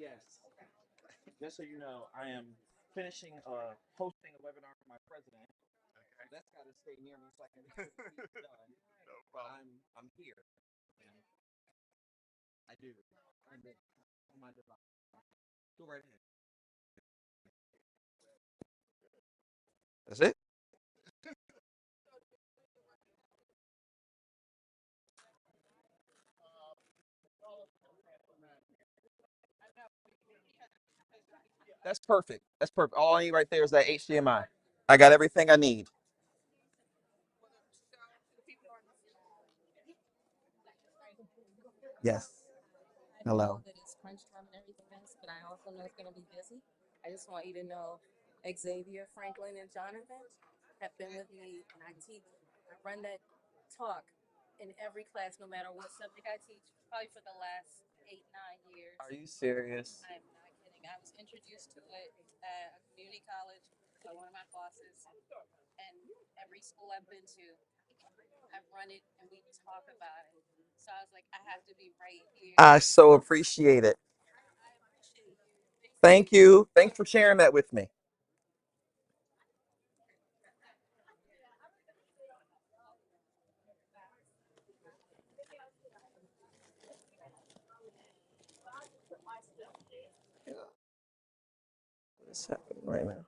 Yes. Just so you know, I am finishing hosting a webinar for my president. Okay. That's got to stay near me so I can get this piece done. No But problem. I'm here, and I do. And it's on my device. Go right ahead. That's it. That's perfect. That's perfect. All I need right there is that HDMI. I got everything I need. Yes. I know Hello. that it's crunch time and everything else, but I also know it's going to be busy. I just want you to know Xavier, Franklin, and Jonathan have been with me, and I teach. I run that talk in every class, no matter what subject I teach, probably for the last 8, 9 years. Are you serious? I'm not kidding. I was introduced to it at a community college by one of my bosses, and every school I've been to, I've run it, and we talk about it. So I was like, I have to be right here. I so appreciate it. I appreciate you. Thank you. Thanks for sharing that with me. What's happening right now?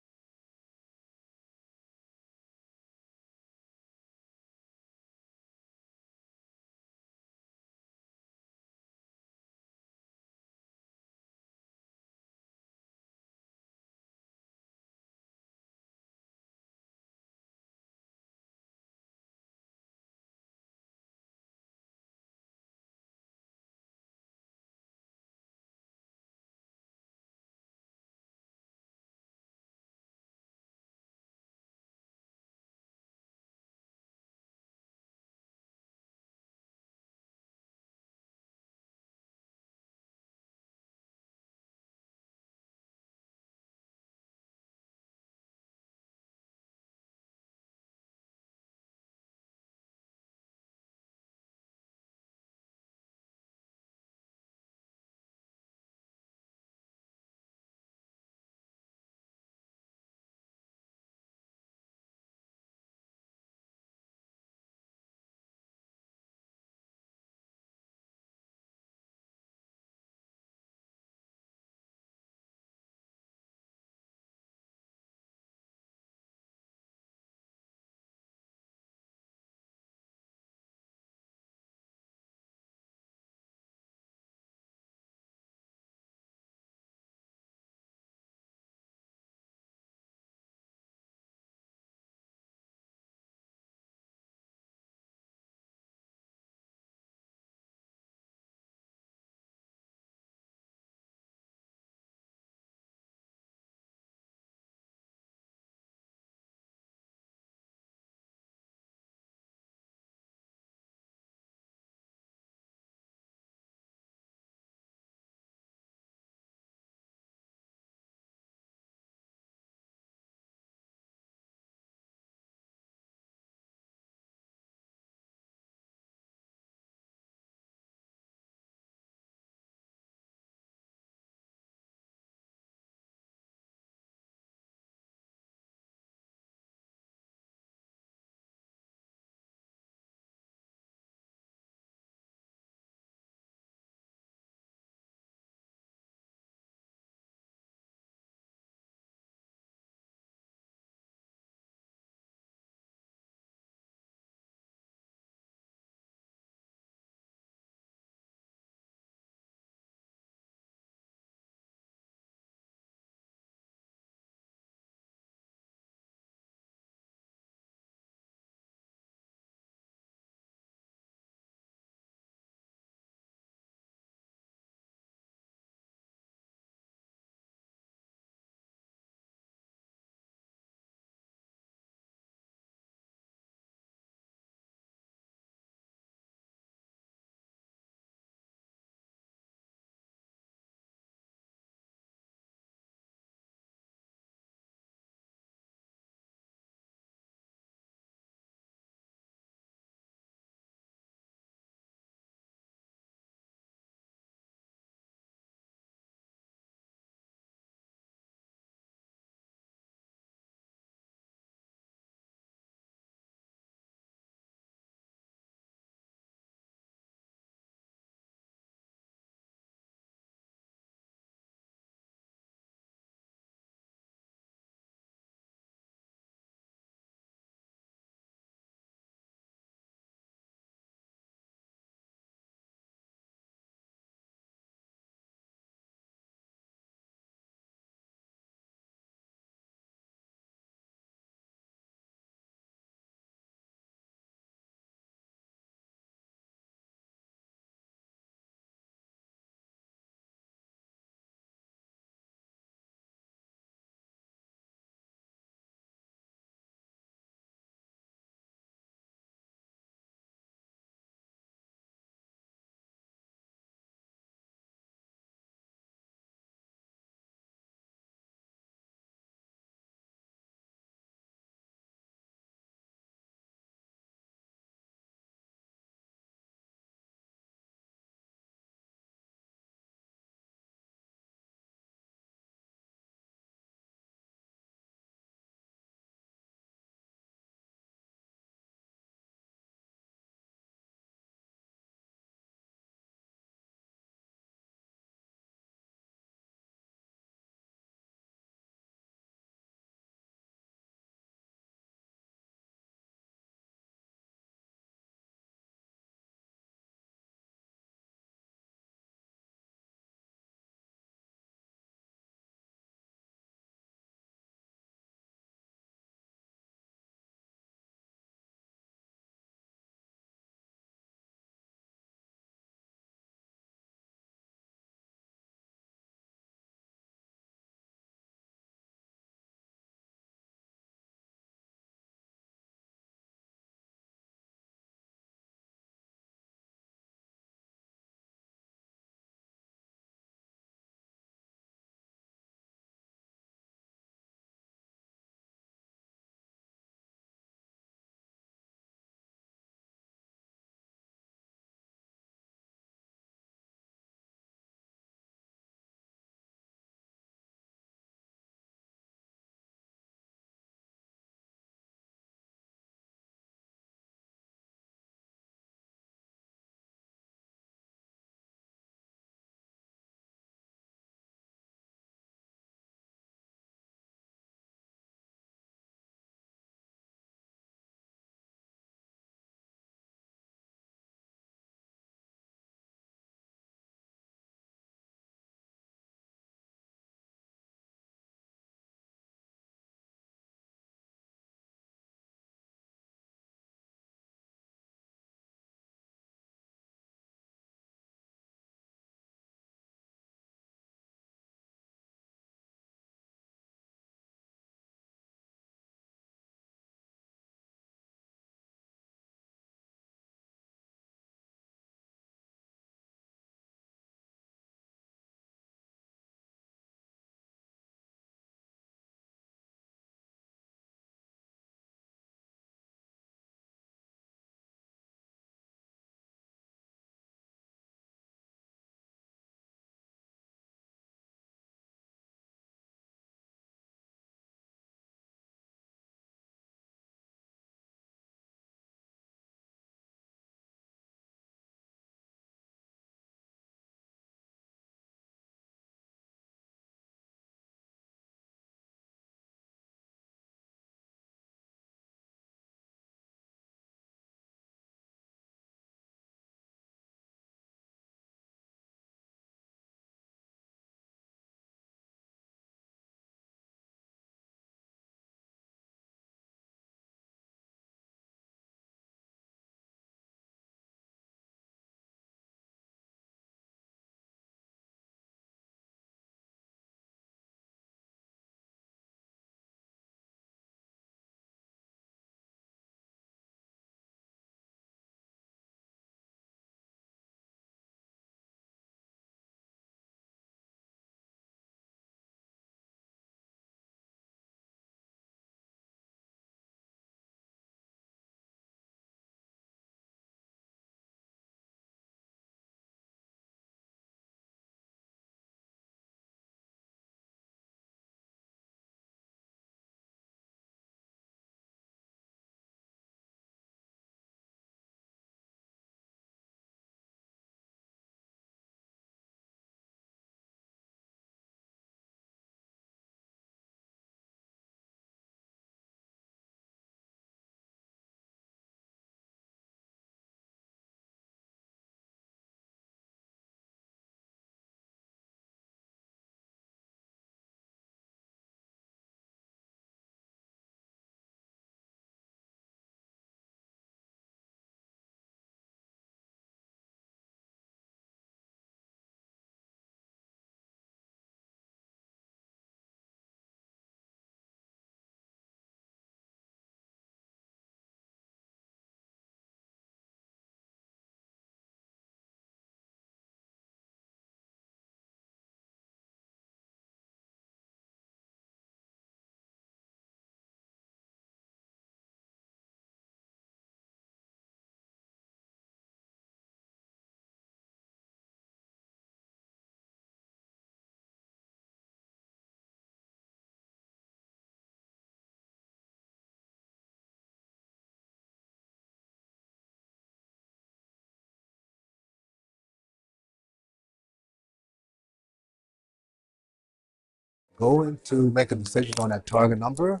going to make a decision on that target number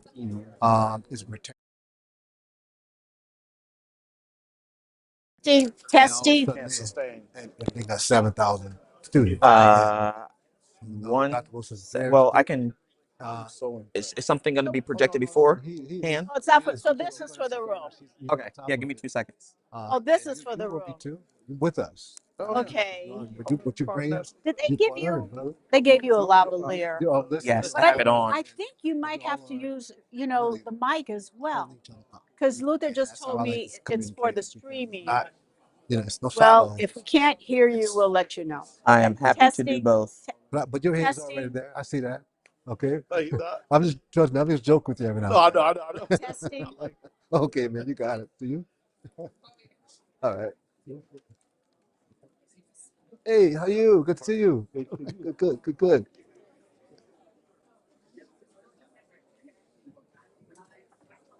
is return. Testing. I think that's 7,000 students. One. Dr. Wilson, Well, I can. uh, Is something going to be projected beforehand? Oh, it's not for, so this is for the room. Okay. Yeah. Give me 2 seconds. Oh, this is for the room. with us. Okay. Would you bring us? Did they give you? They gave you a lavalier. Yes, But I have it on. I think you might have to use, the mic as well, because Luther just told me it's for the streaming. It's no Well, silo. if we can't hear you, we'll let you know. I am happy to do Testing. both. But your hands already Testing. there. I see that. Okay. I'm just trust me. I'm just joking with you every now. No, I know. Testing. Okay, man, you got it. Do you? All right. Hey, how you? Good to see you. Good.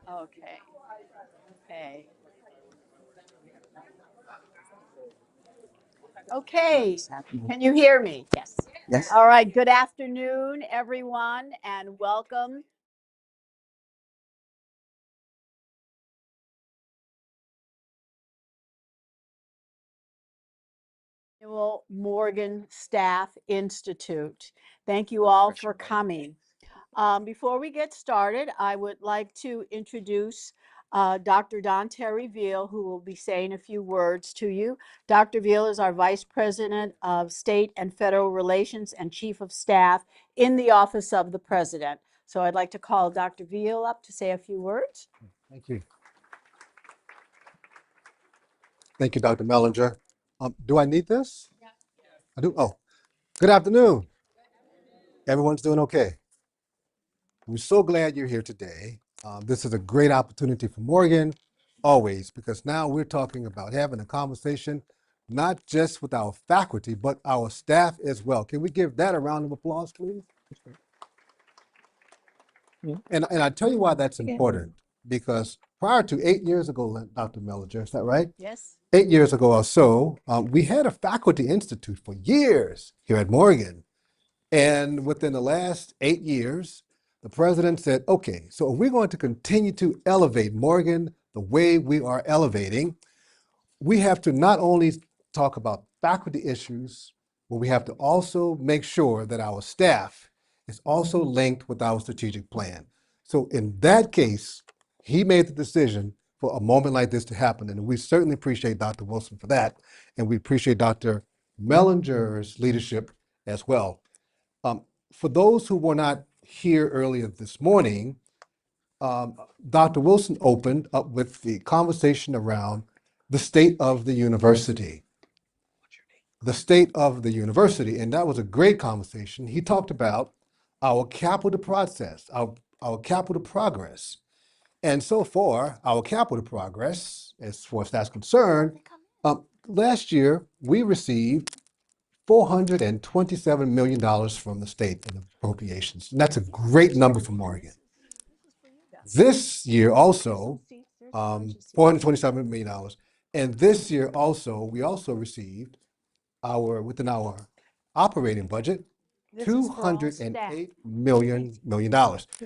Okay. Okay. Okay. Can you hear me? Yes. Yes. All right. Good afternoon, everyone, and welcome. Annual Morgan Staff Institute. Thank you all for coming. Before we get started, I would like to introduce Dr. Don Terry Veal, who will be saying a few words to you. Dr. Veal is our Vice President of State and Federal Relations and Chief of Staff in the Office of the President. So I'd like to call Dr. Veal up to say a few words. Thank you. Thank you, Dr. Mellinger. Do I need this? I do. Oh, good afternoon. Everyone's doing okay. We're so glad you're here today. This is a great opportunity for Morgan, always, because now we're talking about having a conversation, not just with our faculty, but our staff as well. Can we give that a round of applause, please? Yeah. And I tell you why that's important, because prior to 8 years ago, Dr. Mellinger, is that right? Yes. 8 years ago or so, we had a faculty institute for years here at Morgan. And within the last 8 years, the president said, okay, so if we're going to continue to elevate Morgan the way we are elevating, we have to not only talk about faculty issues, but we have to also make sure that our staff is also linked with our strategic plan. So in that case, he made the decision for a moment like this to happen. And we certainly appreciate Dr. Wilson for that. And we appreciate Dr. Mellinger's leadership as well. For those who were not here earlier this morning, Dr. Wilson opened up with the conversation around the state of the university. The state of the university, and that was a great conversation. He talked about our capital process, our capital progress. And so far, our capital progress, as far as that's concerned, last year we received $427 million from the state in appropriations. And that's a great number for Morgan. This year also, $427 million. And this year also, we also received within our operating budget, $208 million.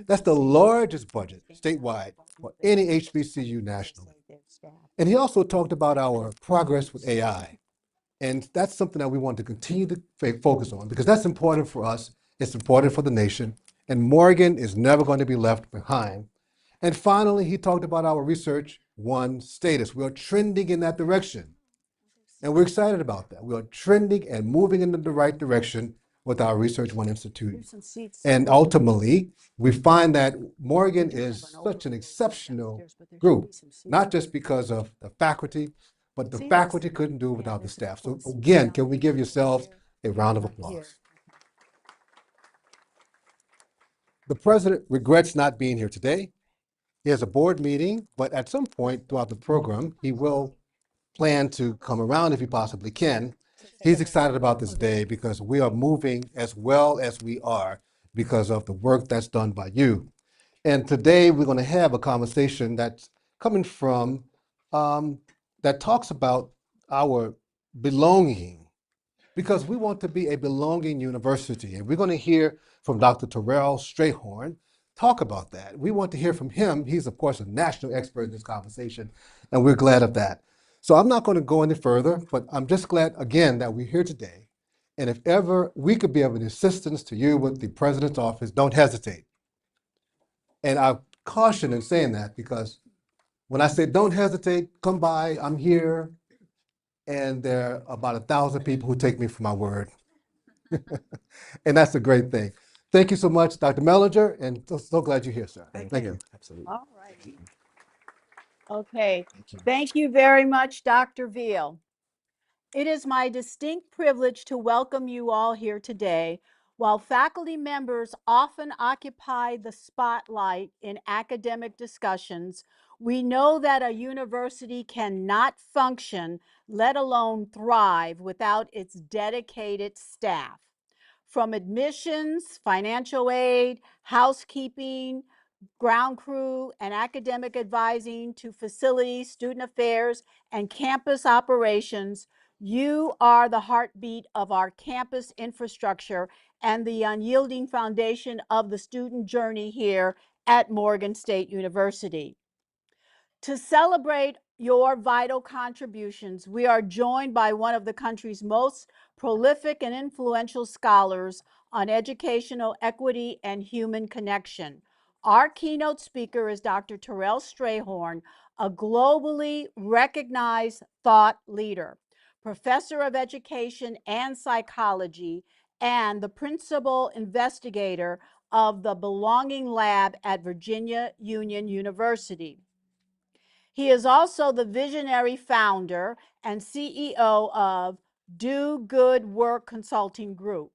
That's the largest budget statewide for any HBCU nationally. And he also talked about our progress with AI. And that's something that we want to continue to focus on because that's important for us. It's important for the nation. And Morgan is never going to be left behind. And finally, he talked about our Research One status. We are trending in that direction. And we're excited about that. We are trending and moving in the right direction with our Research One Institute. And ultimately, we find that Morgan is such an exceptional group, not just because of the faculty, but the faculty couldn't do it without the staff. So again, can we give yourselves a round of applause? The president regrets not being here today. He has a board meeting, but at some point throughout the program, he will plan to come around if he possibly can. He's excited about this day because we are moving as well as we are because of the work that's done by you. And today we're going to have a conversation that's coming from, that talks about our belonging, because we want to be a belonging university. And we're going to hear from Dr. Terrell Strayhorn talk about that. We want to hear from him. He's, of course, a national expert in this conversation, and we're glad of that. So I'm not going to go any further, but I'm just glad, again, that we're here today. And if ever we could be of an assistance to you with the president's office, don't hesitate. And I caution in saying that because when I say don't hesitate, come by, I'm here, and there are about 1,000 people who take me for my word. And that's a great thing. Thank you so much, Dr. Mellinger, and so glad you're here, sir. Thank you. Absolutely. All right. Okay. Thank you. Thank you very much, Dr. Veal. It is my distinct privilege to welcome you all here today. While faculty members often occupy the spotlight in academic discussions, we know that a university cannot function, let alone thrive, without its dedicated staff. From admissions, financial aid, housekeeping, ground crew, and academic advising to facilities, student affairs, and campus operations, you are the heartbeat of our campus infrastructure and the unyielding foundation of the student journey here at Morgan State University. To celebrate your vital contributions, we are joined by one of the country's most prolific and influential scholars on educational equity and human connection. Our keynote speaker is Dr. Terrell Strayhorn, a globally recognized thought leader, professor of education and psychology, and the principal investigator of the Belonging Lab at Virginia Union University. He is also the visionary founder and CEO of Do Good Work Consulting Group.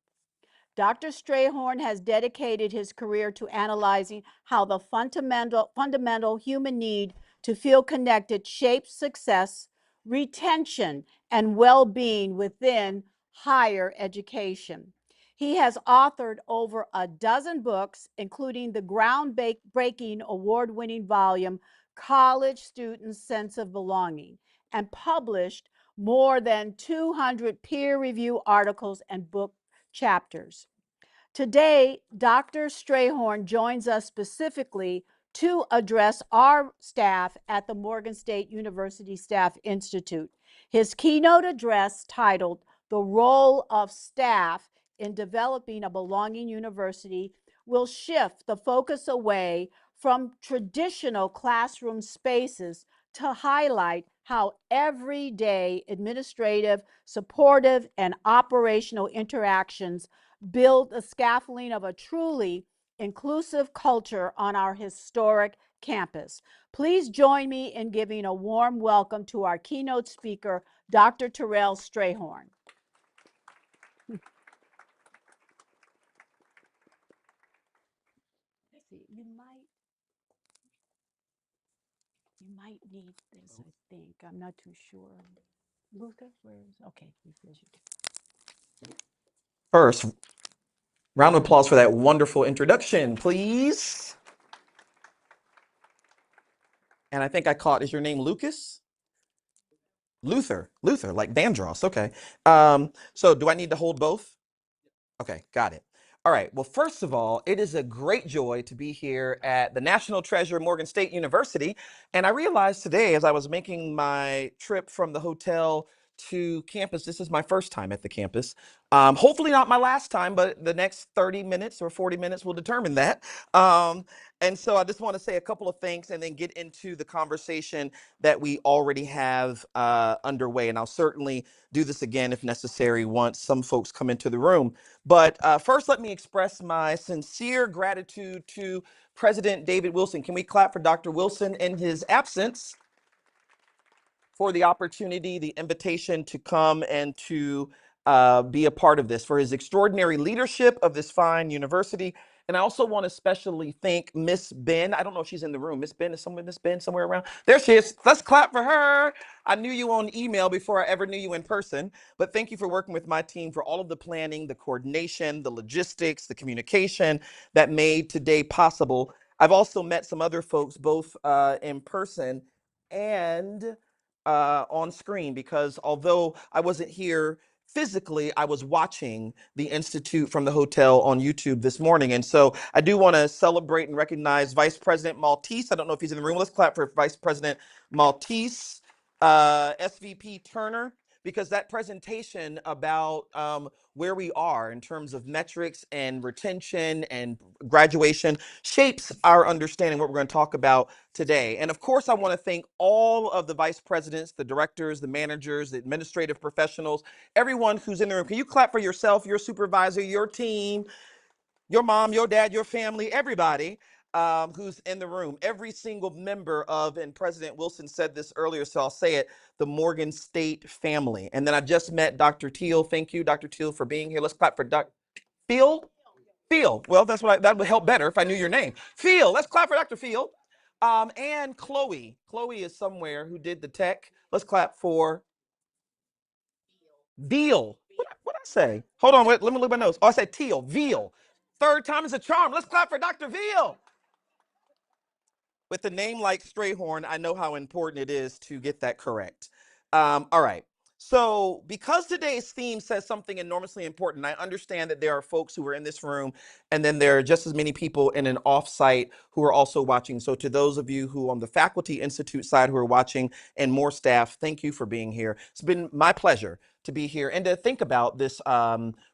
Dr. Strayhorn has dedicated his career to analyzing how the fundamental human need to feel connected shapes success, retention, and well-being within higher education. He has authored over a dozen books, including the groundbreaking award-winning volume, College Students' Sense of Belonging, and published more than 200 peer-reviewed articles and book chapters. Today, Dr. Strayhorn joins us specifically to address our staff at the Morgan State University Staff Institute. His keynote address, titled "The Role of Staff in Developing a Belonging University," will shift the focus away from traditional classroom spaces to highlight how everyday administrative, supportive, and operational interactions build a scaffolding of a truly inclusive culture on our historic campus. Please join me in giving a warm welcome to our keynote speaker, Dr. Terrell Strayhorn. You might need this, I think. I'm not too sure. Luther, where is, okay, First, round of applause for that wonderful introduction, please. And I think I caught, is your name Lucas? Luther, like Dandros. Okay. So do I need to hold both? Okay, got it. All right. Well, first of all, it is a great joy to be here at the National Treasure Morgan State University. And I realized today, as I was making my trip from the hotel to campus, this is my first time at the campus. Hopefully not my last time, but the next 30 minutes or 40 minutes will determine that. And so I just want to say a couple of things and then get into the conversation that we already have underway. And I'll certainly do this again if necessary once some folks come into the room. But first, let me express my sincere gratitude to President David Wilson. Can we clap for Dr. Wilson in his absence for the opportunity, the invitation to come and to be a part of this, for his extraordinary leadership of this fine university. And I also want to especially thank Miss Ben. I don't know if she's in the room. Miss Ben, is Miss Ben somewhere around? There she is. Let's clap for her. I knew you on email before I ever knew you in person, but thank you for working with my team for all of the planning, the coordination, the logistics, the communication that made today possible. I've also met some other folks, both in person and on screen, because although I wasn't here physically, I was watching the Institute from the hotel on YouTube this morning. And so I do want to celebrate and recognize Vice President Maltese. I don't know if he's in the room. Let's clap for Vice President Maltese, SVP Turner, because that presentation about where we are in terms of metrics and retention and graduation shapes our understanding what we're going to talk about today. And of course, I want to thank all of the vice presidents, the directors, the managers, the administrative professionals, everyone who's in the room. Can you clap for yourself, your supervisor, your team, your mom, your dad, your family, everybody who's in the room, every single member of, and President Wilson said this earlier, so I'll say it, the Morgan State family. And then I just met Dr. Teal. Thank you, Dr. Teal, for being here. Let's clap for Dr. Field. Field. Well, that would help better if I knew your name. Field. Let's clap for Dr. Field. And Chloe. Chloe is somewhere who did the tech. Let's clap for Veal. What I say? Hold on, wait, let me look at my notes. Oh, I said Teal. Veal. Third time is a charm. Let's clap for Dr. Veal. With a name like Strayhorn, I know how important it is to get that correct. All right. So because today's theme says something enormously important, I understand that there are folks who are in this room, and then there are just as many people in an offsite who are also watching. So to those of you who on the Faculty Institute side who are watching and more staff, thank you for being here. It's been my pleasure to be here and to think about this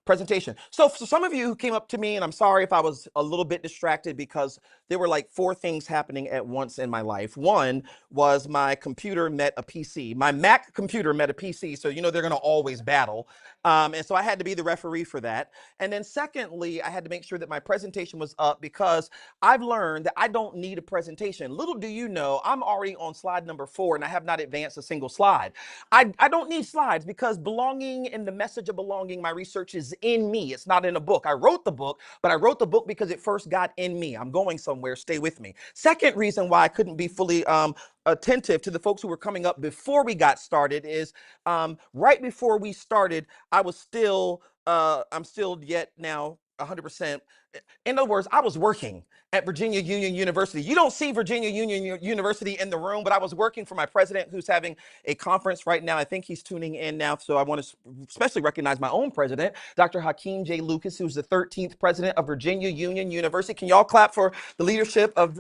presentation. So for some of you who came up to me, and I'm sorry if I was a little bit distracted because there were like 4 things happening at once in my life. One was my computer met a PC. My Mac computer met a PC, so you know they're going to always battle. And so I had to be the referee for that. And then secondly, I had to make sure that my presentation was up because I've learned that I don't need a presentation. Little do you know, I'm already on slide number 4 and I have not advanced a single slide. I don't need slides because belonging and the message of belonging, my research is in me. It's not in a book. I wrote the book, but I wrote the book because it first got in me. I'm going somewhere. Stay with me. Second reason why I couldn't be fully attentive to the folks who were coming up before we got started is right before we started, I'm still yet now 100%. In other words, I was working at Virginia Union University. You don't see Virginia Union University in the room, but I was working for my president who's having a conference right now. I think he's tuning in now. So I want to especially recognize my own president, Dr. Hakeem J. Lucas, who's the 13th president of Virginia Union University. Can y'all clap for the leadership of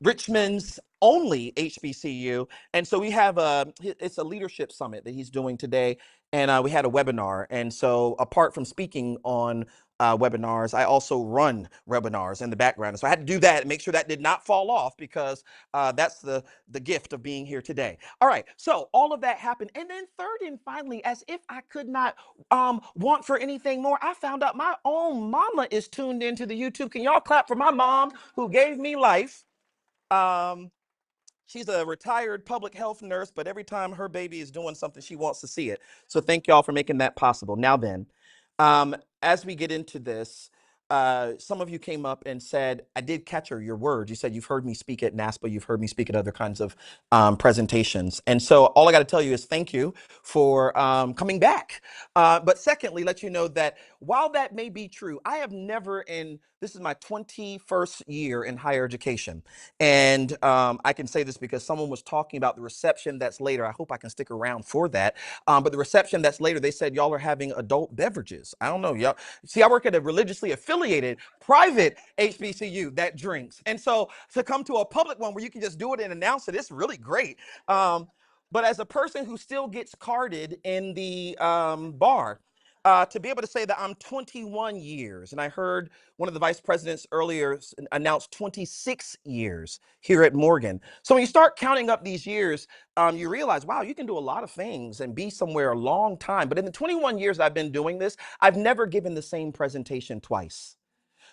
Richmond's only HBCU? And so we have it's a leadership summit that he's doing today. And we had a webinar. And so apart from speaking on webinars, I also run webinars in the background. And so I had to do that and make sure that did not fall off because that's the gift of being here today. All right. So all of that happened. And then third and finally, as if I could not want for anything more, I found out my own mama is tuned into the YouTube. Can y'all clap for my mom who gave me life? She's a retired public health nurse, but every time her baby is doing something, she wants to see it. So thank y'all for making that possible. Now then, as we get into this, some of you came up and said, I did catch your words. You said you've heard me speak at NASPA, you've heard me speak at other kinds of presentations. And so all I got to tell you is thank you for coming back. But secondly, let you know that while that may be true, I have never this is my 21st year in higher education. And I can say this because someone was talking about the reception that's later. I hope I can stick around for that. But the reception that's later, they said y'all are having adult beverages. I don't know. Y'all see, I work at a religiously affiliated private HBCU that drinks. And so to come to a public one where you can just do it and announce it, it's really great. But as a person who still gets carded in the bar, to be able to say that I'm 21 years, and I heard one of the vice presidents earlier announce 26 years here at Morgan. So when you start counting up these years, you realize, wow, you can do a lot of things and be somewhere a long time. But in the 21 years I've been doing this, I've never given the same presentation twice.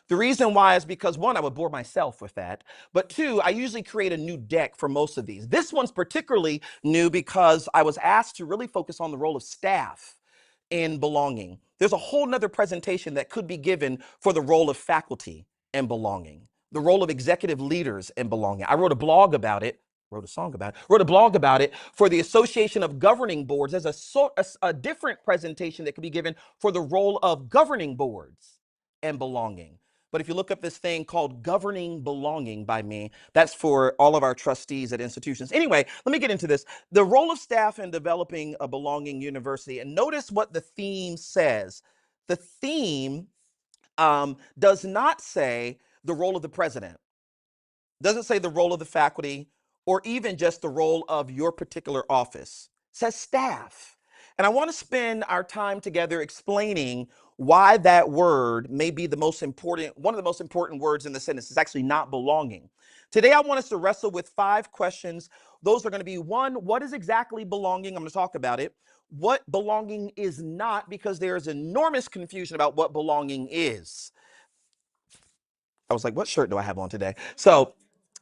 The reason why is because, one, I would bore myself with that. But two, I usually create a new deck for most of these. This one's particularly new because I was asked to really focus on the role of staff in belonging. There's a whole nother presentation that could be given for the role of faculty in belonging, the role of executive leaders in belonging. I wrote a blog about it, wrote a blog about it for the Association of Governing Boards. There's a different presentation that could be given for the role of governing boards and belonging. But if you look up this thing called Governing Belonging by me, that's for all of our trustees at institutions. Anyway, let me get into this. The role of staff in developing a belonging university. And notice what the theme says. The theme does not say the role of the president, doesn't say the role of the faculty, or even just the role of your particular office. It says staff. And I want to spend our time together explaining why that word may be the most important, one of the most important words in the sentence. It's actually not belonging. Today, I want us to wrestle with 5 questions. Those are going to be: 1, what is exactly belonging? I'm going to talk about it. What belonging is not, because there is enormous confusion about what belonging is. I was like, what shirt do I have on today? So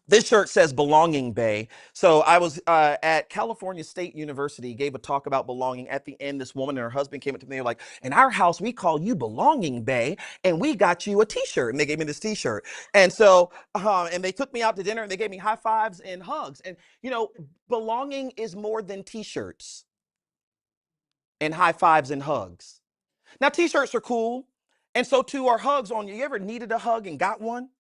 this shirt says Belonging Bay. So I was at California State University, gave a talk about belonging. At the end, this woman and her husband came up to me. They were like, in our house, we call you Belonging Bay, and we got you a t-shirt. And they gave me this t-shirt. And so, and they took me out to dinner, and they gave me high fives and hugs. And, you know, belonging is more than t-shirts and high fives and hugs. Now, t-shirts are cool, and so too are hugs on you. You ever needed a hug and got one?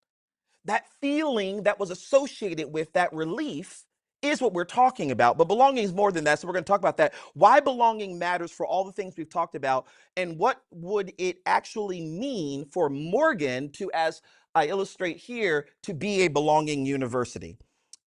That feeling that was associated with that relief is what we're talking about. But belonging is more than that. So we're going to talk about that. Why belonging matters for all the things we've talked about, and what would it actually mean for Morgan to, as I illustrate here, to be a belonging university.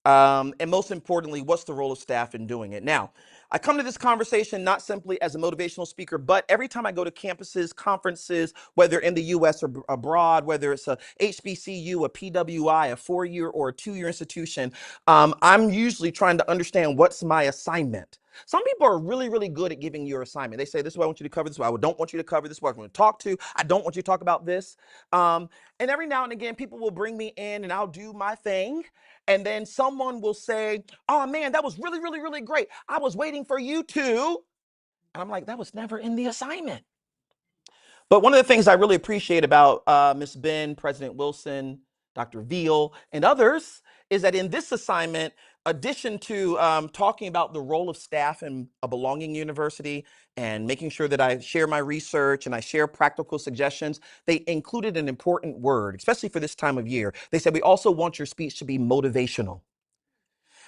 And most importantly, what's the role of staff in doing it? Now, I come to this conversation not simply as a motivational speaker, but every time I go to campuses, conferences, whether in the US or abroad, whether it's a HBCU, a PWI, a 4-year or a 2-year institution, I'm usually trying to understand what's my assignment. Some people are really, really good at giving your assignment. They say, this is what I want you to cover, this is what I don't want you to cover, this is what I'm going to talk to, I don't want you to talk about this. And every now and again, people will bring me in and I'll do my thing. And then someone will say, oh man, that was really, really, really great. I was waiting for you to. And I'm like, that was never in the assignment. But one of the things I really appreciate about Ms. Ben, President Wilson, Dr. Veal, and others is that in this assignment, addition to talking about the role of staff in a belonging university and making sure that I share my research and I share practical suggestions, they included an important word, especially for this time of year. They said, we also want your speech to be motivational.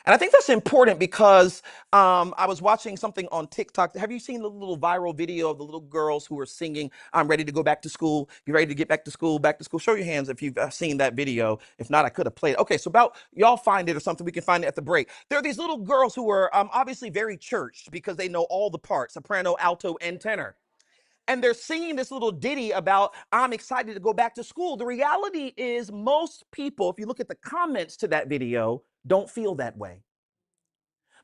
And I think that's important because I was watching something on TikTok. Have you seen the little viral video of the little girls who are singing, I'm ready to go back to school. You ready to get back to school, back to school? Show your hands if you've seen that video. If not, I could have played it. Okay, so about y'all find it or something. We can find it at the break. There are these little girls who are obviously very churched because they know all the parts, soprano, alto, and tenor. And they're singing this little ditty about, I'm excited to go back to school. The reality is most people, if you look at the comments to that video, don't feel that way.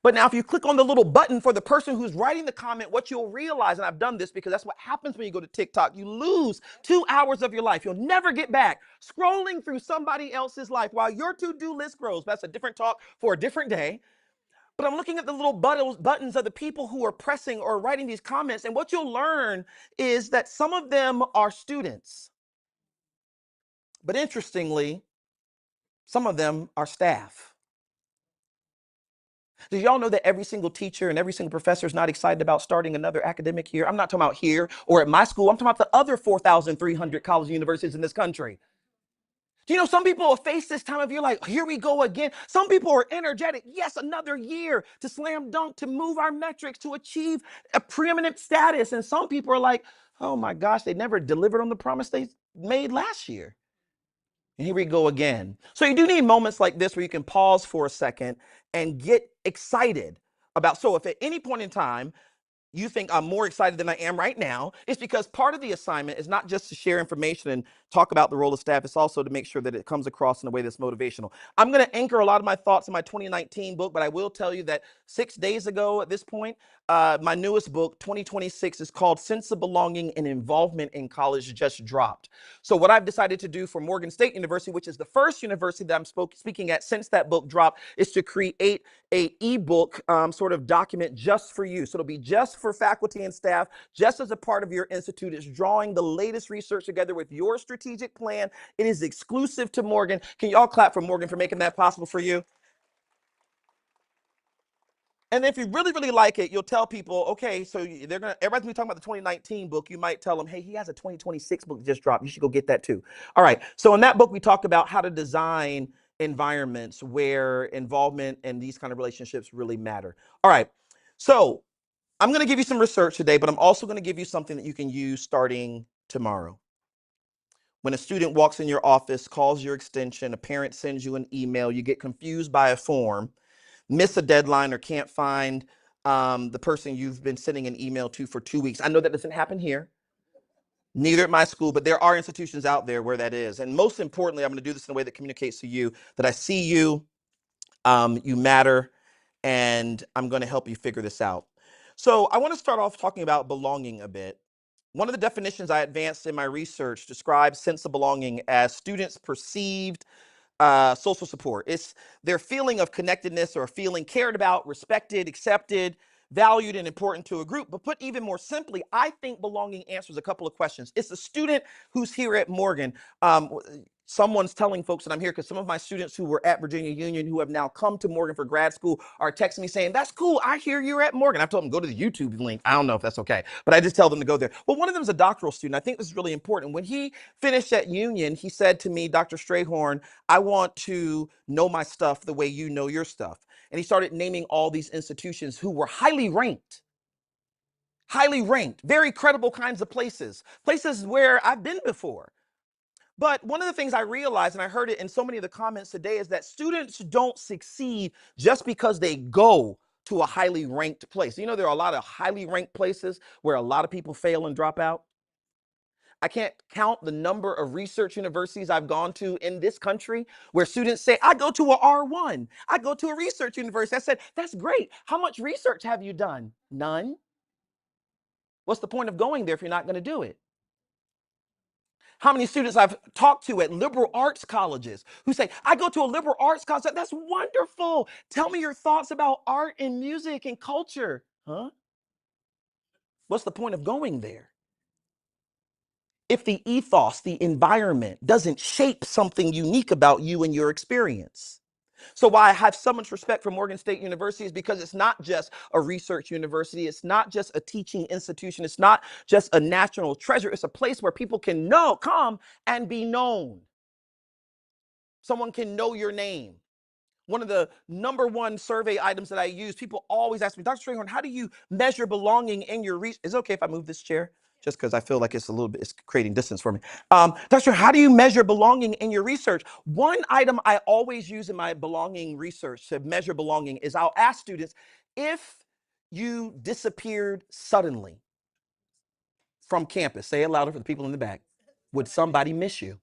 But now if you click on the little button for the person who's writing the comment, what you'll realize, and I've done this because that's what happens when you go to TikTok, you lose 2 hours of your life. You'll never get back scrolling through somebody else's life while your to-do list grows. That's a different talk for a different day. But I'm looking at the little buttons of the people who are pressing or writing these comments. And what you'll learn is that some of them are students. But interestingly, some of them are staff. Did y'all know that every single teacher and every single professor is not excited about starting another academic year? I'm not talking about here or at my school. I'm talking about the other 4,300 colleges and universities in this country. Do you know some people will face this time of year like, here we go again. Some people are energetic. Yes, another year to slam dunk, to move our metrics, to achieve a preeminent status. And some people are like, oh my gosh, they never delivered on the promise they made last year. And here we go again. So you do need moments like this where you can pause for a second and get excited about. So if at any point in time you think I'm more excited than I am right now, it's because part of the assignment is not just to share information and talk about the role of staff, it's also to make sure that it comes across in a way that's motivational. I'm going to anchor a lot of my thoughts in my 2019 book, but I will tell you that 6 days ago at this point, my newest book, 2026, is called Sense of Belonging and Involvement in College, just dropped. So what I've decided to do for Morgan State University, which is the first university that I'm speaking at since that book dropped, is to create a ebook sort of document just for you. So it'll be just for faculty and staff, just as a part of your institute. It's drawing the latest research together with your strategic plan. It is exclusive to Morgan. Can you all clap for Morgan for making that possible for you? And if you really, really like it, you'll tell people, okay, so everybody's gonna be talking about the 2019 book. You might tell them, hey, he has a 2026 book that just dropped. You should go get that too. All right. So in that book, we talk about how to design environments where involvement and these kind of relationships really matter. All right. So I'm going to give you some research today, but I'm also going to give you something that you can use starting tomorrow. When a student walks in your office, calls your extension, a parent sends you an email, you get confused by a form, miss a deadline, or can't find the person you've been sending an email to for 2 weeks. I know that doesn't happen here, neither at my school, but there are institutions out there where that is. And most importantly, I'm going to do this in a way that communicates to you that I see you, you matter, and I'm going to help you figure this out. So I want to start off talking about belonging a bit. One of the definitions I advanced in my research describes sense of belonging as students' perceived social support. It's their feeling of connectedness or feeling cared about, respected, accepted, valued, and important to a group. But put even more simply, I think belonging answers a couple of questions. It's the student who's here at Morgan. Someone's telling folks that I'm here because some of my students who were at Virginia Union who have now come to Morgan for grad school are texting me saying, that's cool, I hear you're at Morgan. I've told them, go to the YouTube link. I don't know if that's okay, but I just tell them to go there. Well, one of them is a doctoral student. I think this is really important. When he finished at Union, he said to me, Dr. Strayhorn, I want to know my stuff the way you know your stuff. And he started naming all these institutions who were highly ranked, very credible kinds of places where I've been before. But one of the things I realized, and I heard it in so many of the comments today, is that students don't succeed just because they go to a highly ranked place. You know, there are a lot of highly ranked places where a lot of people fail and drop out. I can't count the number of research universities I've gone to in this country where students say, I go to a R1, I go to a research university. I said, that's great. How much research have you done? None. What's the point of going there if you're not going to do it? How many students I've talked to at liberal arts colleges who say, I go to a liberal arts college. That's wonderful. Tell me your thoughts about art and music and culture. Huh? What's the point of going there? If the ethos, the environment doesn't shape something unique about you and your experience. So why I have so much respect for Morgan State University is because it's not just a research university. It's not just a teaching institution. It's not just a national treasure. It's a place where people can come and be known. Someone can know your name. One of the #1 survey items that I use, people always ask me, Dr. Strayhorn, how do you measure belonging in your research? Is it okay if I move this chair? Just because I feel like it's creating distance for me. Dr. How do you measure belonging in your research? One item I always use in my belonging research to measure belonging is I'll ask students, if you disappeared suddenly from campus, say it louder for the people in the back, would somebody miss you?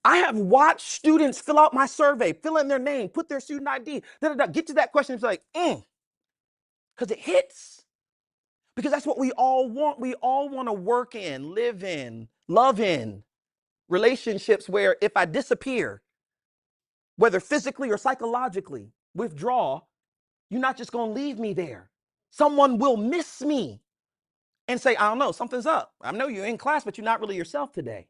I have watched students fill out my survey, fill in their name, put their student ID, get to that question. It's like, because it hits. Because that's what we all want. We all want to work in, live in, love in relationships where if I disappear, whether physically or psychologically, withdraw, you're not just going to leave me there. Someone will miss me and say, I don't know, something's up. I know you're in class, but you're not really yourself today.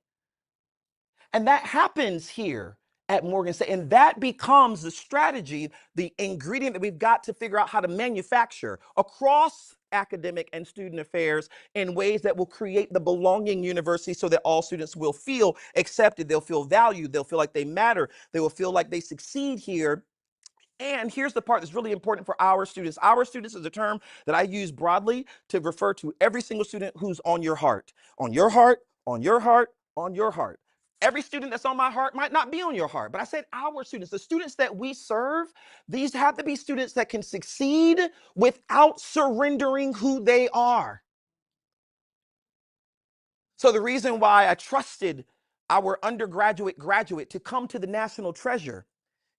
And that happens here at Morgan State. And that becomes the strategy, the ingredient that we've got to figure out how to manufacture across academic and student affairs in ways that will create the belonging university so that all students will feel accepted, they'll feel valued, they'll feel like they matter, they will feel like they succeed here. And here's the part that's really important for our students. Our students is a term that I use broadly to refer to every single student who's on your heart. On your heart, on your heart, on your heart. Every student that's on my heart might not be on your heart, but I said our students, the students that we serve, these have to be students that can succeed without surrendering who they are. So the reason why I trusted our graduate to come to the National Treasure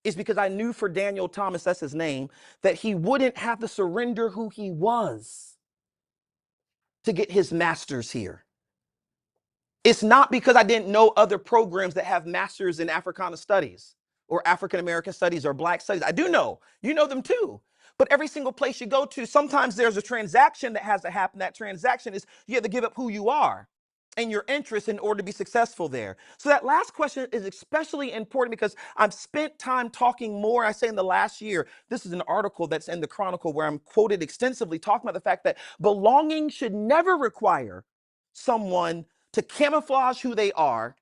is because I knew for Daniel Thomas, that's his name, that he wouldn't have to surrender who he was to get his master's here. It's not because I didn't know other programs that have masters in Africana studies or African American studies or Black studies. I do know, you know them too. But every single place you go to, sometimes there's a transaction that has to happen. That transaction is you have to give up who you are. and your interests in order to be successful there. So that last question is especially important because I've spent time talking more, I say in the last year. This is an article that's in the Chronicle where I'm quoted extensively talking about the fact that belonging should never require someone to camouflage who they are,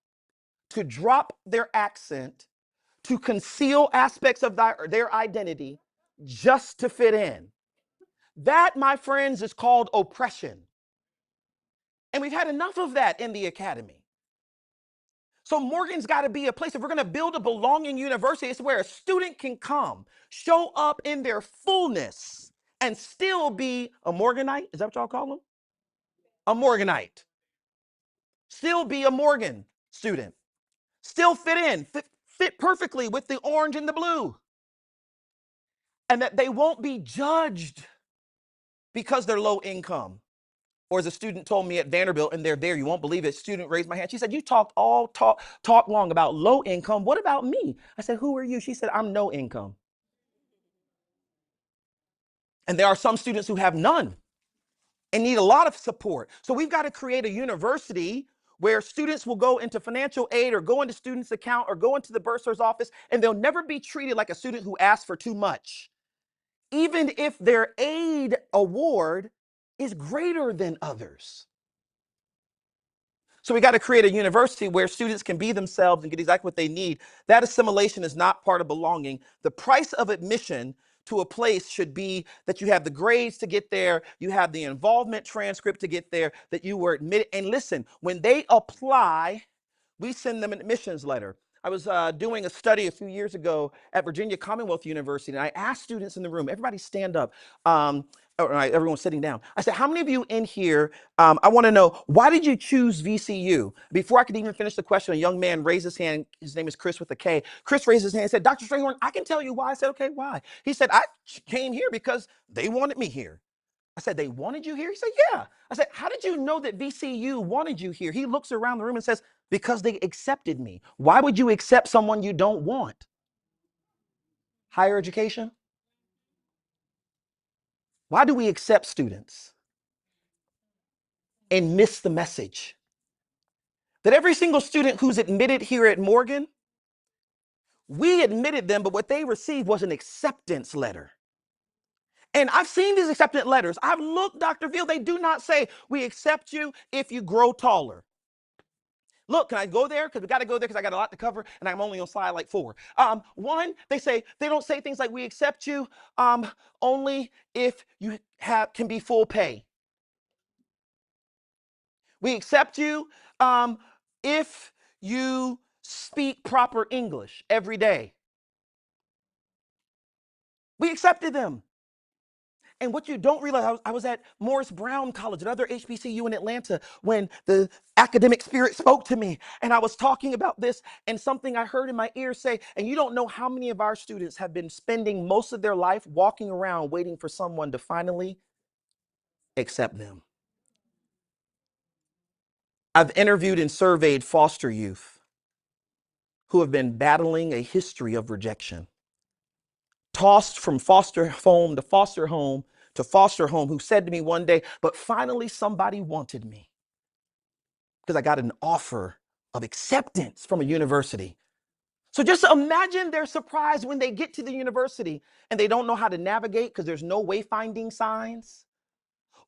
to drop their accent, to conceal aspects of their identity just to fit in. That, my friends, is called oppression. And we've had enough of that in the academy. So Morgan's got to be a place, if we're going to build a belonging university, it's where a student can come, show up in their fullness, and still be a Morganite. Is that what y'all call them? A Morganite. Still be a Morgan student. Still fit in, fit perfectly with the orange and the blue. And that they won't be judged because they're low income. Or as a student told me at Vanderbilt, and they're there, you won't believe it, student raised my hand. She said, you talk long about low income. What about me? I said, who are you? She said, I'm no income. And there are some students who have none and need a lot of support. So we've got to create a university where students will go into financial aid or go into students' account or go into the bursar's office, and they'll never be treated like a student who asks for too much, even if their aid award is greater than others. So we got to create a university where students can be themselves and get exactly what they need. That assimilation is not part of belonging. The price of admission to a place should be that you have the grades to get there, you have the involvement transcript to get there, that you were admitted. And listen, when they apply, we send them an admissions letter. I was doing a study a few years ago at Virginia Commonwealth University, and I asked students in the room, everybody stand up. Everyone's sitting down. I said, how many of you in here, I want to know, why did you choose VCU? Before I could even finish the question, a young man raised his hand. His name is Chris with a K. Chris raised his hand and said, Dr. Strayhorn, I can tell you why. I said, okay, why? He said, I came here because they wanted me here. I said, they wanted you here? He said, yeah. I said, how did you know that VCU wanted you here? He looks around the room and says, because they accepted me. Why would you accept someone you don't want? Higher education? Why do we accept students and miss the message? That every single student who's admitted here at Morgan, we admitted them, but what they received was an acceptance letter. And I've seen these acceptance letters. I've looked, Dr. Veal, they do not say, we accept you if you grow taller. Look, can I go there? Because we got to go there because I got a lot to cover and I'm only on slide like 4. One, they don't say things like we accept you only if you can be full pay. We accept you if you speak proper English every day. We accepted them. And what you don't realize, I was at Morris Brown College, another HBCU in Atlanta, when the academic spirit spoke to me. And I was talking about this and something I heard in my ear say, and you don't know how many of our students have been spending most of their life walking around waiting for someone to finally accept them. I've interviewed and surveyed foster youth who have been battling a history of rejection, tossed from foster home to foster home to foster home, who said to me one day, but finally somebody wanted me because I got an offer of acceptance from a university. So just imagine their surprise when they get to the university and they don't know how to navigate because there's no wayfinding signs,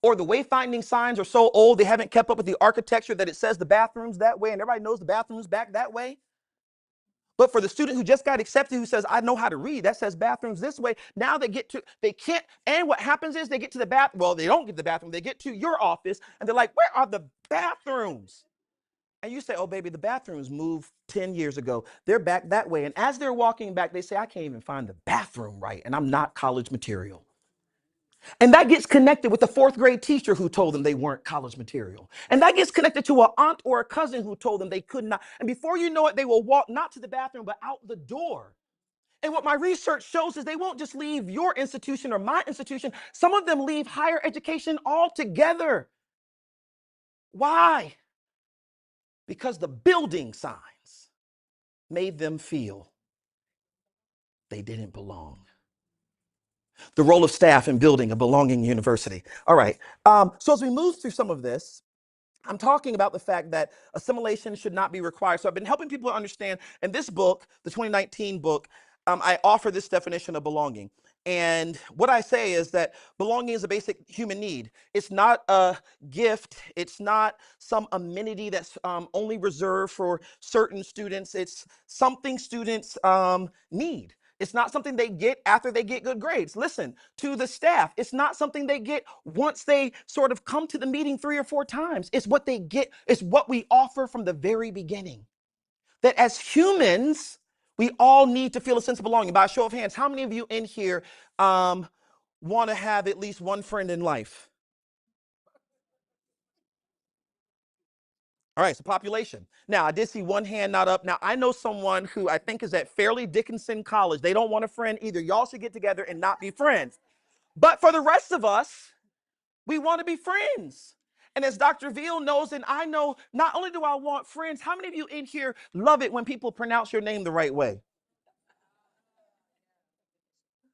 or the wayfinding signs are so old they haven't kept up with the architecture that it says the bathroom's that way and everybody knows the bathroom's back that way. But for the student who just got accepted, who says, I know how to read, that says bathrooms this way. Now they can't, and what happens is they get to the bathroom. Well, they don't get to the bathroom. They get to your office and they're like, where are the bathrooms? And you say, oh, baby, the bathrooms moved 10 years ago. They're back that way. And as they're walking back, they say, I can't even find the bathroom right. And I'm not college material. And that gets connected with the 4th grade teacher who told them they weren't college material. And that gets connected to an aunt or a cousin who told them they could not. And before you know it, they will walk not to the bathroom, but out the door. And what my research shows is they won't just leave your institution or my institution. Some of them leave higher education altogether. Why? Because the building signs made them feel they didn't belong. The role of staff in building a belonging university. All right. So as we move through some of this, I'm talking about the fact that assimilation should not be required. So I've been helping people understand. In this book, the 2019 book, I offer this definition of belonging. And what I say is that belonging is a basic human need. It's not a gift. It's not some amenity that's only reserved for certain students. It's something students need. It's not something they get after they get good grades. Listen to the staff. It's not something they get once they sort of come to the meeting 3 or 4 times. It's what they get. It's what we offer from the very beginning. That as humans, we all need to feel a sense of belonging. By a show of hands, how many of you in here want to have at least one friend in life? All right, so population. Now, I did see one hand not up. Now, I know someone who I think is at Fairleigh Dickinson College. They don't want a friend either. Y'all should get together and not be friends. But for the rest of us, we want to be friends. And as Dr. Veal knows, and I know, not only do I want friends, how many of you in here love it when people pronounce your name the right way?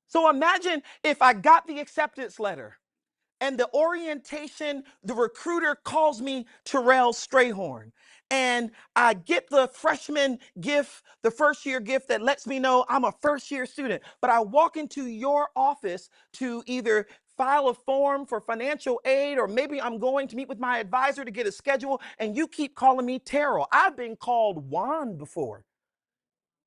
So imagine if I got the acceptance letter and the orientation, the recruiter calls me Terrell Strayhorn. And I get the freshman gift, the first year gift that lets me know I'm a first year student. But I walk into your office to either file a form for financial aid, or maybe I'm going to meet with my advisor to get a schedule, and you keep calling me Terrell. I've been called Juan before.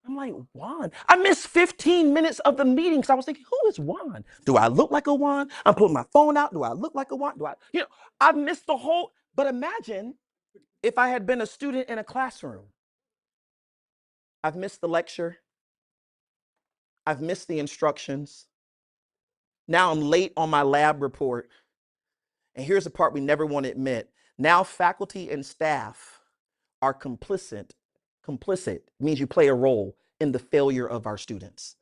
I'm like, Juan? I missed 15 minutes of the meeting because I was thinking, who is Juan? Do I look like a Juan? I'm pulling my phone out. Do I look like a Juan? I missed the whole, but imagine if I had been a student in a classroom. I've missed the lecture. I've missed the instructions. Now I'm late on my lab report. And here's the part we never want to admit. Now faculty and staff are complicit. Complicit means you play a role in the failure of our students.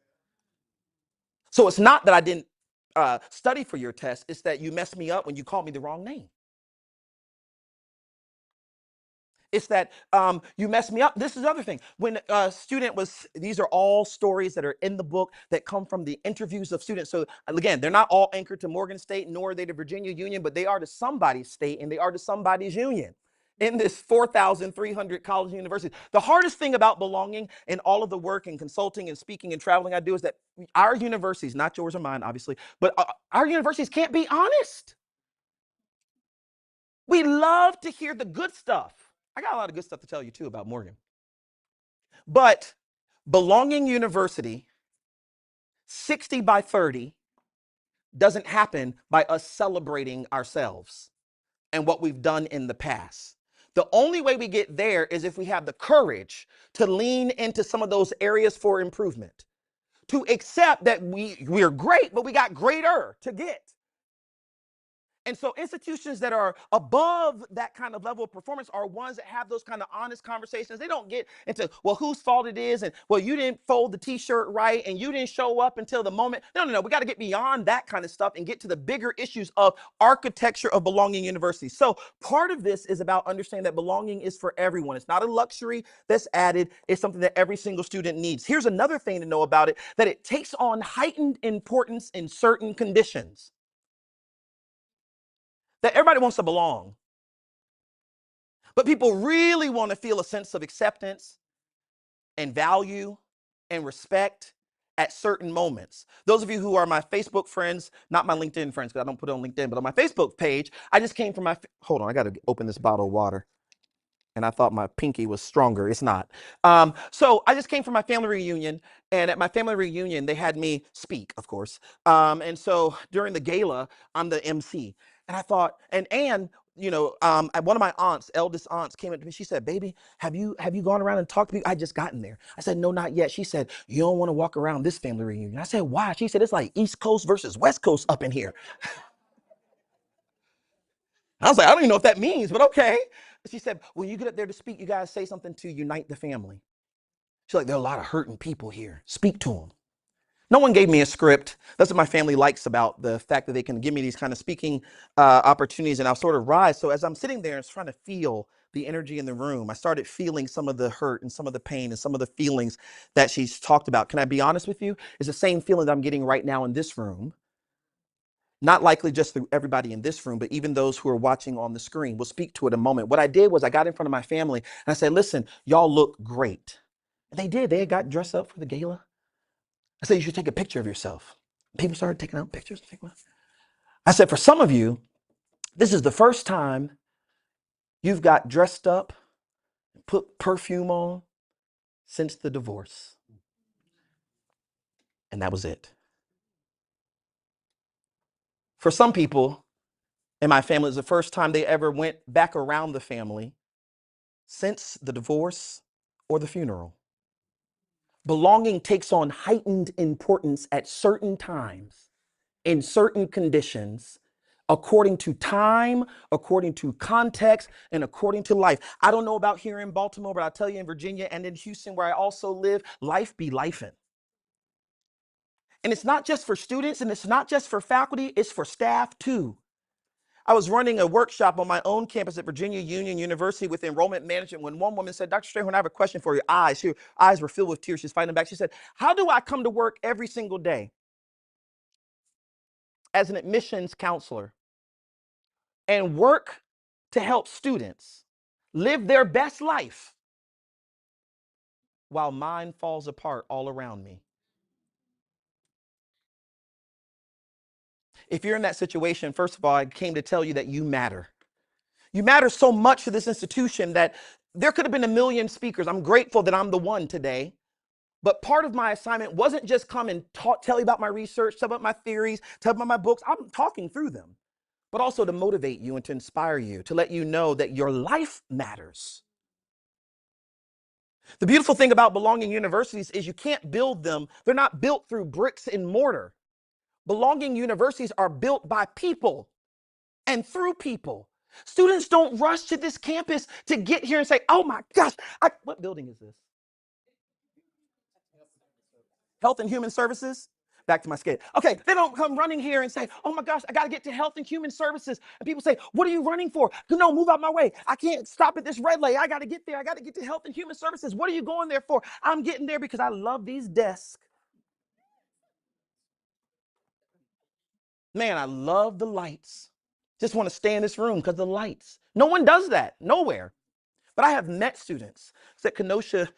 So it's not that I didn't study for your test. It's that you messed me up when you called me the wrong name. It's that you messed me up. This is the other thing. When a student was, these are all stories that are in the book that come from the interviews of students. So again, they're not all anchored to Morgan State, nor are they to Virginia Union, but they are to somebody's state and they are to somebody's union in this 4,300 college and universities. The hardest thing about belonging and all of the work and consulting and speaking and traveling I do is that our universities, not yours or mine, obviously, but our universities can't be honest. We love to hear the good stuff. I got a lot of good stuff to tell you too about Morgan. But belonging university, 60 by 30, doesn't happen by us celebrating ourselves and what we've done in the past. The only way we get there is if we have the courage to lean into some of those areas for improvement, to accept that we're great, but we got greater to get. And so institutions that are above that kind of level of performance are ones that have those kind of honest conversations. They don't get into, well, whose fault it is, and well, you didn't fold the t-shirt right, and you didn't show up until the moment. No. We got to get beyond that kind of stuff and get to the bigger issues of architecture of belonging universities. So part of this is about understanding that belonging is for everyone. It's not a luxury that's added. It's something that every single student needs. Here's another thing to know about it, that it takes on heightened importance in certain conditions. That everybody wants to belong, but people really want to feel a sense of acceptance and value and respect at certain moments. Those of you who are my Facebook friends, not my LinkedIn friends, because I don't put it on LinkedIn, but on my Facebook page, I just came from hold on, I got to open this bottle of water. And I thought my pinky was stronger. It's not. So I just came from my family reunion. And at my family reunion, they had me speak, of course. And so during the gala, I'm the MC. And I thought, and Anne, one of my aunts, eldest aunts, came up to me. She said, baby, have you gone around and talked to people? I just gotten there. I said, no, not yet. She said, you don't want to walk around this family reunion. I said, why? She said, it's like East Coast versus West Coast up in here. I was like, I don't even know what that means, but okay. She said, when you get up there to speak, you guys say something to unite the family. She's like, there are a lot of hurting people here. Speak to them. No one gave me a script. That's what my family likes about the fact that they can give me these kind of speaking opportunities, and I'll sort of rise. So as I'm sitting there and trying to feel the energy in the room, I started feeling some of the hurt and some of the pain and some of the feelings that she's talked about. Can I be honest with you? It's the same feeling that I'm getting right now in this room. not likely just through everybody in this room, but even those who are watching on the screen. We'll speak to it in a moment. What I did was I got in front of my family and I said, listen, y'all look great. And they did. They had got dressed up for the gala. I said, you should take a picture of yourself. People started taking out pictures. I said, for some of you, this is the first time you've got dressed up, put perfume on since the divorce. And that was it. For some people in my family, it was the first time they ever went back around the family since the divorce or the funeral. Belonging takes on heightened importance at certain times, in certain conditions, according to time, according to context, and according to life. I don't know about here in Baltimore, but I'll tell you in Virginia and in Houston, where I also live, life be lifing. And it's not just for students and it's not just for faculty, it's for staff too. I was running a workshop on my own campus at Virginia Union University with enrollment management when one woman said, Dr. Strayhorn, I have a question for your eyes. Her eyes were filled with tears. She's fighting back. She said, how do I come to work every single day as an admissions counselor and work to help students live their best life while mine falls apart all around me? If you're in that situation, first of all, I came to tell you that you matter. You matter so much to this institution that there could have been a million speakers. I'm grateful that I'm the one today. But part of my assignment wasn't just come and tell you about my research, tell about my theories, tell about my books. I'm talking through them, but also to motivate you and to inspire you, to let you know that your life matters. The beautiful thing about belonging universities is you can't build them. They're not built through bricks and mortar. Belonging universities are built by people and through people. Students don't rush to this campus to get here and say, oh my gosh, what building is this? Health and Human Services? Back to my skate. Okay, they don't come running here and say, oh my gosh, I got to get to Health and Human Services. And people say, what are you running for? No, move out my way. I can't stop at this red light. I got to get there. I got to get to Health and Human Services. What are you going there for? I'm getting there because I love these desks. Man, I love the lights. Just want to stay in this room because the lights. No one does that, nowhere. But I have met students. It's at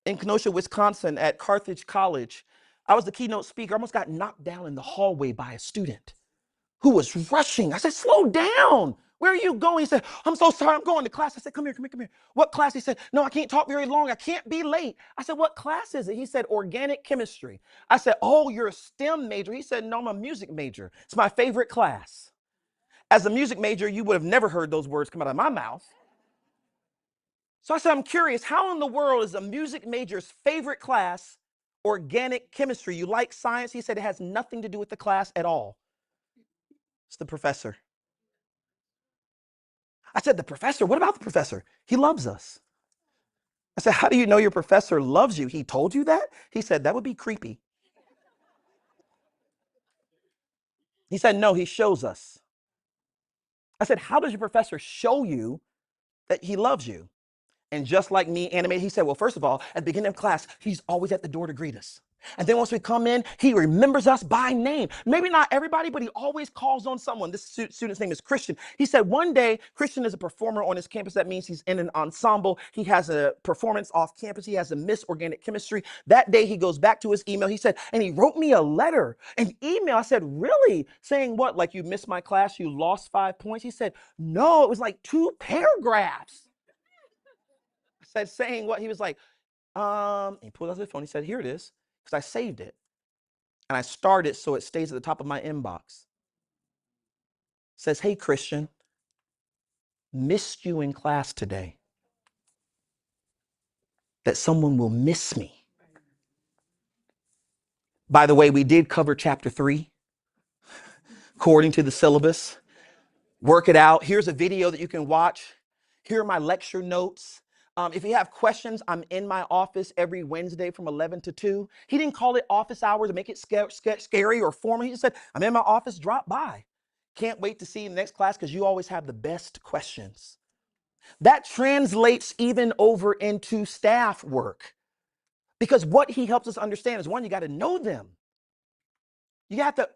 in Kenosha, Wisconsin, at Carthage College. I was the keynote speaker. I almost got knocked down in the hallway by a student who was rushing. I said, slow down. Where are you going? He said, I'm so sorry. I'm going to class. I said, come here, come here, come here. What class? He said, no, I can't talk very long. I can't be late. I said, what class is it? He said, organic chemistry. I said, oh, you're a STEM major. He said, no, I'm a music major. It's my favorite class. As a music major, you would have never heard those words come out of my mouth. So I said, I'm curious, how in the world is a music major's favorite class organic chemistry? You like science? He said, it has nothing to do with the class at all. It's the professor. I said, the professor? What about the professor? He loves us. I said, how do you know your professor loves you? He told you that? He said, that would be creepy. He said, no, he shows us. I said, how does your professor show you that he loves you? And just like me, animated, he said, well, first of all, at the beginning of class, he's always at the door to greet us. And then once we come in, he remembers us by name. Maybe not everybody, but he always calls on someone. This student's name is Christian. He said one day, Christian is a performer on his campus. That means he's in an ensemble. He has a performance off campus. He has a Miss Organic Chemistry. That day, he goes back to his email. He said, and he wrote me a letter, an email. I said, really? Saying what? Like, you missed my class, you lost 5 points? He said, no, it was like 2 paragraphs. I said, saying what? He was like, he pulled out his phone. He said, here it is, because I saved it. And I started it so it stays at the top of my inbox. It says, hey, Christian, missed you in class today. That someone will miss me. By the way, we did cover chapter 3, according to the syllabus. Work it out. Here's a video that you can watch. Here are my lecture notes. If you have questions, I'm in my office every Wednesday from 11 to 2. He didn't call it office hours to make it scary or formal. He just said, I'm in my office, drop by. Can't wait to see you in the next class because you always have the best questions. That translates even over into staff work. Because what he helps us understand is, one, you got to know them. You have to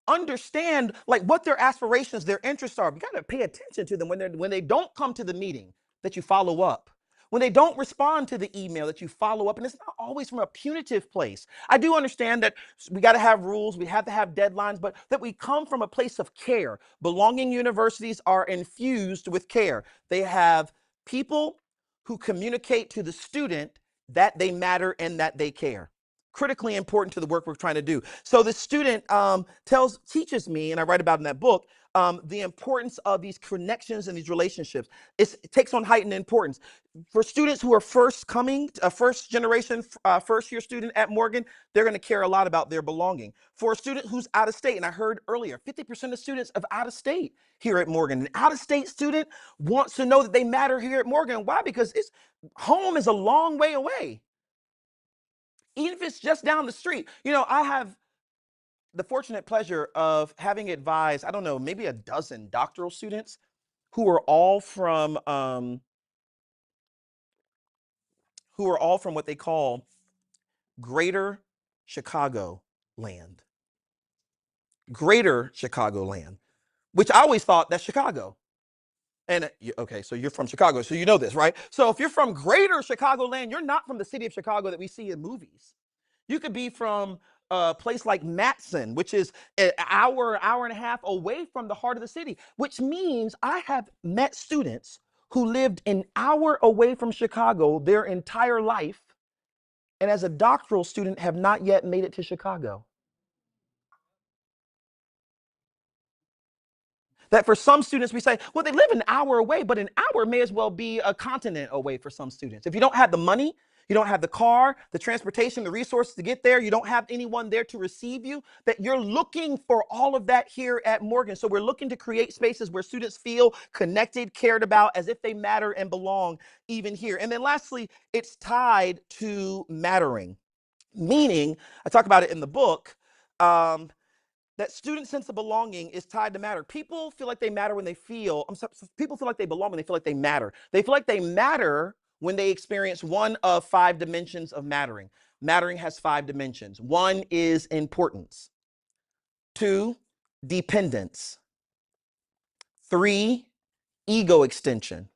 understand like what their aspirations, their interests are. You got to pay attention to them when they don't come to the meeting, that you follow up. When they don't respond to the email, that you follow up. And it's not always from a punitive place. I do understand that we got to have rules, we have to have deadlines, but that we come from a place of care. Belonging universities are infused with care. They have people who communicate to the student that they matter and that they care. Critically important to the work we're trying to do. So the student teaches me, and I write about in that book, the importance of these connections and these relationships. It takes on heightened importance. For students who are first coming, a first generation, first year student at Morgan, they're going to care a lot about their belonging. For a student who's out of state, and I heard earlier, 50% of students are out of state here at Morgan. An out of state student wants to know that they matter here at Morgan. Why? Because home is a long way away. Even if it's just down the street. You know, I have the fortunate pleasure of having advised, I don't know, maybe a dozen doctoral students who are all from what they call Greater Chicago land. Greater Chicago land, which I always thought that's Chicago. And okay, so you're from Chicago, so you know this, right? So if you're from Greater Chicago land, you're not from the city of Chicago that we see in movies. You could be from a place like Matson, which is an hour and a half away from the heart of the city, which means I have met students who lived an hour away from Chicago their entire life, and as a doctoral student have not yet made it to Chicago. That for some students, we say, well, they live an hour away, but an hour may as well be a continent away for some students. If you don't have the money, you don't have the car, the transportation, the resources to get there, you don't have anyone there to receive you, that you're looking for all of that here at Morgan. So we're looking to create spaces where students feel connected, cared about, as if they matter and belong even here. And then lastly, it's tied to mattering, meaning, I talk about it in the book, that student sense of belonging is tied to matter. People feel like they matter when they feel, people feel like they belong when they feel like they matter. They feel like they matter when they experience one of 5 dimensions of mattering. Mattering has 5 dimensions. 1 is importance. 2, dependence. 3, ego extension.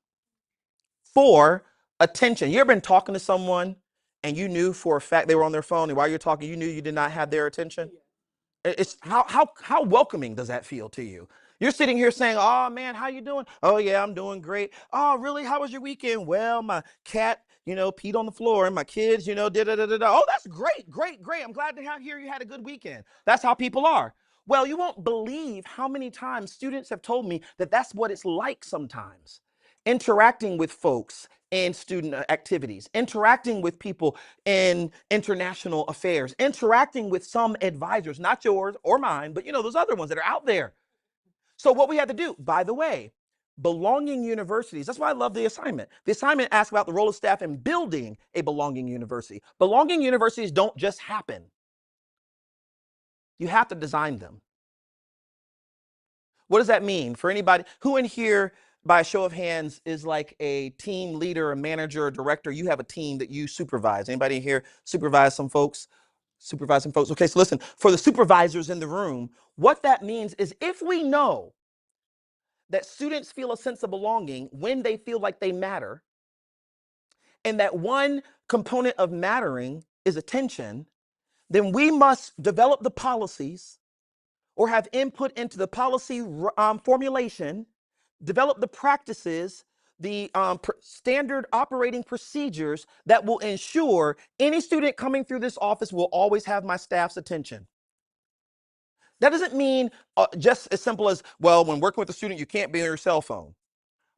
4, attention. You ever been talking to someone and you knew for a fact they were on their phone, and while you're talking, you knew you did not have their attention? It's how welcoming does that feel to you? You're sitting here saying, "Oh man, how you doing?" "Oh yeah, I'm doing great." "Oh really? How was your weekend?" "Well, my cat, peed on the floor, and my kids, da da da da da." "Oh, that's great, great, great. I'm glad to hear you had a good weekend." That's how people are. Well, you won't believe how many times students have told me that that's what it's like sometimes. Interacting with folks in student activities, interacting with people in international affairs, interacting with some advisors, not yours or mine, but those other ones that are out there. So what we had to do, by the way, belonging universities, that's why I love the assignment. The assignment asks about the role of staff in building a belonging university. Belonging universities don't just happen. You have to design them. What does that mean for anybody who in here, by a show of hands, is like a team leader, a manager, a director? You have a team that you supervise. Anybody here supervise some folks? Supervise some folks. Okay, so listen, for the supervisors in the room, what that means is if we know that students feel a sense of belonging when they feel like they matter, and that one component of mattering is attention, then we must develop the policies or have input into the policy formulation, develop the practices, the standard operating procedures that will ensure any student coming through this office will always have my staff's attention. That doesn't mean just as simple as, well, when working with a student, you can't be on your cell phone.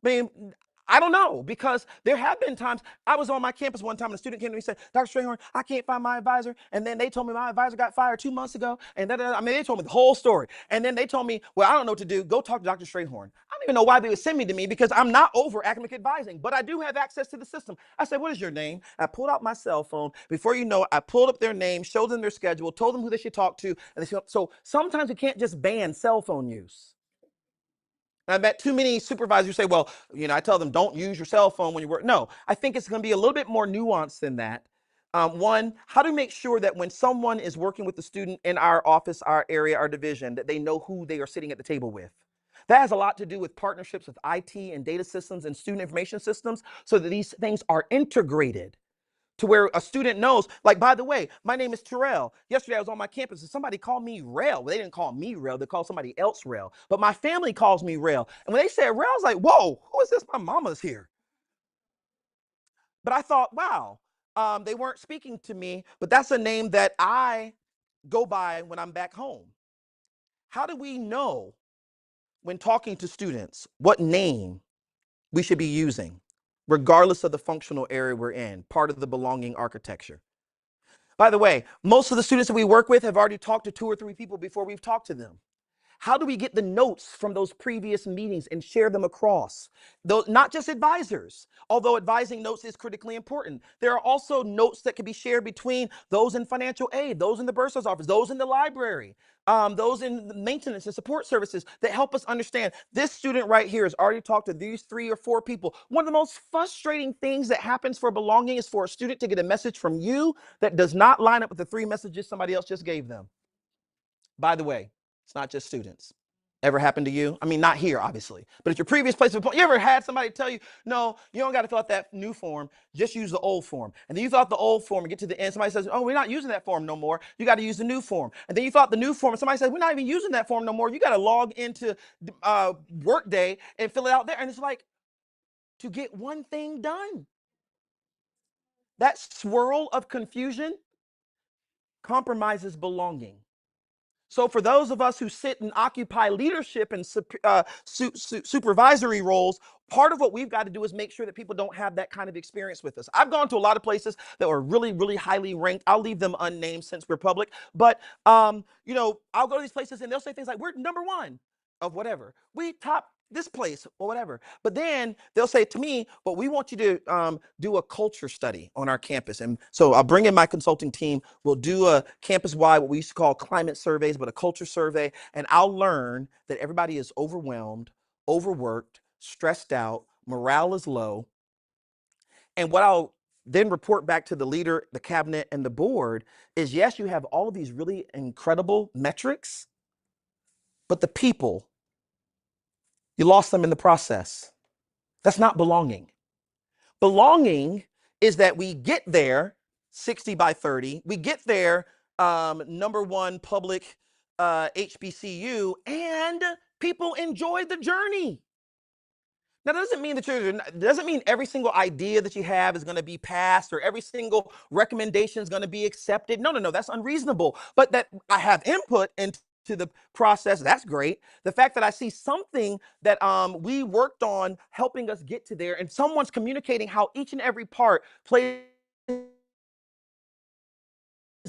I mean, I don't know, because there have been times, I was on my campus one time and a student came to me and said, "Dr. Strayhorn, I can't find my advisor." And then they told me my advisor got fired 2 months ago. And they told me the whole story. And then they told me, "Well, I don't know what to do. Go talk to Dr. Strayhorn." I don't even know why they would send me to me, because I'm not over academic advising, but I do have access to the system. I said, "What is your name?" I pulled out my cell phone. Before you know it, I pulled up their name, showed them their schedule, told them who they should talk to. And so sometimes we can't just ban cell phone use. And I met too many supervisors who say, "Well, I tell them don't use your cell phone when you work." No, I think it's going to be a little bit more nuanced than that. One, how to make sure that when someone is working with the student in our office, our area, our division, that they know who they are sitting at the table with. That has a lot to do with partnerships with IT and data systems and student information systems so that these things are integrated to where a student knows, like, by the way, my name is Terrell. Yesterday I was on my campus and somebody called me Rail. Well, they didn't call me Rail, they called somebody else Rail. But my family calls me Rail. And when they said Rail, I was like, whoa, who is this? My mama's here. But I thought, wow, they weren't speaking to me, but that's a name that I go by when I'm back home. How do we know when talking to students what name we should be using, regardless of the functional area we're in, part of the belonging architecture? By the way, most of the students that we work with have already talked to 2 or 3 people before we've talked to them. How do we get the notes from those previous meetings and share them across? Those, not just advisors, although advising notes is critically important. There are also notes that can be shared between those in financial aid, those in the bursar's office, those in the library, those in maintenance and support services that help us understand this student right here has already talked to these 3 or 4 people. One of the most frustrating things that happens for belonging is for a student to get a message from you that does not line up with the 3 messages somebody else just gave them. By the way, it's not just students. Ever happened to you? I mean, not here, obviously, but at your previous place of employment, you ever had somebody tell you, no, you don't got to fill out that new form, just use the old form. And then you fill out the old form and get to the end, somebody says, oh, we're not using that form no more. You got to use the new form. And then you fill out the new form and somebody says, we're not even using that form no more. You got to log into Workday and fill it out there. And it's like, to get one thing done. That swirl of confusion compromises belonging. So for those of us who sit and occupy leadership and supervisory roles, part of what we've got to do is make sure that people don't have that kind of experience with us. I've gone to a lot of places that were really, really highly ranked. I'll leave them unnamed since we're public. But, you know, I'll go to these places and they'll say things like, we're #1 of whatever. We top this place or whatever. But then they'll say to me, but we want you to do a culture study on our campus. And so I'll bring in my consulting team. We'll do a campus-wide, what we used to call climate surveys, but a culture survey. And I'll learn that everybody is overwhelmed, overworked, stressed out, morale is low. And what I'll then report back to the leader, the cabinet, and the board is, yes, you have all of these really incredible metrics, but the people, you lost them in the process. That's not belonging. Belonging is that we get there 60 by 30. We get there #1 public HBCU, and people enjoy the journey. Now, that doesn't mean doesn't mean every single idea that you have is going to be passed or every single recommendation is going to be accepted. No, no, no, that's unreasonable. But that I have input into the process, that's great. The fact that I see something that we worked on helping us get to there, and someone's communicating how each and every part plays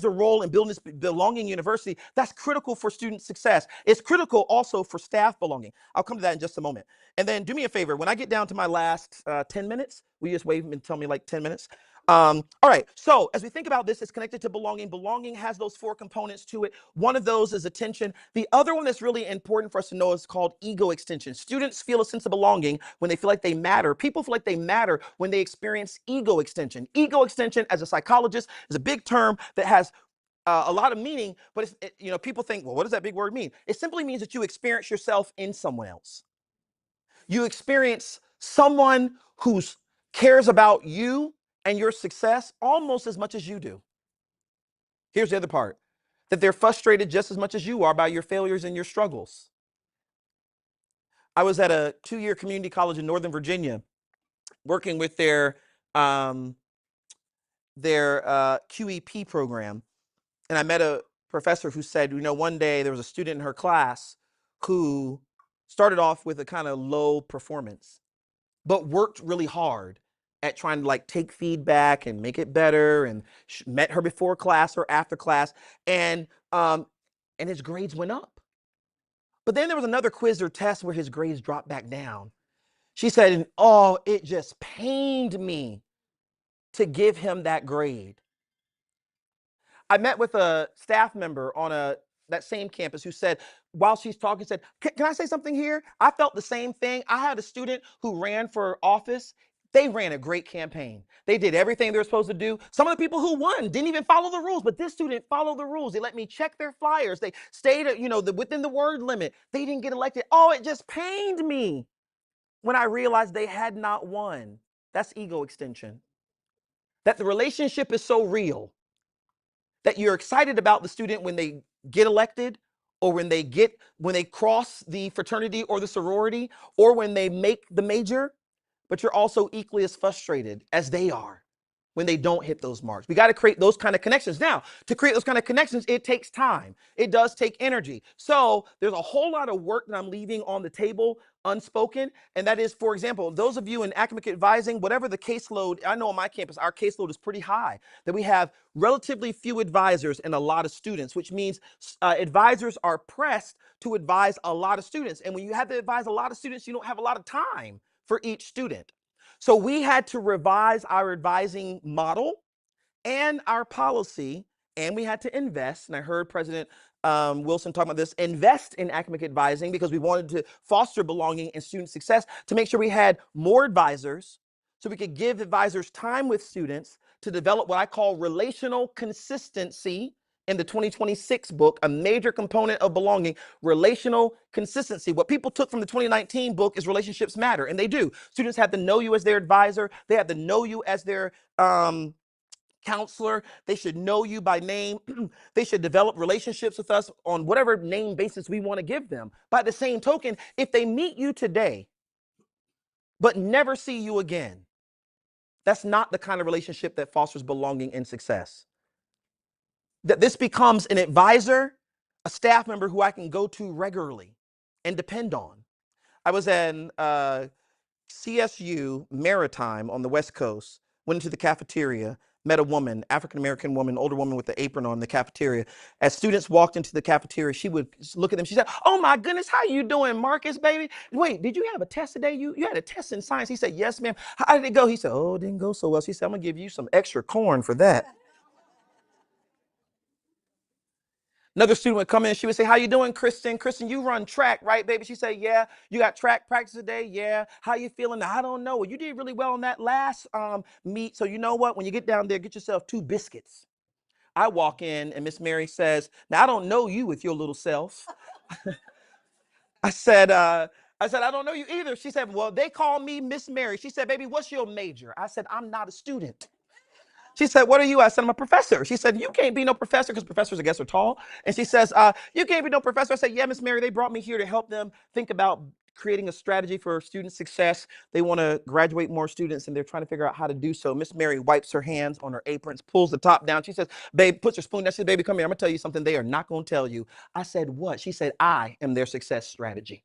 a role in building this belonging university, that's critical for student success. It's critical also for staff belonging. I'll come to that in just a moment. And then do me a favor, when I get down to my last 10 minutes, will you just wave and tell me like 10 minutes? All right, so as we think about this, it's connected to belonging. Belonging has those 4 components to it. One of those is attention. The other one that's really important for us to know is called ego extension. Students feel a sense of belonging when they feel like they matter. People feel like they matter when they experience ego extension. Ego extension, as a psychologist, is a big term that has a lot of meaning, but you know, people think, well, what does that big word mean? It simply means that you experience yourself in someone else. You experience someone who cares about you and your success almost as much as you do. Here's the other part, that they're frustrated just as much as you are by your failures and your struggles. I was at a 2-year community college in Northern Virginia working with their QEP program. And I met a professor who said, you know, one day there was a student in her class who started off with a kind of low performance, but worked really hard at trying to like take feedback and make it better, and met her before class or after class, and his grades went up. But then there was another quiz or test where his grades dropped back down. She said, oh, it just pained me to give him that grade. I met with a staff member on that same campus who said, while she's talking, said, can I say something here? I felt the same thing. I had a student who ran for office They ran a great campaign. They did everything they were supposed to do. Some of the people who won didn't even follow the rules, but this student followed the rules. They let me check their flyers. They stayed, within the word limit. They didn't get elected. Oh, it just pained me when I realized they had not won. That's ego extension. That the relationship is so real that you're excited about the student when they get elected, or when they cross the fraternity or the sorority, or when they make the major, but you're also equally as frustrated as they are when they don't hit those marks. We got to create those kind of connections. Now, to create those kind of connections, it takes time. It does take energy. So there's a whole lot of work that I'm leaving on the table unspoken. And that is, for example, those of you in academic advising, whatever the caseload, I know on my campus, our caseload is pretty high, that we have relatively few advisors and a lot of students, which means advisors are pressed to advise a lot of students. And when you have to advise a lot of students, you don't have a lot of time for each student. So we had to revise our advising model and our policy, and we had to invest. And I heard President Wilson talk about this, invest in academic advising, because we wanted to foster belonging and student success, to make sure we had more advisors, so we could give advisors time with students to develop what I call relational consistency. In the 2026 book, a major component of belonging, relational consistency. What people took from the 2019 book is relationships matter, and they do. Students have to know you as their advisor. They have to know you as their counselor. They should know you by name. They should develop relationships with us on whatever name basis we want to give them. By the same token, if they meet you today, but never see you again, that's not the kind of relationship that fosters belonging and success. That this becomes an advisor, a staff member who I can go to regularly and depend on. I was in CSU Maritime on the West Coast, went into the cafeteria, met a woman, African-American woman, older woman with the apron on in the cafeteria. As students walked into the cafeteria, she would look at them. She said, "Oh my goodness, how you doing, Marcus, baby? Wait, did you have a test today? You had a test in science?" He said, "Yes, ma'am." "How did it go?" He said, "Oh, it didn't go so well." She said, "I'm gonna give you some extra corn for that." Another student would come in, she would say, "How you doing, Kristen? Kristen, you run track, right, baby?" She said, "Yeah." "You got track practice today?" "Yeah." "How you feeling?" "I don't know." "Well, you did really well on that last meet. So you know what? When you get down there, get yourself 2 biscuits." I walk in and Miss Mary says, "Now I don't know you with your little self." I said, I don't know you either. She said, "Well, they call me Miss Mary." She said, "Baby, what's your major?" I said, "I'm not a student." She said, "What are you?" I said, "I'm a professor." She said, "You can't be no professor," because professors, I guess, are tall. And she says, "You can't be no professor." I said, "Yeah, Miss Mary, they brought me here to help them think about creating a strategy for student success. They want to graduate more students, and they're trying to figure out how to do so." Miss Mary wipes her hands on her aprons, pulls the top down. She says, "Babe," puts her spoon down. She said, "Baby, come here. I'm going to tell you something they are not going to tell you." I said, "What?" She said, "I am their success strategy."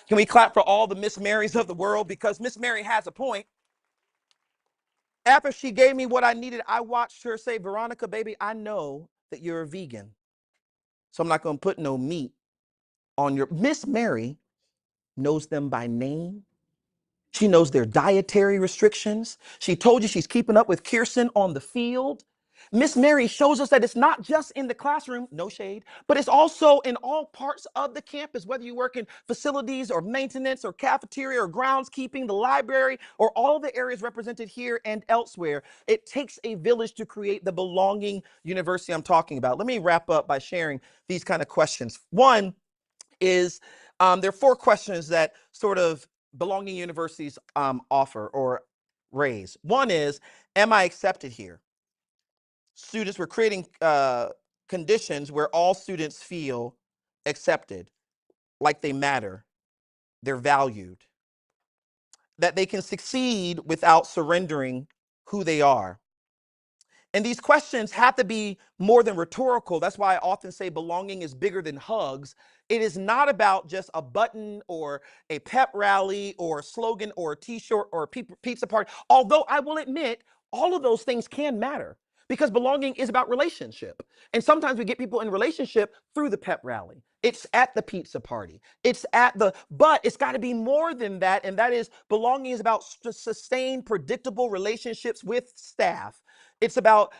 Can we clap for all the Miss Marys of the world? Because Miss Mary has a point. After she gave me what I needed, I watched her say, "Veronica, baby, I know that you're a vegan, so I'm not going to put no meat on your..." Miss Mary knows them by name. She knows their dietary restrictions. She told you she's keeping up with Kirsten on the field. Miss Mary shows us that it's not just in the classroom, no shade, but it's also in all parts of the campus, whether you work in facilities or maintenance or cafeteria or groundskeeping, the library, or all the areas represented here and elsewhere. It takes a village to create the belonging university I'm talking about. Let me wrap up by sharing these kind of questions. One is, there are 4 questions that sort of belonging universities offer or raise. One is, am I accepted here? Students, we're creating conditions where all students feel accepted, like they matter, they're valued, that they can succeed without surrendering who they are. And these questions have to be more than rhetorical. That's why I often say belonging is bigger than hugs. It is not about just a button or a pep rally or a slogan or a t-shirt or a pizza party. Although I will admit, all of those things can matter, because belonging is about relationship. And sometimes we get people in relationship through the pep rally. It's at the pizza party. But it's got to be more than that. And that is, belonging is about sustained, predictable relationships with staff. It's about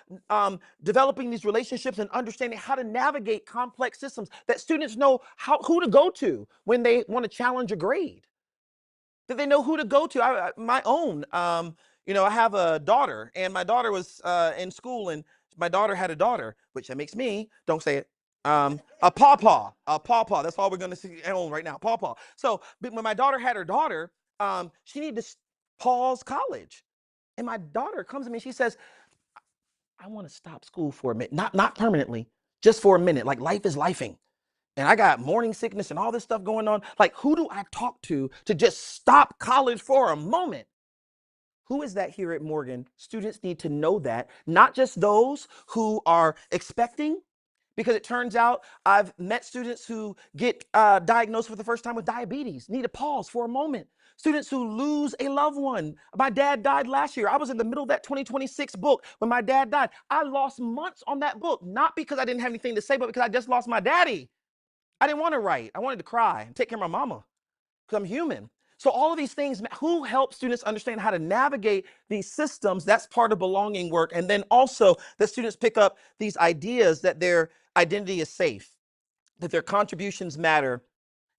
developing these relationships and understanding how to navigate complex systems, that students know who to go to when they want to challenge a grade. that they know who to go to. My own, you know, I have a daughter, and my daughter was in school, and my daughter had a daughter, which that makes me, don't say it, a pawpaw, a pawpaw. That's all we're going to see at home right now, pawpaw. So but when my daughter had her daughter, she needed to pause college. And my daughter comes to me, she says, I want to stop school for a minute, not permanently, just for a minute. Like life is lifing. And I got morning sickness and all this stuff going on. Like, who do I talk to just stop college for a moment? Who is that here at Morgan? Students need to know that, not just those who are expecting, because it turns out I've met students who get diagnosed for the first time with diabetes, need to pause for a moment. Students who lose a loved one. My dad died last year. I was in the middle of that 2026 book when my dad died. I lost months on that book, not because I didn't have anything to say, but because I just lost my daddy. I didn't want to write. I wanted to cry and take care of my mama because I'm human. So all of these things, who helps students understand how to navigate these systems? That's part of belonging work. And then also that students pick up these ideas that their identity is safe, that their contributions matter.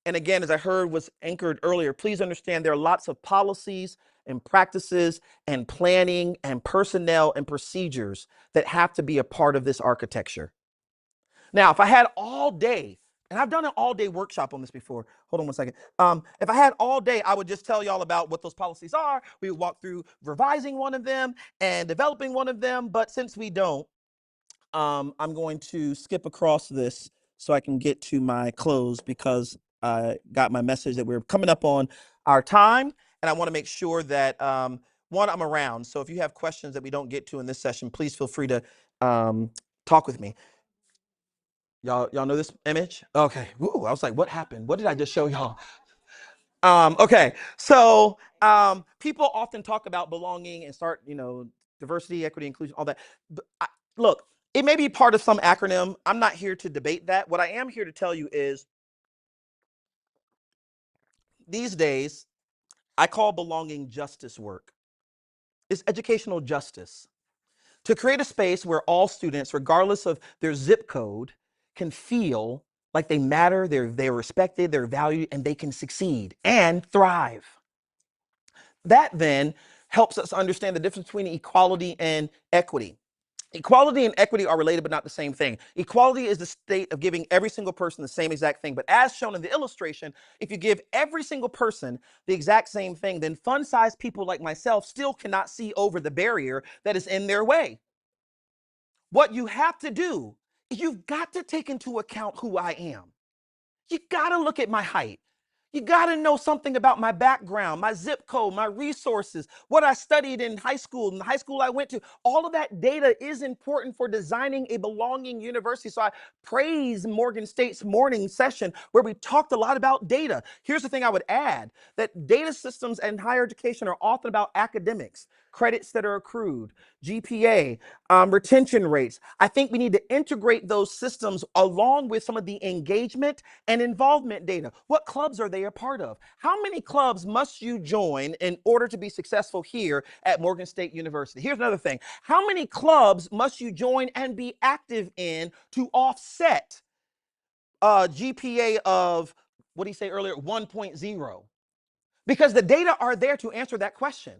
And again, as I heard was anchored earlier, please understand there are lots of policies and practices and planning and personnel and procedures that have to be a part of this architecture. Now, if I had all day, and I've done an all-day workshop on this before. Hold on one second. If I had all day, I would just tell y'all about what those policies are. We would walk through revising one of them and developing one of them. But since we don't, I'm going to skip across this so I can get to my close because I got my message that we're coming up on our time. And I want to make sure that, one, I'm around. So if you have questions that we don't get to in this session, please feel free to talk with me. Y'all know this image? Okay. Woo, I was like, what happened? What did I just show y'all? Okay. So people often talk about belonging and start, you know, diversity, equity, inclusion, all that. But look, it may be part of some acronym. I'm not here to debate that. What I am here to tell you is these days, I call belonging justice work. It's educational justice. To create a space where all students, regardless of their zip code, can feel like they matter, they're respected, they're valued, and they can succeed and thrive. That then helps us understand the difference between equality and equity. Equality and equity are related, but not the same thing. Equality is the state of giving every single person the same exact thing. But as shown in the illustration, if you give every single person the exact same thing, then fun-sized people like myself still cannot see over the barrier that is in their way. What you have to do is you've got to take into account who I am. You got to look at my height. You got to know something about my background, my zip code, my resources, what I studied in high school, and the high school I went to. All of that data is important for designing a belonging university. So I praise Morgan State's morning session where we talked a lot about data. Here's the thing I would add, that data systems and higher education are often about academics, credits that are accrued, GPA, retention rates. I think we need to integrate those systems along with some of the engagement and involvement data. What clubs are they a part of? How many clubs must you join in order to be successful here at Morgan State University? Here's another thing. How many clubs must you join and be active in to offset a GPA of, what did he say earlier, 1.0? Because the data are there to answer that question.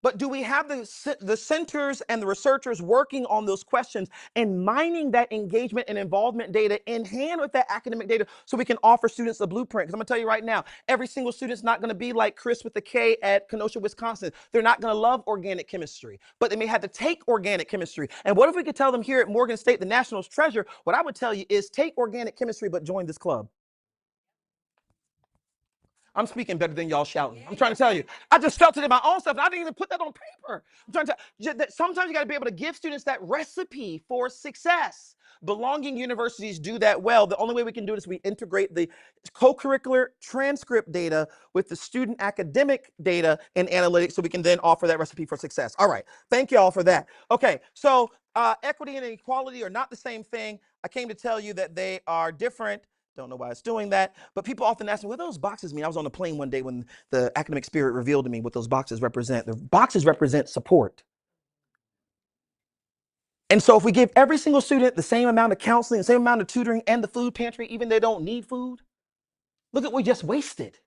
But do we have the centers and the researchers working on those questions and mining that engagement and involvement data in hand with that academic data so we can offer students a blueprint? Because I'm going to tell you right now, every single student's not going to be like Chris with the K at Kenosha, Wisconsin. They're not going to love organic chemistry, but they may have to take organic chemistry. And what if we could tell them here at Morgan State, the National's treasure? What I would tell you is take organic chemistry, but join this club. I'm speaking better than y'all shouting. I'm trying to tell you. I just felt it in my own stuff. And I didn't even put that on paper. I'm trying to tell you, sometimes you got to be able to give students that recipe for success. Belonging universities do that well. The only way we can do it is we integrate the co-curricular transcript data with the student academic data and analytics so we can then offer that recipe for success. All right. Thank you all for that. Okay. So equity and equality are not the same thing. I came to tell you that they are different. Don't know why it's doing that, but people often ask me, what do those boxes mean? I was on a plane one day when the academic spirit revealed to me what those boxes represent. The boxes represent support. And so if we give every single student the same amount of counseling, the same amount of tutoring, and the food pantry, even they don't need food, look at what we just wasted.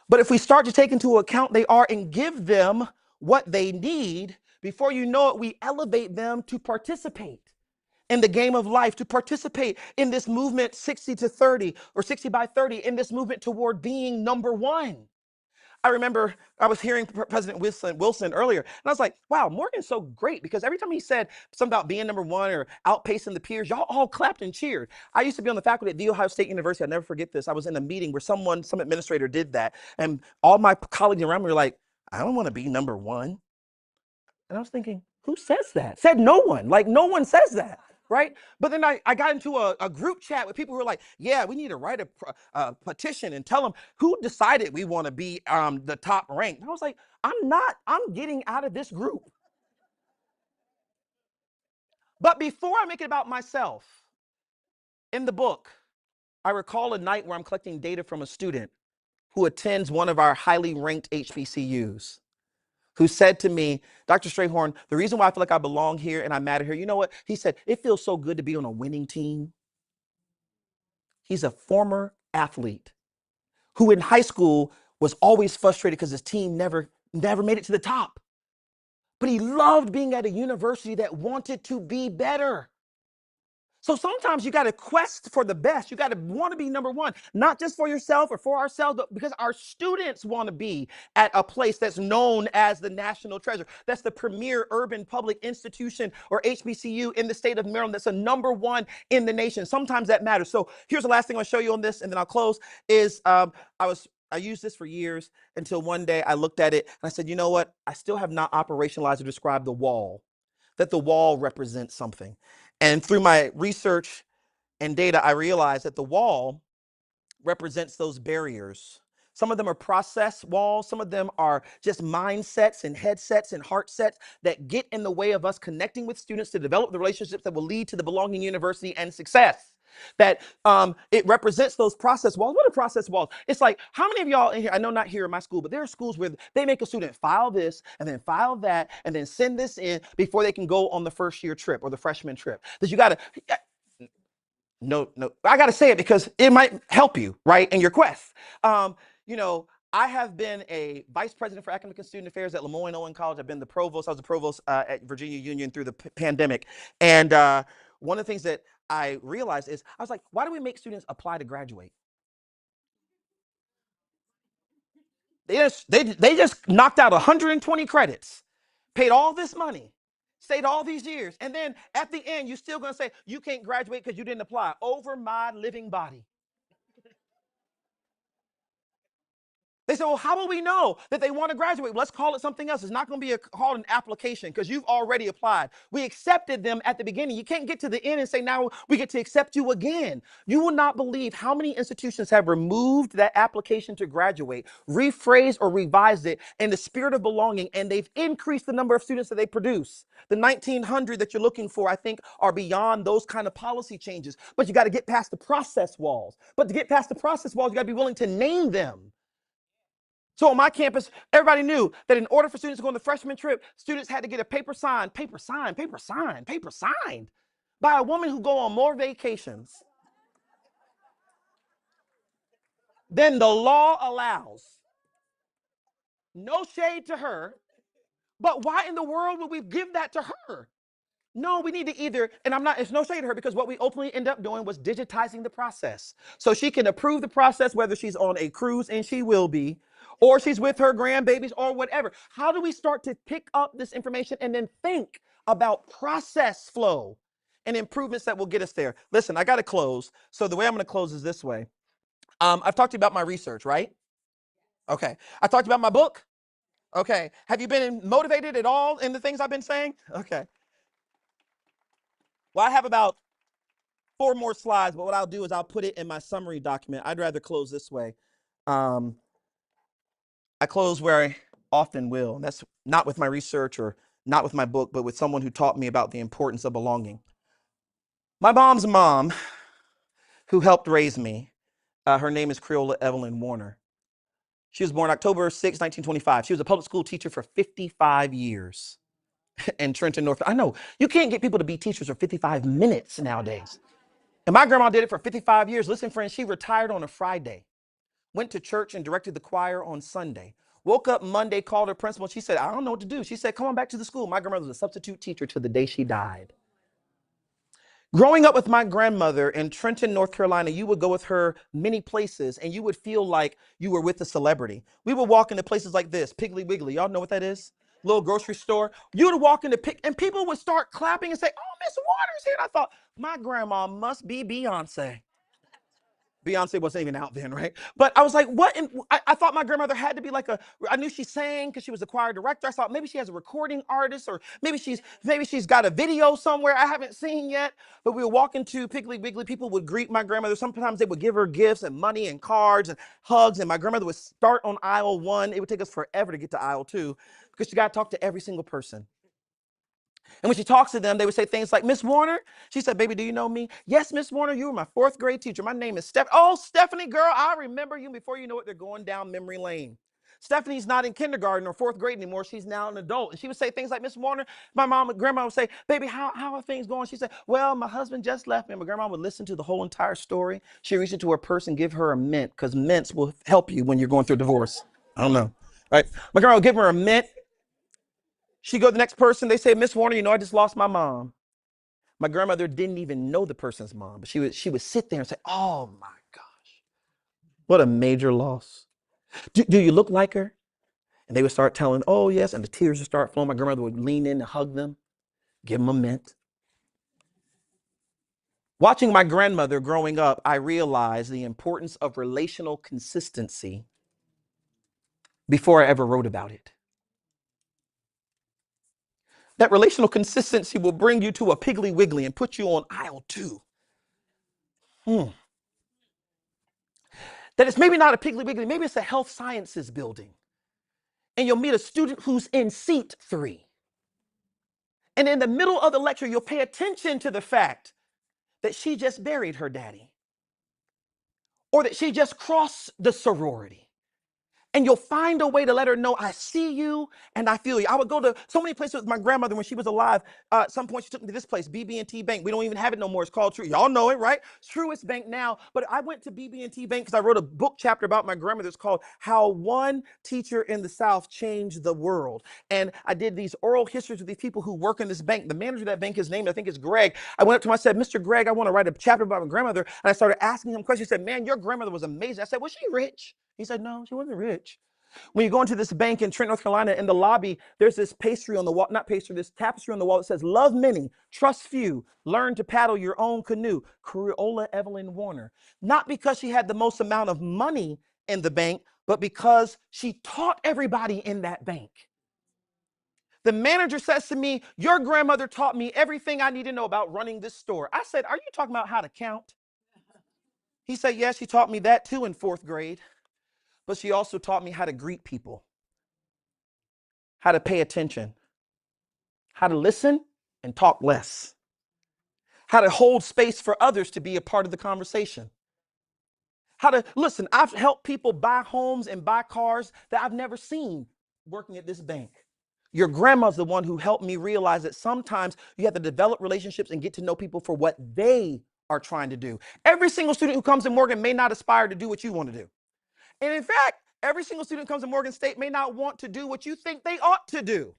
But if we start to take into account they are and give them what they need, before you know it, we elevate them to participate in the game of life, to participate in this movement 60 to 30 or 60 by 30, in this movement toward being number one. I remember I was hearing President Wilson earlier, and I was like, wow, Morgan's so great, because every time he said something about being number one or outpacing the peers, y'all all clapped and cheered. I used to be on the faculty at The Ohio State University. I'll never forget this. I was in a meeting where some administrator did that, and all my colleagues around me were like, I don't want to be number one. And I was thinking, who says that? Said no one. Like, no one says that. Right? But then I got into a group chat with people who were like, yeah, we need to write a petition and tell them who decided we want to be the top ranked. And I was like, I'm getting out of this group. But before I make it about myself, in the book, I recall a night where I'm collecting data from a student who attends one of our highly ranked HBCUs, who said to me, Dr. Strayhorn, the reason why I feel like I belong here and I matter here, you know what? He said, it feels so good to be on a winning team. He's a former athlete who in high school was always frustrated because his team never made it to the top. But he loved being at a university that wanted to be better. So sometimes you got to quest for the best. You got to want to be number one, not just for yourself or for ourselves, but because our students want to be at a place that's known as the national treasure. That's the premier urban public institution, or HBCU, in the state of Maryland. That's a number one in the nation. Sometimes that matters. So here's the last thing I'll show you on this, and then I'll close, is I used this for years until one day I looked at it and I said, you know what? I still have not operationalized or described the wall, that the wall represents something. And through my research and data, I realized that the wall represents those barriers. Some of them are process walls. Some of them are just mindsets and headsets and heart sets that get in the way of us connecting with students to develop the relationships that will lead to the belonging university and success. That it represents those process walls. What are process walls? It's like, how many of y'all in here, I know not here in my school, but there are schools where they make a student file this and then file that and then send this in before they can go on the first year trip or the freshman trip. That you got to, no, I got to say it because it might help you, right, in your quest. I have been a vice president for academic and student affairs at Lemoyne-Owen College. I've been the provost. I was the provost at Virginia Union through the pandemic. And one of the things that I realized is, I was like, why do we make students apply to graduate? They just knocked out 120 credits, paid all this money, stayed all these years, and then at the end, you're still going to say, you can't graduate because you didn't apply. Over my living body. They said, well, how will we know that they want to graduate? Let's call it something else. It's not going to be called an application because you've already applied. We accepted them at the beginning. You can't get to the end and say, now we get to accept you again. You will not believe how many institutions have removed that application to graduate, rephrased or revised it in the spirit of belonging, and they've increased the number of students that they produce. The 1,900 that you're looking for, I think, are beyond those kind of policy changes. But you got to get past the process walls. But to get past the process walls, you got to be willing to name them. So on my campus, everybody knew that in order for students to go on the freshman trip, students had to get a paper signed by a woman who go on more vacations than the law allows. No shade to her, but why in the world would we give that to her? No, we need to either, and it's no shade to her, because what we ultimately end up doing was digitizing the process. So she can approve the process, whether she's on a cruise, and she will be, or she's with her grandbabies or whatever. How do we start to pick up this information and then think about process flow and improvements that will get us there? Listen, I got to close. So the way I'm going to close is this way. I've talked to you about my research, right? Okay. I talked about my book. Okay. Have you been motivated at all in the things I've been saying? Okay. Well, I have about 4 more slides, but what I'll do is I'll put it in my summary document. I'd rather close this way. I close where I often will, and that's not with my research or not with my book, but with someone who taught me about the importance of belonging. My mom's mom, who helped raise me, her name is Creola Evelyn Warner. She was born October 6, 1925. She was a public school teacher for 55 years in Trenton, North. I know, you can't get people to be teachers for 55 minutes nowadays. And my grandma did it for 55 years. Listen, friends, she retired on a Friday. went to church and directed the choir on Sunday. Woke up Monday, called her principal. She said, I don't know what to do. She said, come on back to the school. My grandmother was a substitute teacher to the day she died. Growing up with my grandmother in Trenton, North Carolina, you would go with her many places and you would feel like you were with a celebrity. We would walk into places like this, Piggly Wiggly. Y'all know what that is? Little grocery store. You would walk into and people would start clapping and say, oh, Miss Waters here. And I thought, my grandma must be Beyonce. Beyonce wasn't even out then, right? But I was like, what? I thought my grandmother had to be like I knew she sang because she was a choir director. I thought maybe she has a recording artist or maybe she's got a video somewhere I haven't seen yet. But we would walk into Piggly Wiggly. People would greet my grandmother. Sometimes they would give her gifts and money and cards and hugs. And my grandmother would start on aisle 1. It would take us forever to get to aisle 2 because she got to talk to every single person. And when she talks to them, they would say things like, Miss Warner? She said, baby, do you know me? Yes, Miss Warner, you were my 4th grade teacher. My name is Stephanie. Oh, Stephanie, girl, I remember you. Before you know it, they're going down memory lane. Stephanie's not in kindergarten or 4th grade anymore. She's now an adult. And she would say things like, Miss Warner, my mom and grandma would say, baby, how are things going? She said, well, my husband just left me. And my grandma would listen to the whole entire story. She reached into her purse and give her a mint because mints will help you when you're going through a divorce. I don't know. Right? My grandma would give her a mint. She go to the next person. They say, Miss Warner, you know, I just lost my mom. My grandmother didn't even know the person's mom, but she would sit there and say, oh my gosh, what a major loss. Do you look like her? And they would start telling, oh yes, and the tears would start flowing. My grandmother would lean in and hug them, give them a mint. Watching my grandmother growing up, I realized the importance of relational consistency before I ever wrote about it. That relational consistency will bring you to a Piggly Wiggly and put you on aisle 2. That it's maybe not a Piggly Wiggly, maybe it's a health sciences building. And you'll meet a student who's in seat 3. And in the middle of the lecture, you'll pay attention to the fact that she just buried her daddy or that she just crossed the sorority. And you'll find a way to let her know, I see you and I feel you. I would go to so many places with my grandmother when she was alive. At some point, she took me to this place, BB&T Bank. We don't even have it no more. It's called True. Y'all know it, right? Truist Bank now. But I went to BB&T Bank because I wrote a book chapter about my grandmother. It's called How One Teacher in the South Changed the World. And I did these oral histories with these people who work in this bank. The manager of that bank, his name, I think is Greg. I went up to him, I said, Mr. Greg, I want to write a chapter about my grandmother. And I started asking him questions. He said, man, your grandmother was amazing. I said, was she rich? He said, no, she wasn't rich. When you go into this bank in Trenton, North Carolina, in the lobby, there's this pastry on the wall, not pastry, this tapestry on the wall that says, love many, trust few, learn to paddle your own canoe, Creola Evelyn Warner. Not because she had the most amount of money in the bank, but because she taught everybody in that bank. The manager says to me, your grandmother taught me everything I need to know about running this store. I said, are you talking about how to count? He said, yes, she taught me that too in 4th grade. But she also taught me how to greet people, how to pay attention, how to listen and talk less, how to hold space for others to be a part of the conversation, how to listen. I've helped people buy homes and buy cars that I've never seen working at this bank. Your grandma's the one who helped me realize that sometimes you have to develop relationships and get to know people for what they are trying to do. Every single student who comes to Morgan may not aspire to do what you want to do. And in fact, every single student who comes to Morgan State may not want to do what you think they ought to do.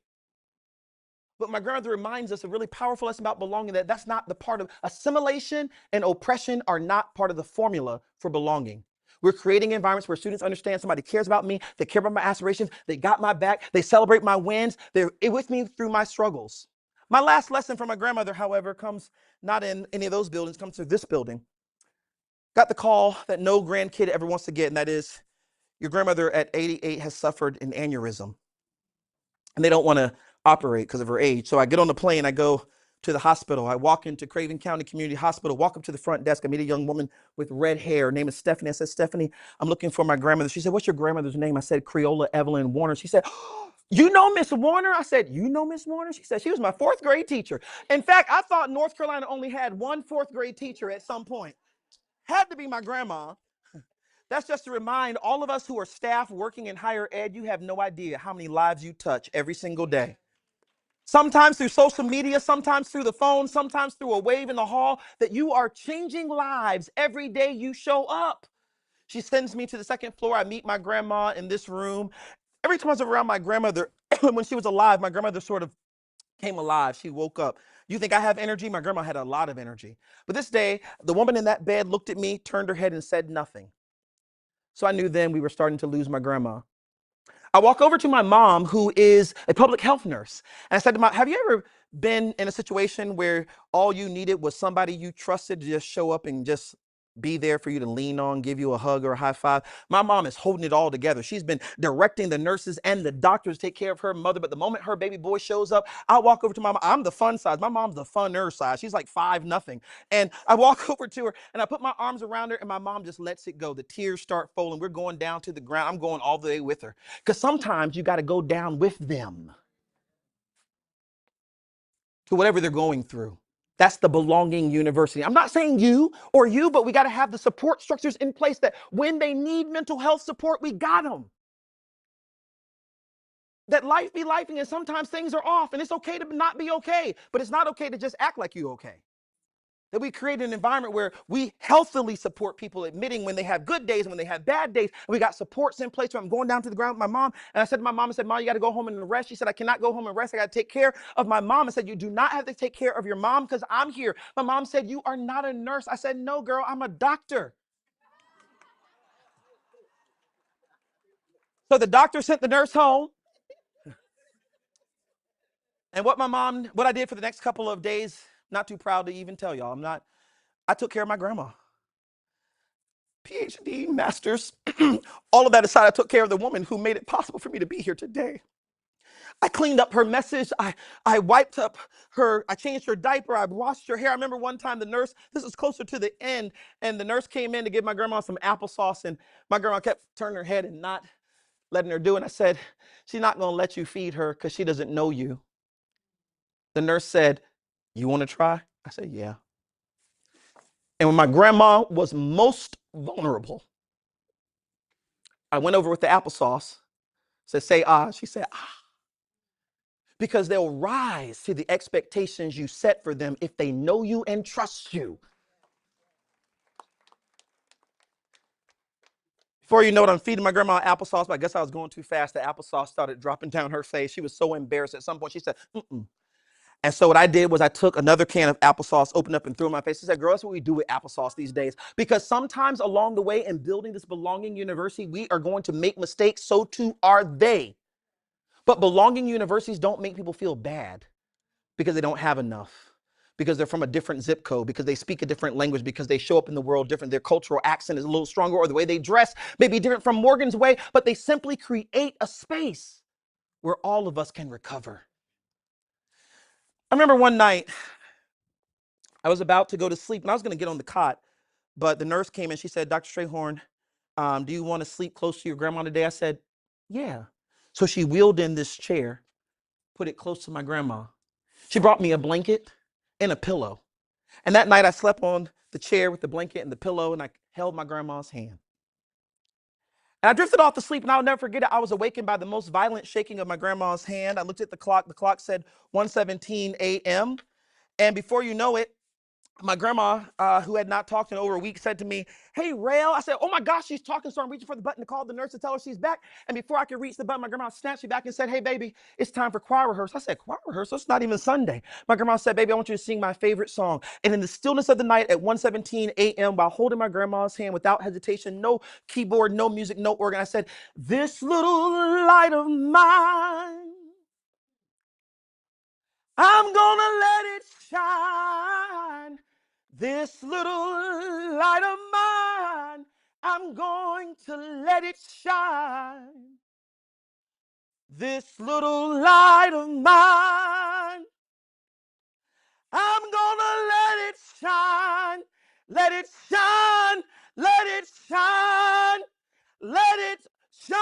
But my grandmother reminds us a really powerful lesson about belonging, that that's not the part of assimilation and oppression are not part of the formula for belonging. We're creating environments where students understand somebody cares about me, they care about my aspirations, they got my back, they celebrate my wins, they're with me through my struggles. My last lesson from my grandmother, however, comes not in any of those buildings, comes through this building. Got the call that no grandkid ever wants to get, and that is, your grandmother at 88 has suffered an aneurysm and they don't want to operate because of her age. So I get on the plane, I go to the hospital. I walk into Craven County Community Hospital, walk up to the front desk. I meet a young woman with red hair. Her name is Stephanie. I said, Stephanie, I'm looking for my grandmother. She said, what's your grandmother's name? I said, Creola Evelyn Warner. She said, oh, you know Miss Warner? I said, you know Miss Warner? She said, she was my 4th grade teacher. In fact, I thought North Carolina only had one 4th grade teacher at some point. Had to be my grandma. That's just to remind all of us who are staff working in higher ed, you have no idea how many lives you touch every single day. Sometimes through social media, sometimes through the phone, sometimes through a wave in the hall, that you are changing lives every day you show up. She sends me to the second floor. I meet my grandma in this room. Every time I was around my grandmother, when she was alive, my grandmother sort of came alive. She woke up. You think I have energy? My grandma had a lot of energy. But this day, the woman in that bed looked at me, turned her head, and said nothing. So I knew then we were starting to lose my grandma. I walk over to my mom, who is a public health nurse. And I said to my, have you ever been in a situation where all you needed was somebody you trusted to just show up and just be there for you to lean on, give you a hug or a high five? My mom is holding it all together. She's been directing the nurses and the doctors to take care of her mother. But the moment her baby boy shows up, I walk over to my mom. I'm the fun size. My mom's the funner size. She's like 5'0". And I walk over to her and I put my arms around her and my mom just lets it go. The tears start falling. We're going down to the ground. I'm going all the way with her. Because sometimes you got to go down with them to whatever they're going through. That's the belonging university. I'm not saying you, but we got to have the support structures in place that when they need mental health support, we got them. That life be lifing and sometimes things are off and it's okay to not be okay, but it's not okay to just act like you okay. That we create an environment where we healthily support people, admitting when they have good days and when they have bad days. And we got supports in place where I'm going down to the ground with my mom. And I said to my mom, I said, Mom, you got to go home and rest. She said, I cannot go home and rest. I got to take care of my mom. I said, you do not have to take care of your mom because I'm here. My mom said, you are not a nurse. I said, no, girl, I'm a doctor. So the doctor sent the nurse home. And what I did for the next couple of days, not too proud to even tell y'all, I took care of my grandma. PhD, master's, all of that aside, I took care of the woman who made it possible for me to be here today. I cleaned up her message. I wiped up her, I changed her diaper. I washed her hair. I remember one time the nurse, this is closer to the end, and the nurse came in to give my grandma some applesauce, and my grandma kept turning her head and not letting her do it. And I said, she's not going to let you feed her because she doesn't know you. The nurse said, you want to try? I said, yeah. And when my grandma was most vulnerable, I went over with the applesauce, said, say ah. She said, ah. Because they'll rise to the expectations you set for them if they know you and trust you. Before you know it, I'm feeding my grandma applesauce, but I guess I was going too fast. The applesauce started dropping down her face. She was so embarrassed. At some point, she said, mm-mm. And so what I did was I took another can of applesauce, opened up and threw it in my face. I said, girl, that's what we do with applesauce these days. Because sometimes along the way in building this belonging university, we are going to make mistakes. So too are they. But belonging universities don't make people feel bad because they don't have enough, because they're from a different zip code, because they speak a different language, because they show up in the world different. Their cultural accent is a little stronger, or the way they dress may be different from Morgan's way, but they simply create a space where all of us can recover. I remember one night I was about to go to sleep and I was going to get on the cot, but the nurse came and she said, Dr. Strayhorn, do you want to sleep close to your grandma today? I said, yeah. So she wheeled in this chair, put it close to my grandma. She brought me a blanket and a pillow. And that night I slept on the chair with the blanket and the pillow and I held my grandma's hand. And I drifted off to sleep and I'll never forget it. I was awakened by the most violent shaking of my grandma's hand. I looked at the clock. The clock said 1:17 a.m. And before you know it, my grandma, who had not talked in over a week, said to me, hey, Rail. I said, oh my gosh, she's talking. So I'm reaching for the button to call the nurse to tell her she's back. And before I could reach the button, my grandma snatched me back and said, hey, baby, it's time for choir rehearsal. I said, choir rehearsal? It's not even Sunday. My grandma said, baby, I want you to sing my favorite song. And in the stillness of the night at 1:17 a.m., while holding my grandma's hand without hesitation, no keyboard, no music, no organ, I said, this little light of mine, I'm gonna let it shine. This little light of mine, I'm going to let it shine. This little light of mine, I'm gonna let it shine. Let it shine, let it shine, let it shine.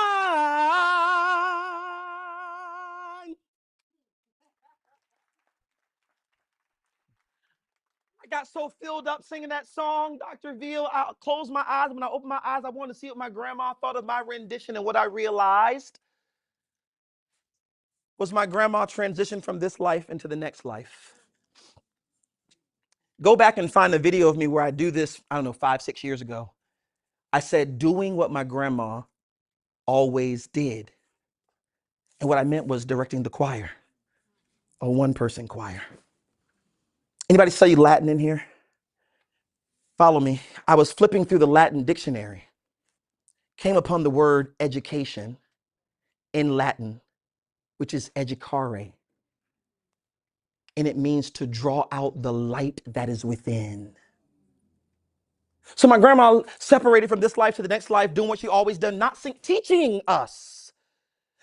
I got so filled up singing that song, Dr. Veal, I closed my eyes. When I opened my eyes, I wanted to see what my grandma thought of my rendition, and what I realized was my grandma transitioned from this life into the next life. Go back and find a video of me where I do this, I don't know, 5, 6 years ago. I said doing what my grandma always did. And what I meant was directing the choir, a one-person choir. Anybody study Latin in here? Follow me. I was flipping through the Latin dictionary, came upon the word education in Latin, which is educare. And it means to draw out the light that is within. So my grandma separated from this life to the next life, doing what she always done, not teaching us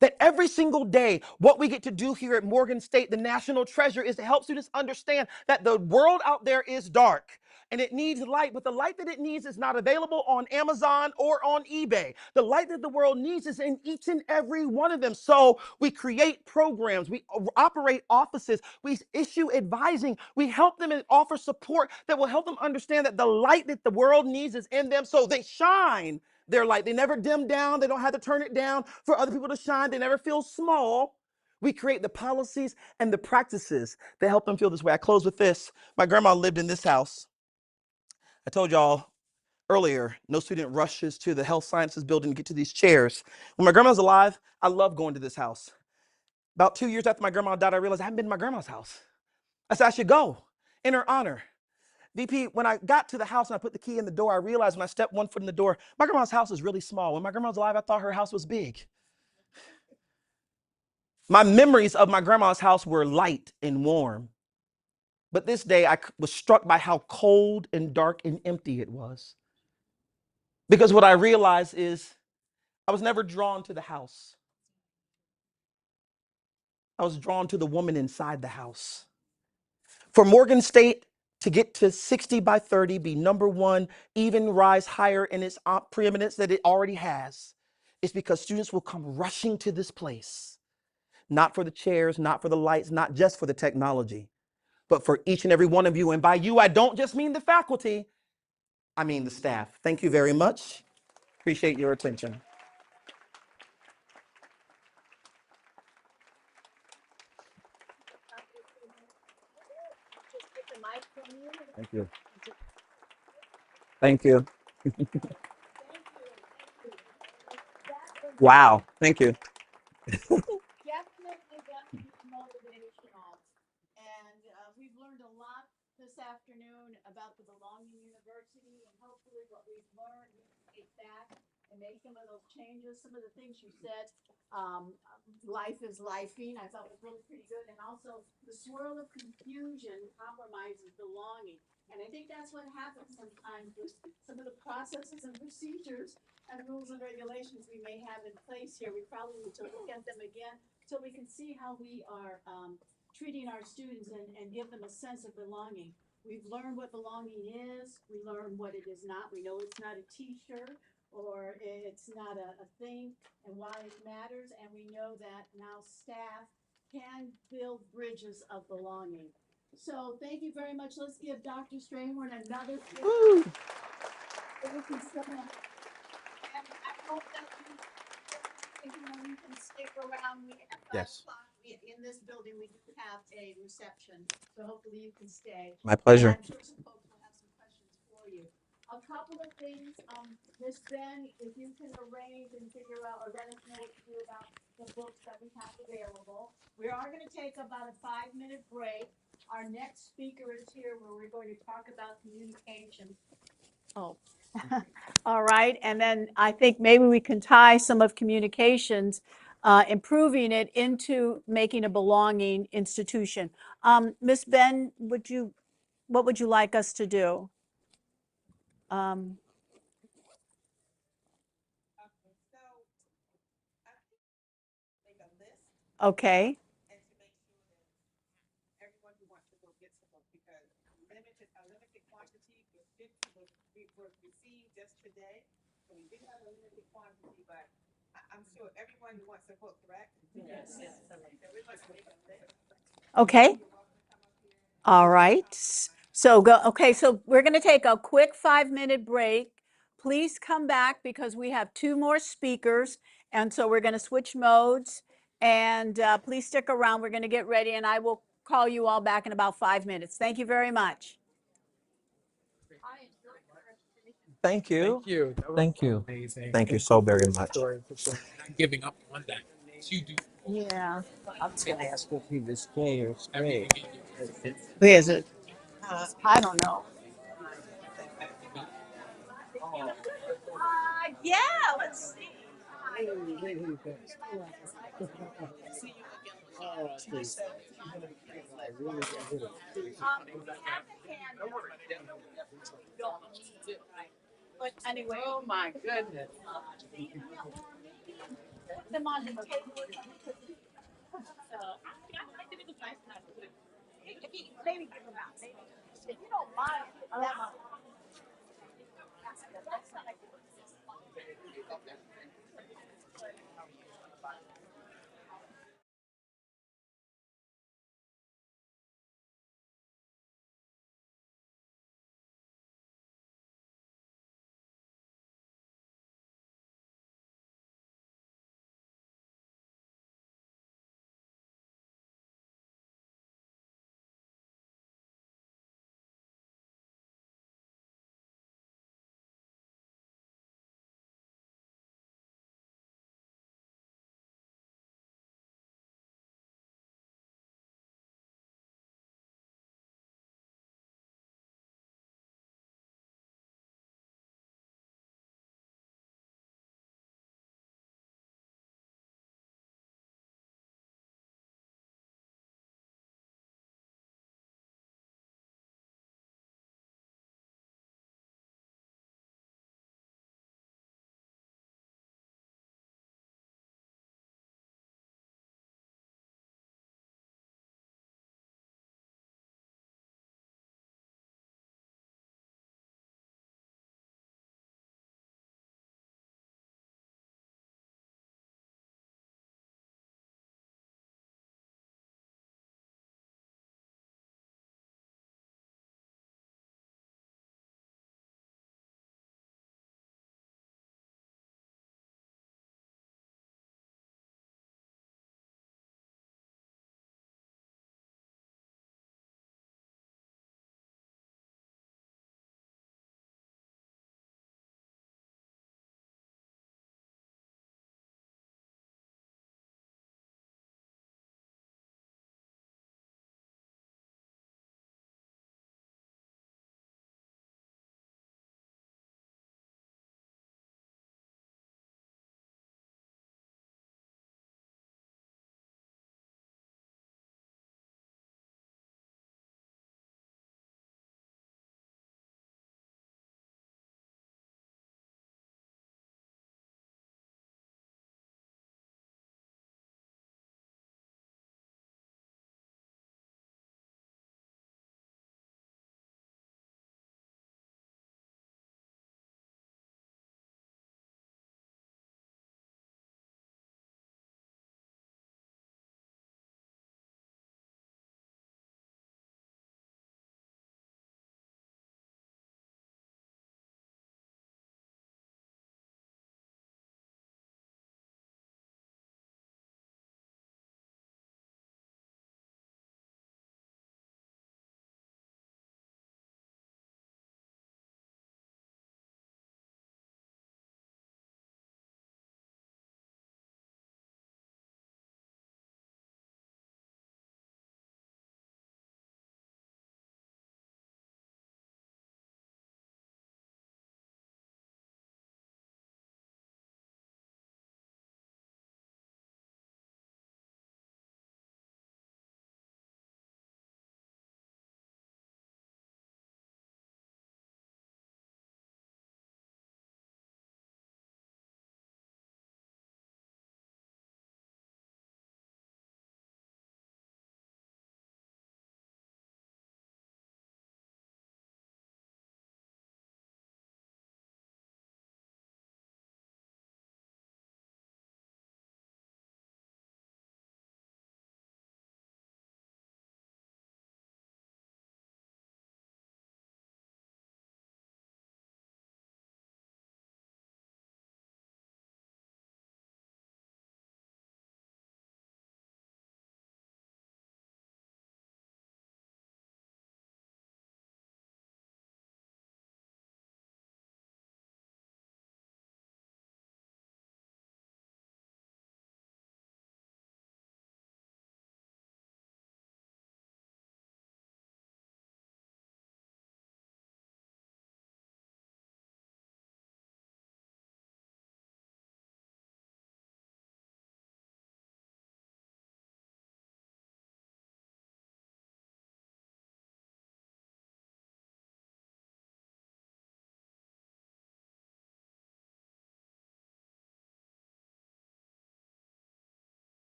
that every single day, what we get to do here at Morgan State, the national treasure, is to help students understand that the world out there is dark and it needs light, but the light that it needs is not available on Amazon or on eBay. The light that the world needs is in each and every one of them. So we create programs, we operate offices, we issue advising, we help them and offer support that will help them understand that the light that the world needs is in them, so they shine their light. They never dim down. They don't have to turn it down for other people to shine. They never feel small. We create the policies and the practices that help them feel this way. I close with this. My grandma lived in this house. I told y'all earlier, no student rushes to the health sciences building to get to these chairs. When my grandma was alive, I loved going to this house. About 2 years after my grandma died, I realized I haven't been to my grandma's house. I said I should go in her honor. VP, when I got to the house and I put the key in the door, I realized when I stepped one foot in the door, my grandma's house is really small. When my grandma was alive, I thought her house was big. My memories of my grandma's house were light and warm. But this day I was struck by how cold and dark and empty it was. Because what I realized is I was never drawn to the house. I was drawn to the woman inside the house. For Morgan State to get to 60 by 30, be number one, even rise higher in its preeminence that it already has, is because students will come rushing to this place, not for the chairs, not for the lights, not just for the technology, but for each and every one of you. And by you, I don't just mean the faculty, I mean the staff. Thank you very much. Appreciate your attention. Thank you. Thank you. Wow. Thank you. Definitely motivational. And we've learned a lot this afternoon about the Belonging University, and hopefully what we've learned, we can take back and make some of those changes. Some of the things you said, life is lifing, I thought was really pretty good. And also the swirl of confusion compromises belonging. And I think that's what happens sometimes with some of the processes and procedures and rules and regulations we may have in place here. We probably need to look at them again so we can see how we are treating our students and give them a sense of belonging. We've learned what belonging is. We learned what it is not. We know it's not a T-shirt or it's not a thing and why it matters. And we know that now staff can build bridges of belonging. So thank you very much. Let's give Dr. Strayhorn another. Woo. And I hope that you can stick around. We have 5 Yes. o'clock. In this building, we do have a reception, so hopefully you can stay. My pleasure. And I'm sure some folks will have some questions for you. A couple of things, Miss Ben, if you can arrange and figure out or let us know what to do about the books that we have available. We are going to take about a 5-minute break. Our next speaker is here where we're going to talk about communication. Oh. All right, and then I think maybe we can tie some of communications, improving it into making a belonging institution. Ms. Ben, what would you like us to do? Okay. Okay. All right. So okay, so we're going to take a quick 5-minute break. Please come back because we have 2 more speakers. And so we're going to switch modes. And please stick around. We're going to get ready and I will call you all back in about 5 minutes. Thank you very much. Thank you. Thank you. That was Thank you. amazing. Thank you so very much. Story for sure. Not giving up on that. You do Yeah. I was gonna ask if he was gay or everything straight. in you. Who is it? I don't know. Yeah, let's see. But anyway. Oh my goodness. Put them on the table. Maybe give them out. If you don't mind, that much.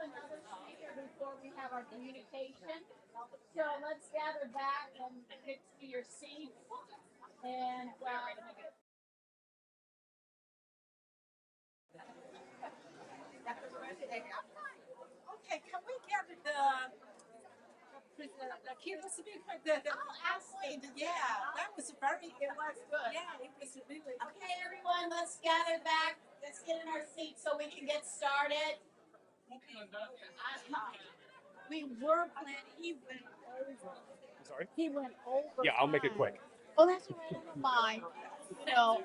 another speaker before we have our communication. So let's gather back and get to your seats. And Okay, can we get the keynote speaker? Absolutely. Yeah, that was very. It was good. Yeah, it was really. okay, everyone, let's gather back. Let's get in our seats so we can get started. We were planning. He went over. Sorry? He went over. Yeah, I'll make it time. quick. Oh, that's all right. I don't mind.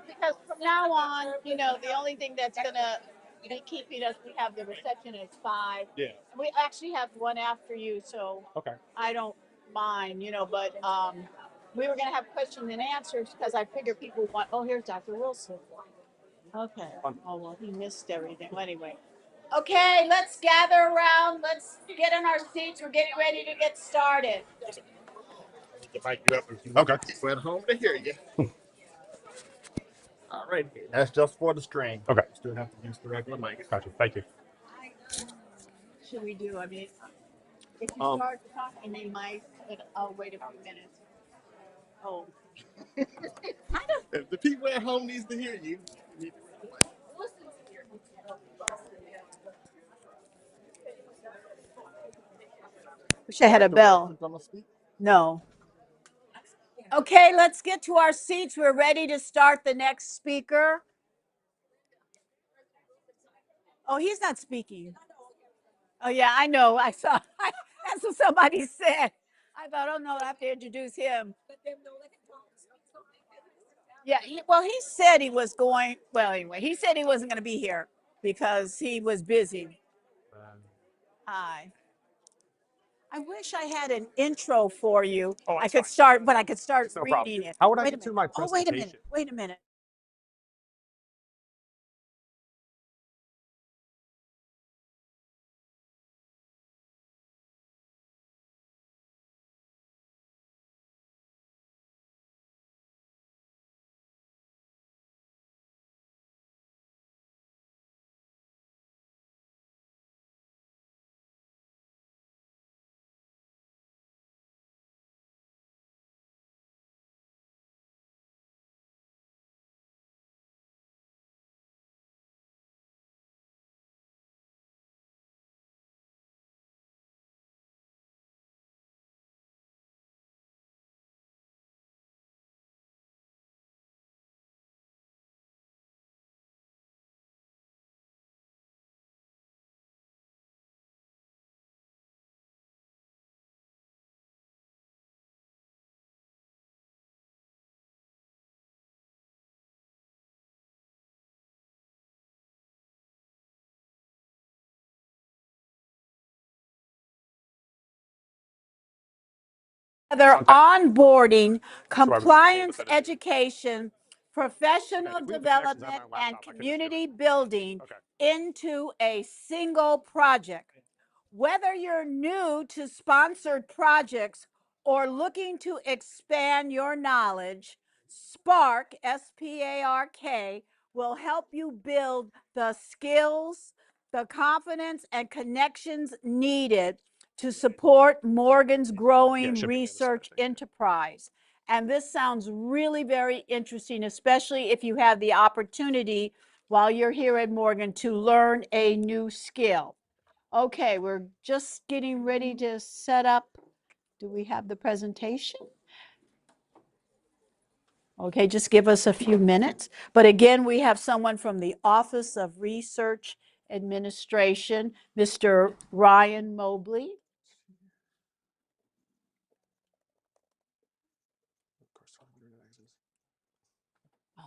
Because from now on, the only thing that's gonna be keeping us, we have the reception at 5. Yeah. We actually have one after you, so Okay. I don't mind, but we were gonna have questions and answers because I figured people want. Oh, here's Dr. Wilson. Okay. Oh well, he missed everything. Well, anyway. Okay, let's gather around. Let's get in our seats. We're getting ready to get started. If I get up, okay. We're at home to hear you. All right. That's just for the string. Okay. Still have to use the regular mic. Gotcha. Thank you. Should we do? I mean, if you start talking, they might. I'll wait a few minutes. Oh. If the people at home needs to hear you, you need to Wish I had a bell. No. Okay, let's get to our seats. We're ready to start the next speaker. Oh, he's not speaking. Oh, yeah, I know. I saw. That's what somebody said. I thought, oh no, I have to introduce him. Yeah, he said he was going. Well, anyway, he said he wasn't going to be here because he was busy. Hi. I wish I had an intro for you. Oh, I could start, but I could start no problem. reading it. How would I Wait a get to minute. my Oh, wait a minute. presentation? Wait a minute. They're onboarding, compliance education, professional development, and community building into a single project. Whether you're new to sponsored projects or looking to expand your knowledge, Spark, SPARK, will help you build the skills, the confidence, and connections needed to support Morgan's growing research enterprise. And this sounds really very interesting, especially if you have the opportunity while you're here at Morgan to learn a new skill. Okay, we're just getting ready to set up. Do we have the presentation? Okay, just give us a few minutes. But again, we have someone from the Office of Research Administration, Mr. Ryan Mobley. Oh,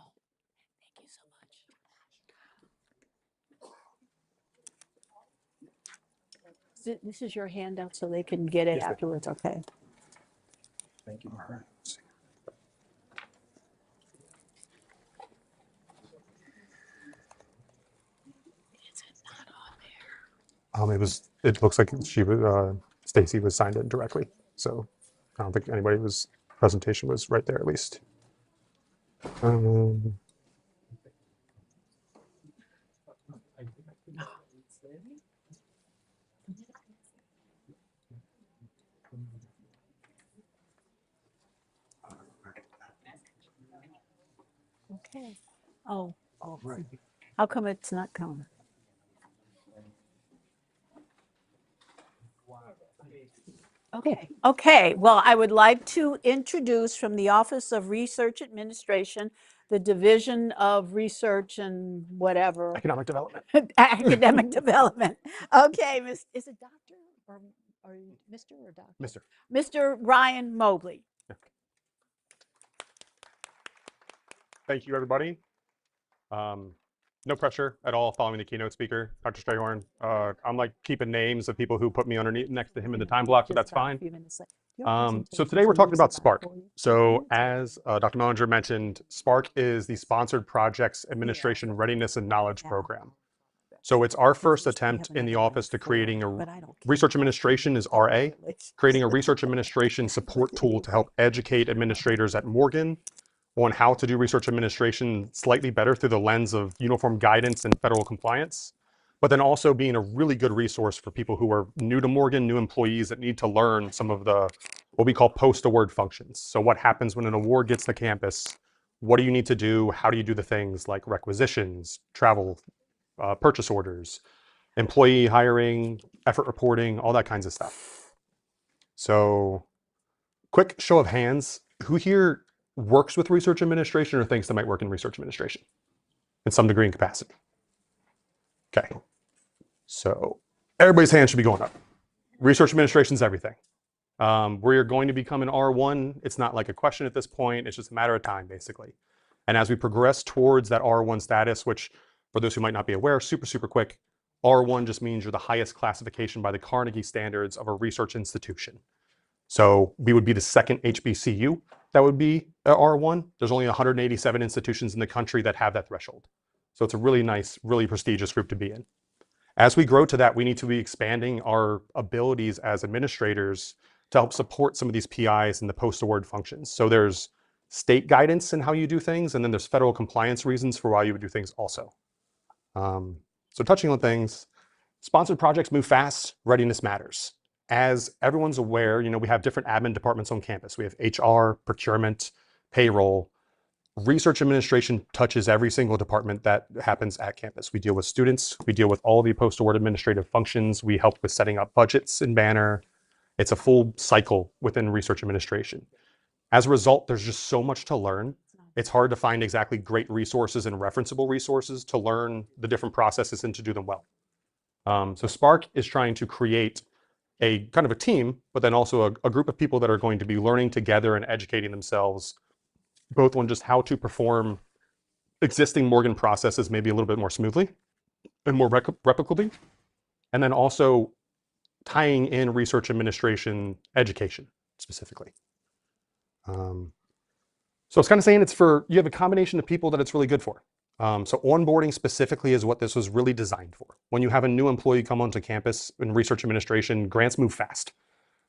thank you so much. This is your handout so they can get it afterwards, okay? Thank you. Is it not on there? It looks like Stacy was signed in directly. So I don't think anybody presentation was right there at least. Okay. Oh, Right. how come it's not coming? Okay. Well, I would like to introduce from the Office of Research Administration, the Division of Research and whatever, Economic development. academic development. Okay, is it doctor or Mr. or doctor? Mister. Mr. Ryan Mobley. Thank you, everybody. No pressure at all following the keynote speaker, Dr. Strayhorn. I'm like keeping names of people who put me underneath next to him in the time block, but that's fine. So today we're talking about Spark. So as Dr. Mellinger mentioned, Spark is the Sponsored Projects Administration Readiness and Knowledge Program. So it's our first attempt in the office to creating a research administration is RA, creating a research administration support tool to help educate administrators at Morgan on how to do research administration slightly better through the lens of uniform guidance and federal compliance, but then also being a really good resource for people who are new to Morgan, new employees that need to learn some of the, what we call post-award functions. So what happens when an award gets to campus? What do you need to do? How do you do the things like requisitions, travel, purchase orders, employee hiring, effort reporting, all that kinds of stuff. So quick show of hands, who here works with research administration or thinks they might work in research administration in some degree and capacity? Okay, so everybody's hand should be going up. Research administration is everything. We're going to become an R1. It's not like a question at this point. It's just a matter of time, basically. And as we progress towards that R1 status, which for those who might not be aware, super quick, R1 just means you're the highest classification by the Carnegie standards of a research institution. So we would be the second HBCU that would be R1. There's only 187 institutions in the country that have that threshold. So it's a really nice, really prestigious group to be in. As we grow to that, we need to be expanding our abilities as administrators to help support some of these PIs and the post-award functions. So there's state guidance in how you do things, and then there's federal compliance reasons for why you would do things also. So touching on things, sponsored projects move fast, readiness matters. As everyone's aware, we have different admin departments on campus. We have HR, procurement, payroll. Research administration touches every single department that happens at campus. We deal with students. We deal with all the post-award administrative functions. We help with setting up budgets in Banner. It's a full cycle within research administration. As a result, there's just so much to learn. It's hard to find exactly great resources and referenceable resources to learn the different processes and to do them well. So Spark is trying to create a kind of a team, but then also a group of people that are going to be learning together and educating themselves, both on just how to perform existing Morgan processes maybe a little bit more smoothly and more replicably, and then also tying in research administration education specifically. So it's kind of saying you have a combination of people that it's really good for. So onboarding specifically is what this was really designed for. When you have a new employee come onto campus in research administration, grants move fast.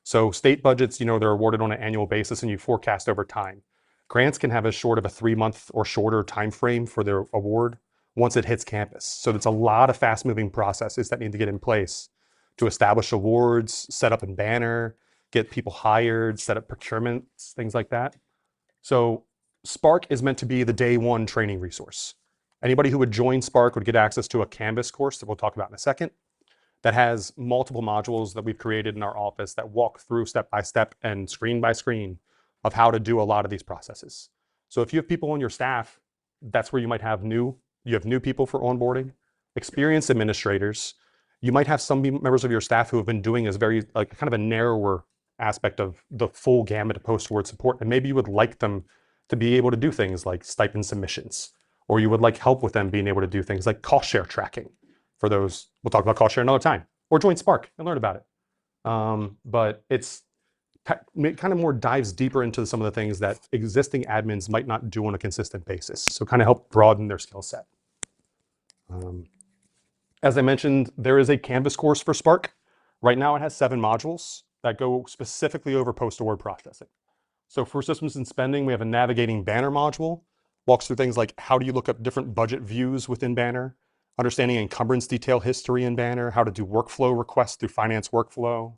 So state budgets, they're awarded on an annual basis and you forecast over time. Grants can have as short of a 3-month or shorter time frame for their award once it hits campus. So it's a lot of fast moving processes that need to get in place to establish awards, set up in Banner, get people hired, set up procurements, things like that. So Spark is meant to be the day one training resource. Anybody who would join Spark would get access to a Canvas course that we'll talk about in a second that has multiple modules that we've created in our office that walk through step by step and screen by screen of how to do a lot of these processes. So if you have people on your staff, that's where you might have new people for onboarding, experienced administrators. You might have some members of your staff who have been doing this very kind of a narrower aspect of the full gamut of post-award support. And maybe you would like them to be able to do things like stipend submissions, or you would like help with them being able to do things like cost share tracking. For those, we'll talk about cost share another time, or join Spark and learn about it. But it kind of more dives deeper into some of the things that existing admins might not do on a consistent basis. So kind of help broaden their skill set. As I mentioned, there is a Canvas course for Spark. Right now it has 7 modules that go specifically over post-award processing. So for systems and spending, we have a navigating Banner module, walks through things like how do you look up different budget views within Banner, understanding encumbrance detail history in Banner, how to do workflow requests through finance workflow.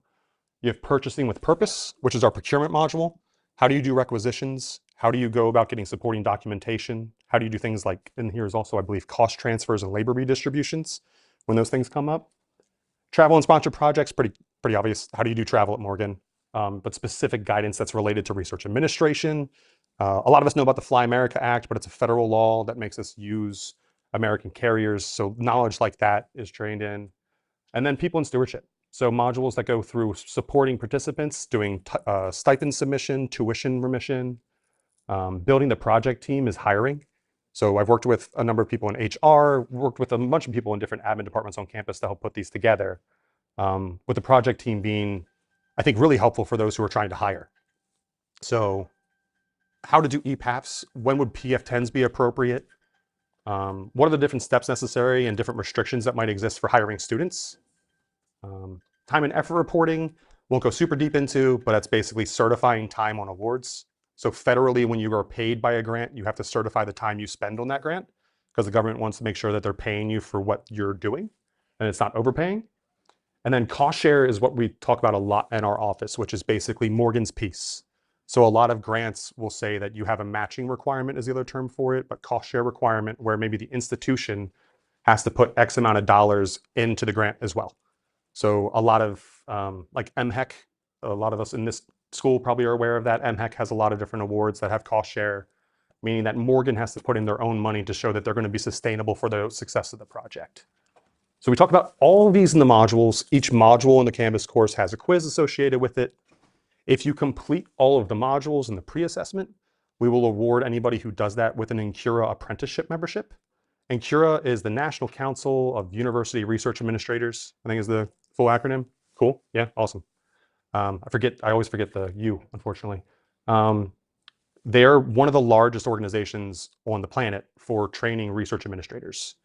You have purchasing with purpose, which is our procurement module. How do you do requisitions? How do you go about getting supporting documentation? How How do you do things like, and here's also, I believe, cost transfers and labor redistributions when those things come up. Travel and sponsored projects, pretty obvious. How do you do travel at Morgan? But specific guidance that's related to research administration. A lot of us know about the Fly America Act, but it's a federal law that makes us use American carriers. So knowledge like that is trained in. And then people in stewardship. So modules that go through supporting participants, doing stipend submission, tuition remission. Building the project team is hiring. So I've worked with a number of people in HR, worked with a bunch of people in different admin departments on campus to help put these together. With the project team being, I think, really helpful for those who are trying to hire. So how to do EPAFs, when would PF10s be appropriate? What are the different steps necessary and different restrictions that might exist for hiring students? Time and effort reporting, won't go super deep into, but that's basically certifying time on awards. So federally, when you are paid by a grant, you have to certify the time you spend on that grant because the government wants to make sure that they're paying you for what you're doing and it's not overpaying. And then cost share is what we talk about a lot in our office, which is basically Morgan's piece. So a lot of grants will say that you have a matching requirement is the other term for it, but cost share requirement where maybe the institution has to put X amount of dollars into the grant as well. So a lot of like MHEC, a lot of us in this school probably are aware of that. MHEC has a lot of different awards that have cost share, meaning that Morgan has to put in their own money to show that they're going to be sustainable for the success of the project. So we talk about all of these in the modules. Each module in the Canvas course has a quiz associated with it. If you complete all of the modules in the pre-assessment, we will award anybody who does that with an Incura apprenticeship membership. Incura is the National Council of University Research Administrators, I think is the full acronym. Cool, yeah, awesome. I always forget the U, unfortunately. They're one of the largest organizations on the planet for training research administrators.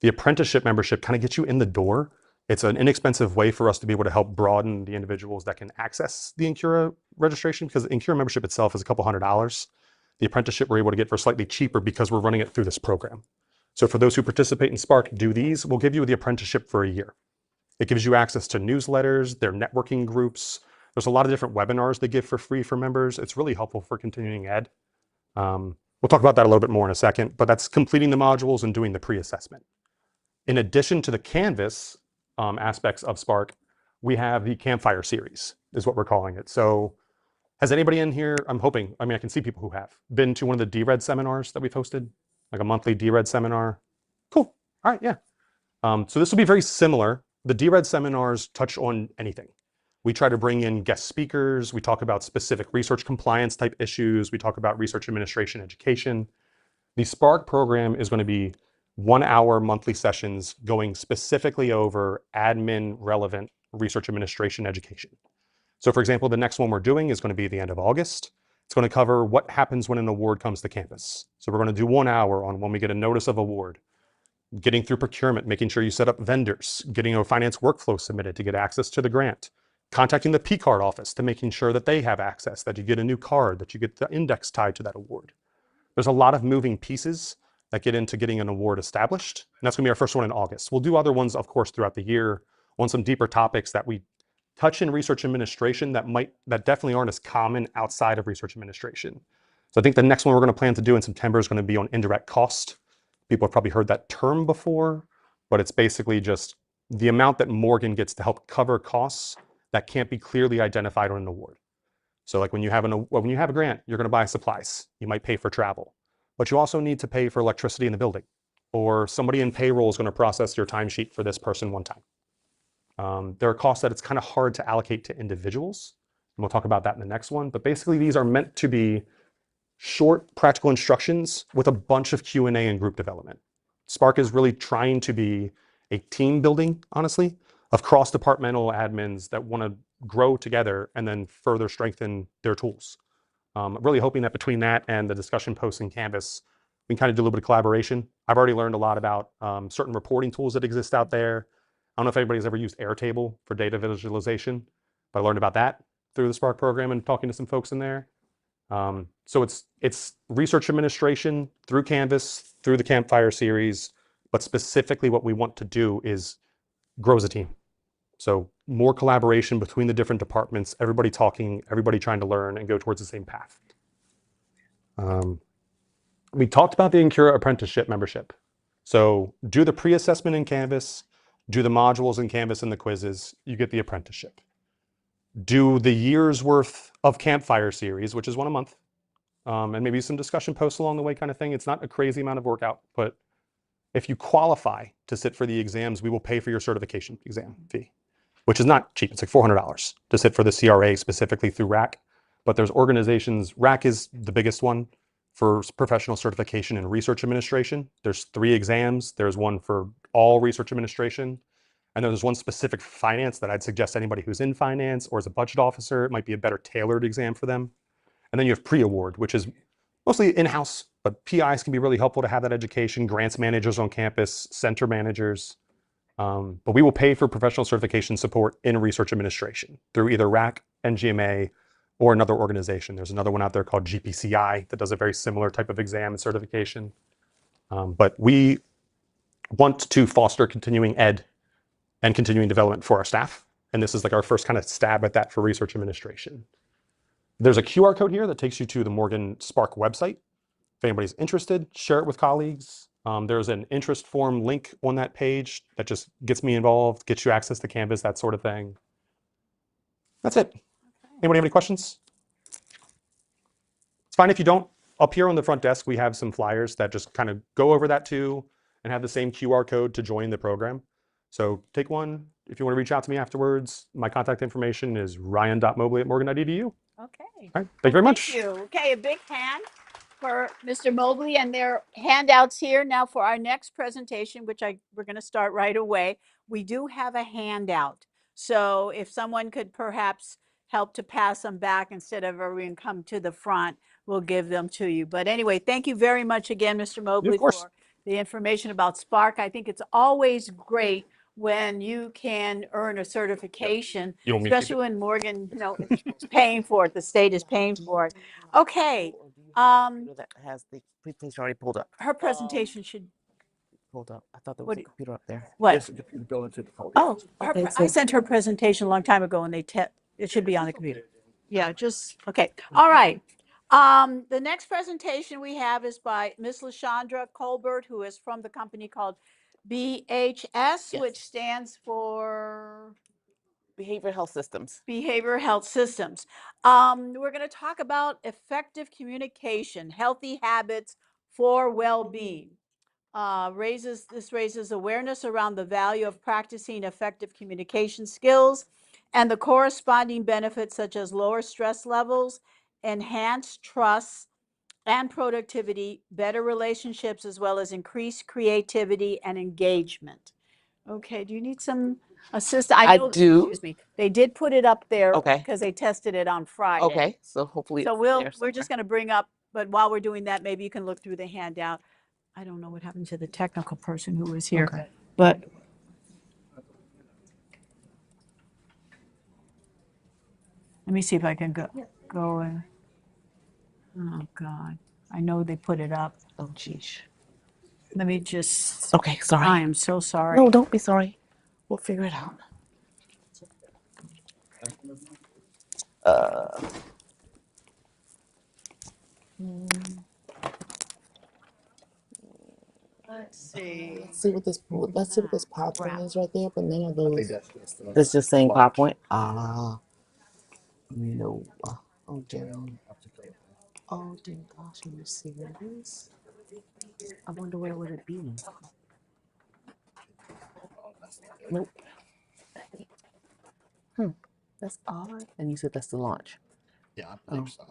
The apprenticeship membership kind of gets you in the door. It's an inexpensive way for us to be able to help broaden the individuals that can access the Incura registration because the Incura membership itself is a couple $100. The apprenticeship we're able to get for slightly cheaper because we're running it through this program. So for those who participate in Spark, do these, we'll give you the apprenticeship for a year. It gives you access to newsletters, their networking groups. There's a lot of different webinars they give for free for members. It's really helpful for continuing ed. We'll talk about that a little bit more in a second, but that's completing the modules and doing the pre-assessment. In addition to the Canvas aspects of Spark, we have the Campfire series, is what we're calling it. So has anybody in here, I'm hoping, I mean, I can see people who have, been to one of the DRED seminars that we've hosted, like a monthly DRED seminar? Cool, all right, yeah. So this will be very similar. The DRED seminars touch on anything. We try to bring in guest speakers. We talk about specific research compliance type issues. We talk about research administration education. The Spark program is going to be 1 hour monthly sessions going specifically over admin relevant research administration education. So for example, the next one we're doing is going to be the end of August. It's going to cover what happens when an award comes to campus. So we're going to do 1 hour on when we get a notice of award, getting through procurement, making sure you set up vendors, getting a finance workflow submitted to get access to the grant, contacting the P-card office to making sure that they have access, that you get a new card, that you get the index tied to that award. There's a lot of moving pieces that get into getting an award established. And that's gonna be our first one in August. We'll do other ones, of course, throughout the year on some deeper topics that we touch in research administration that definitely aren't as common outside of research administration. So I think the next one we're gonna plan to do in September is gonna be on indirect cost. People have probably heard that term before, but it's basically just the amount that Morgan gets to help cover costs that can't be clearly identified on an award. So like when you have a grant, you're gonna buy supplies. You might pay for travel, but you also need to pay for electricity in the building, or somebody in payroll is gonna process your timesheet for this person one time. There are costs that it's kind of hard to allocate to individuals, and we'll talk about that in the next one, but basically these are meant to be short practical instructions with a bunch of Q&A and group development. Spark is really trying to be a team building, honestly, of cross-departmental admins that want to grow together and then further strengthen their tools. I'm really hoping that between that and the discussion posts in Canvas, we can kind of do a little bit of collaboration. I've already learned a lot about certain reporting tools that exist out there. I don't know if anybody's ever used Airtable for data visualization, but I learned about that through the Spark program and talking to some folks in there. So it's research administration through Canvas, through the Campfire series, but specifically what we want to do is grow as a team. So more collaboration between the different departments, everybody talking, everybody trying to learn and go towards the same path. we talked about the Incura apprenticeship membership. So do the pre-assessment in Canvas, do the modules in Canvas and the quizzes, you get the apprenticeship. Do the year's worth of Campfire series, which is one a month, and maybe some discussion posts along the way kind of thing. It's not a crazy amount of workout, but if you qualify to sit for the exams, we will pay for your certification exam fee, which is not cheap. It's like $400 to sit for the CRA specifically through RAC. But there's organizations, RAC is the biggest one for professional certification in research administration. There's 3 exams. There's one for all research administration. And then there's one specific for finance that I'd suggest anybody who's in finance or is a budget officer, it might be a better tailored exam for them. And then you have pre-award, which is mostly in-house, but PIs can be really helpful to have that education, grants managers on campus, center managers. But we will pay for professional certification support in research administration through either RAC, NGMA, or another organization. There's another one out there called GPCI that does a very similar type of exam and certification. But we want to foster continuing ed and continuing development for our staff. And this is like our first kind of stab at that for research administration. There's a QR code here that takes you to the Morgan Spark website. If anybody's interested, share it with colleagues. There's an interest form link on that page that just gets me involved, gets you access to Canvas, that sort of thing. That's it. Anybody have any questions? It's fine if you don't. Up here on the front desk, we have some flyers that just kind of go over that too and have the same QR code to join the program. So take one. If you want to reach out to me afterwards, my contact information is ryan.mobley@morgan.edu. Okay. All right. Thank you very much. Thank you. Okay, a big hand for Mr. Mobley and their handouts here. Now for our next presentation, which we're going to start right away, we do have a handout. So if someone could perhaps help to pass them back instead of everyone come to the front, we'll give them to you. But anyway, thank you very much again, Mr. Mobley, course. for the information about Spark. I think it's always great when you can earn a certification, You want me to keep especially when Morgan, is paying for it, the state is paying for it. Okay, That has the presentation already pulled up. her presentation should, Pulled up. I thought there What was a do- computer up there. what? Go into the podium. Oh, Okay, I sent her presentation a long time ago and it should be on the computer. Yeah, okay. All right. The next presentation we have is by Miss LaShondra Colbert, who is from the company called BHS, which Yes. stands for Behavioral health systems. Behavioral Health Systems. We're going to talk about effective communication, healthy habits for well-being. This raises awareness around the value of practicing effective communication skills and the corresponding benefits such as lower stress levels, enhanced trust and productivity, better relationships, as well as increased creativity and engagement. Okay, do you need some assistance? I know, do. Excuse me. They did put it up there Okay. because they tested it on Friday. Okay, so hopefully So it's we're there just somewhere. going to bring up, but while we're doing that, maybe you can look through the handout. I don't know what happened to the technical person who was here, Okay. but let me see if I can go in. Oh, God. I know they put it up. Oh, geez. Let me just, Okay, sorry. I am so sorry. No, don't be sorry. We'll figure it out. Let's see. Let's see what this PowerPoint Crap. is right there, but none of those. That's the That's just saying PowerPoint. Ah, no. Oh dear. Oh dear gosh, let me see what it is. I wonder where would it be. Nope. That's odd. And you said that's the launch. Yeah, I Oh, believe so.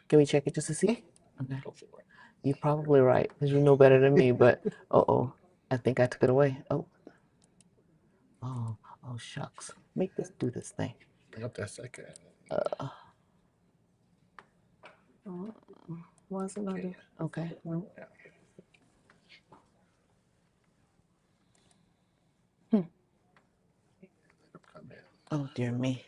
Can we check it just to see? Okay. Go for it. You're probably right because you know better than me. But I think I took it away. Oh, shucks. Make this do this thing. Yep, that's okay. Why is it not doing? Okay. No. Come in. Oh dear me.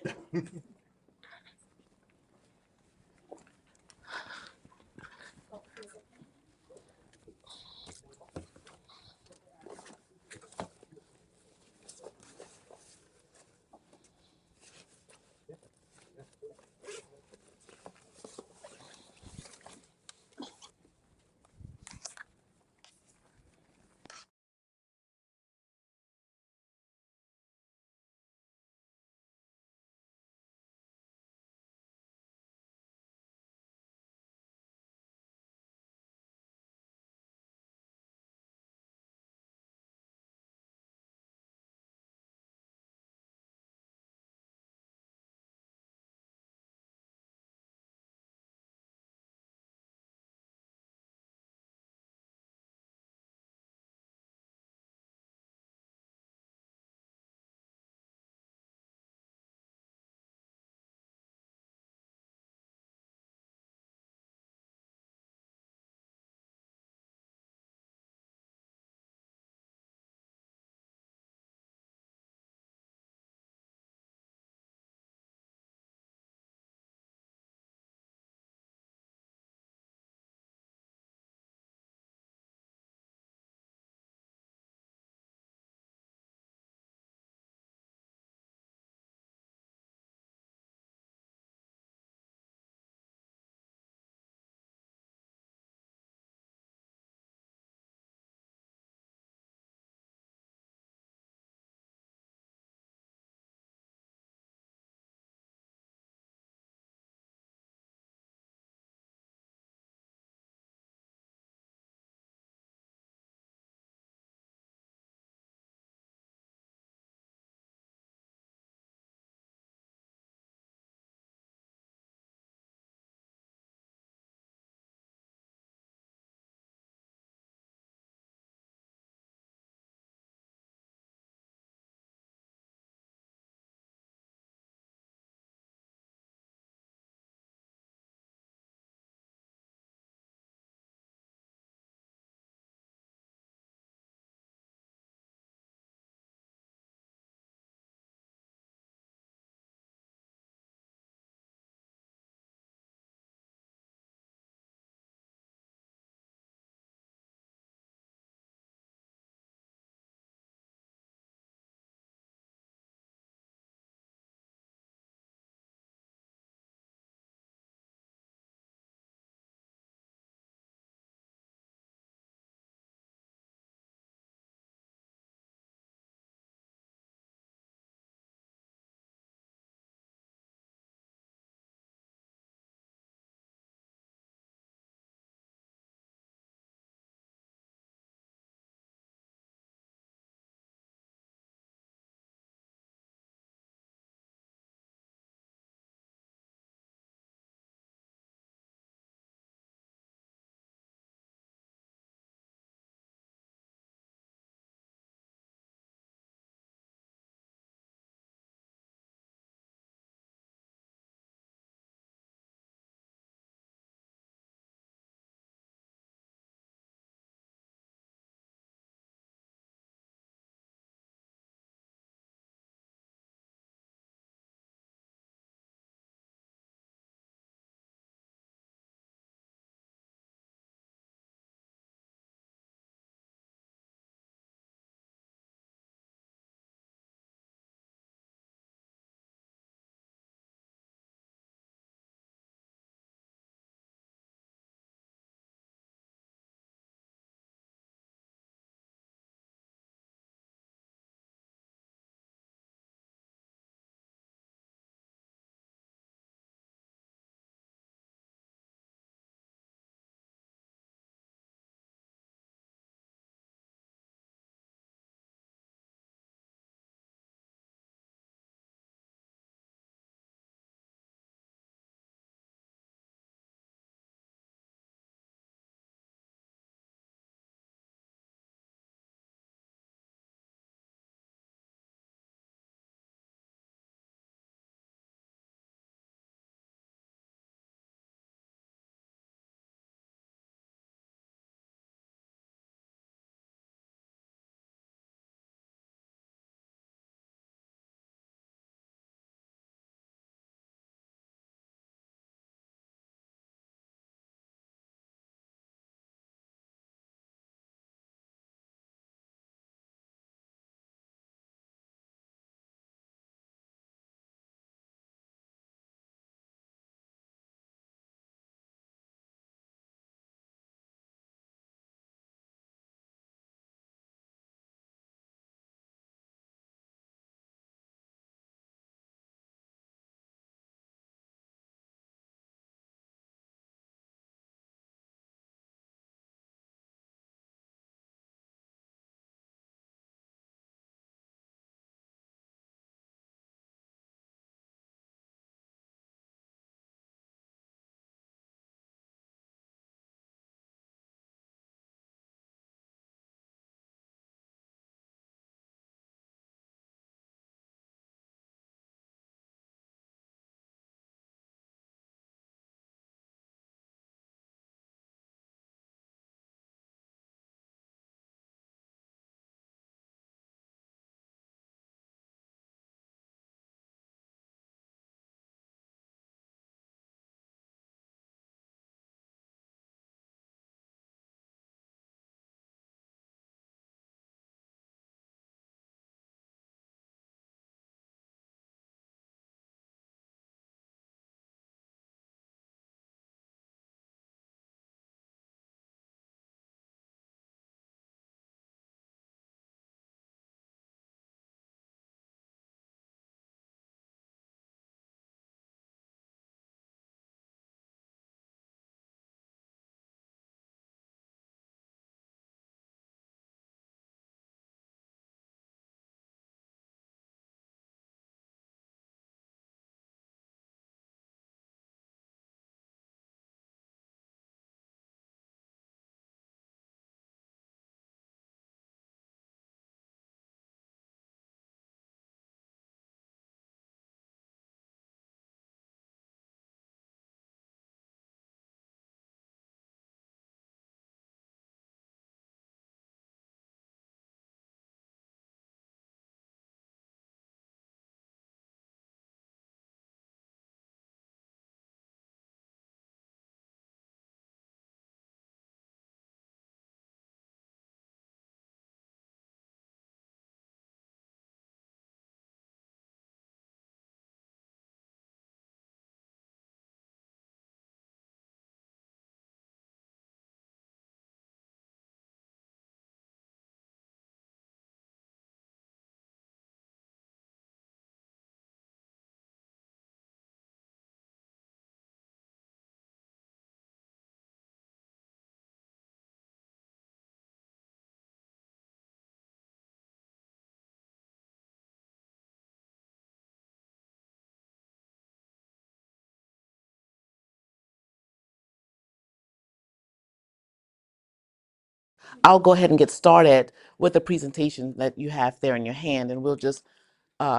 I'll go ahead and get started with the presentation that you have there in your hand, and we'll just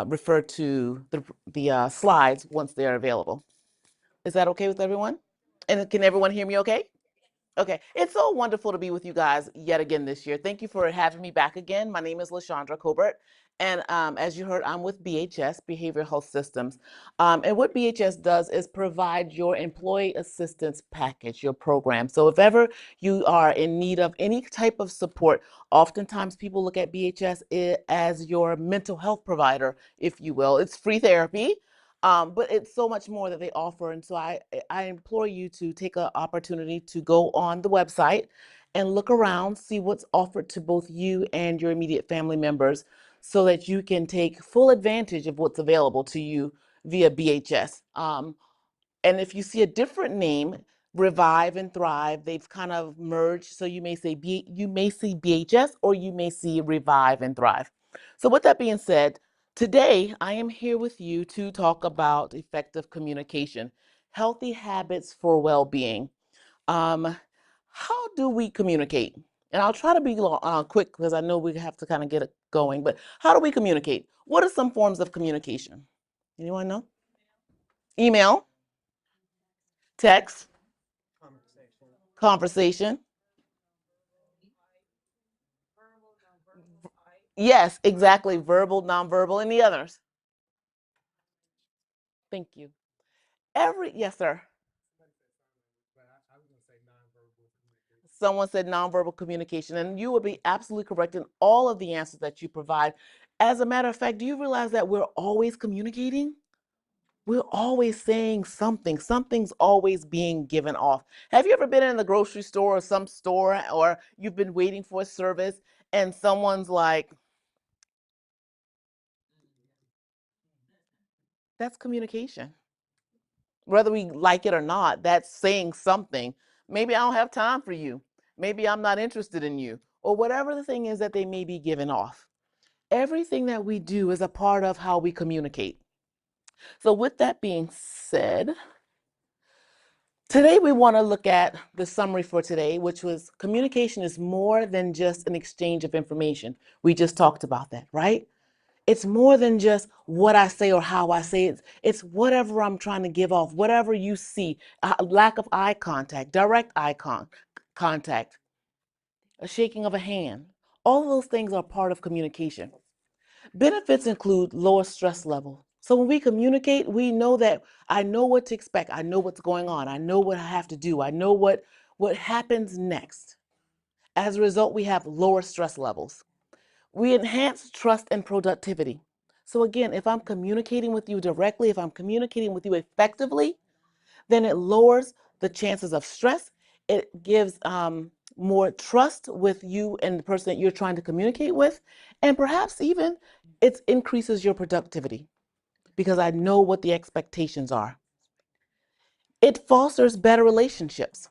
refer to the slides once they're available. Is that okay with everyone? And can everyone hear me okay? Okay, it's so wonderful to be with you guys yet again this year. Thank you for having me back again. My name is LaShondra Colbert, and as you heard, I'm with BHS, Behavioral Health Systems. And what BHS does is provide your employee assistance package, your program. So if ever you are in need of any type of support, oftentimes people look at BHS as your mental health provider, if you will. It's free therapy. But it's so much more that they offer. And so I implore you to take an opportunity to go on the website and look around, see what's offered to both you and your immediate family members so that you can take full advantage of what's available to you via BHS. And if you see a different name, Revive and Thrive, they've kind of merged. So you may say you may see BHS or you may see Revive and Thrive. So with that being said, today I am here with you to talk about effective communication, healthy habits for well-being. How do we communicate? And I'll try to be quick because I know we have to kind of get it going, but how do we communicate? What are some forms of communication? Anyone know? Email, text, conversation. Yes, exactly. Verbal, nonverbal, and the others. Thank you. Yes, sir. Someone said nonverbal communication, and you would be absolutely correct in all of the answers that you provide. As a matter of fact, do you realize that we're always communicating? We're always saying something. Something's always being given off. Have you ever been in the grocery store or some store, or you've been waiting for a service and someone's like, that's communication. Whether we like it or not, that's saying something. Maybe I don't have time for you. Maybe I'm not interested in you, or whatever the thing is that they may be giving off. Everything that we do is a part of how we communicate. So with that being said, today we want to look at the summary for today, which was communication is more than just an exchange of information. We just talked about that, right? It's more than just what I say or how I say it. It's whatever I'm trying to give off, whatever you see, lack of eye contact, direct eye contact, a shaking of a hand. All of those things are part of communication. Benefits include lower stress level. So when we communicate, we know that I know what to expect. I know what's going on. I know what I have to do. I know what happens next. As a result, we have lower stress levels. We enhance trust and productivity. So again, if I'm communicating with you directly, if I'm communicating with you effectively, then it lowers the chances of stress. It gives more trust with you and the person that you're trying to communicate with. And perhaps even it increases your productivity because I know what the expectations are. It fosters better relationships.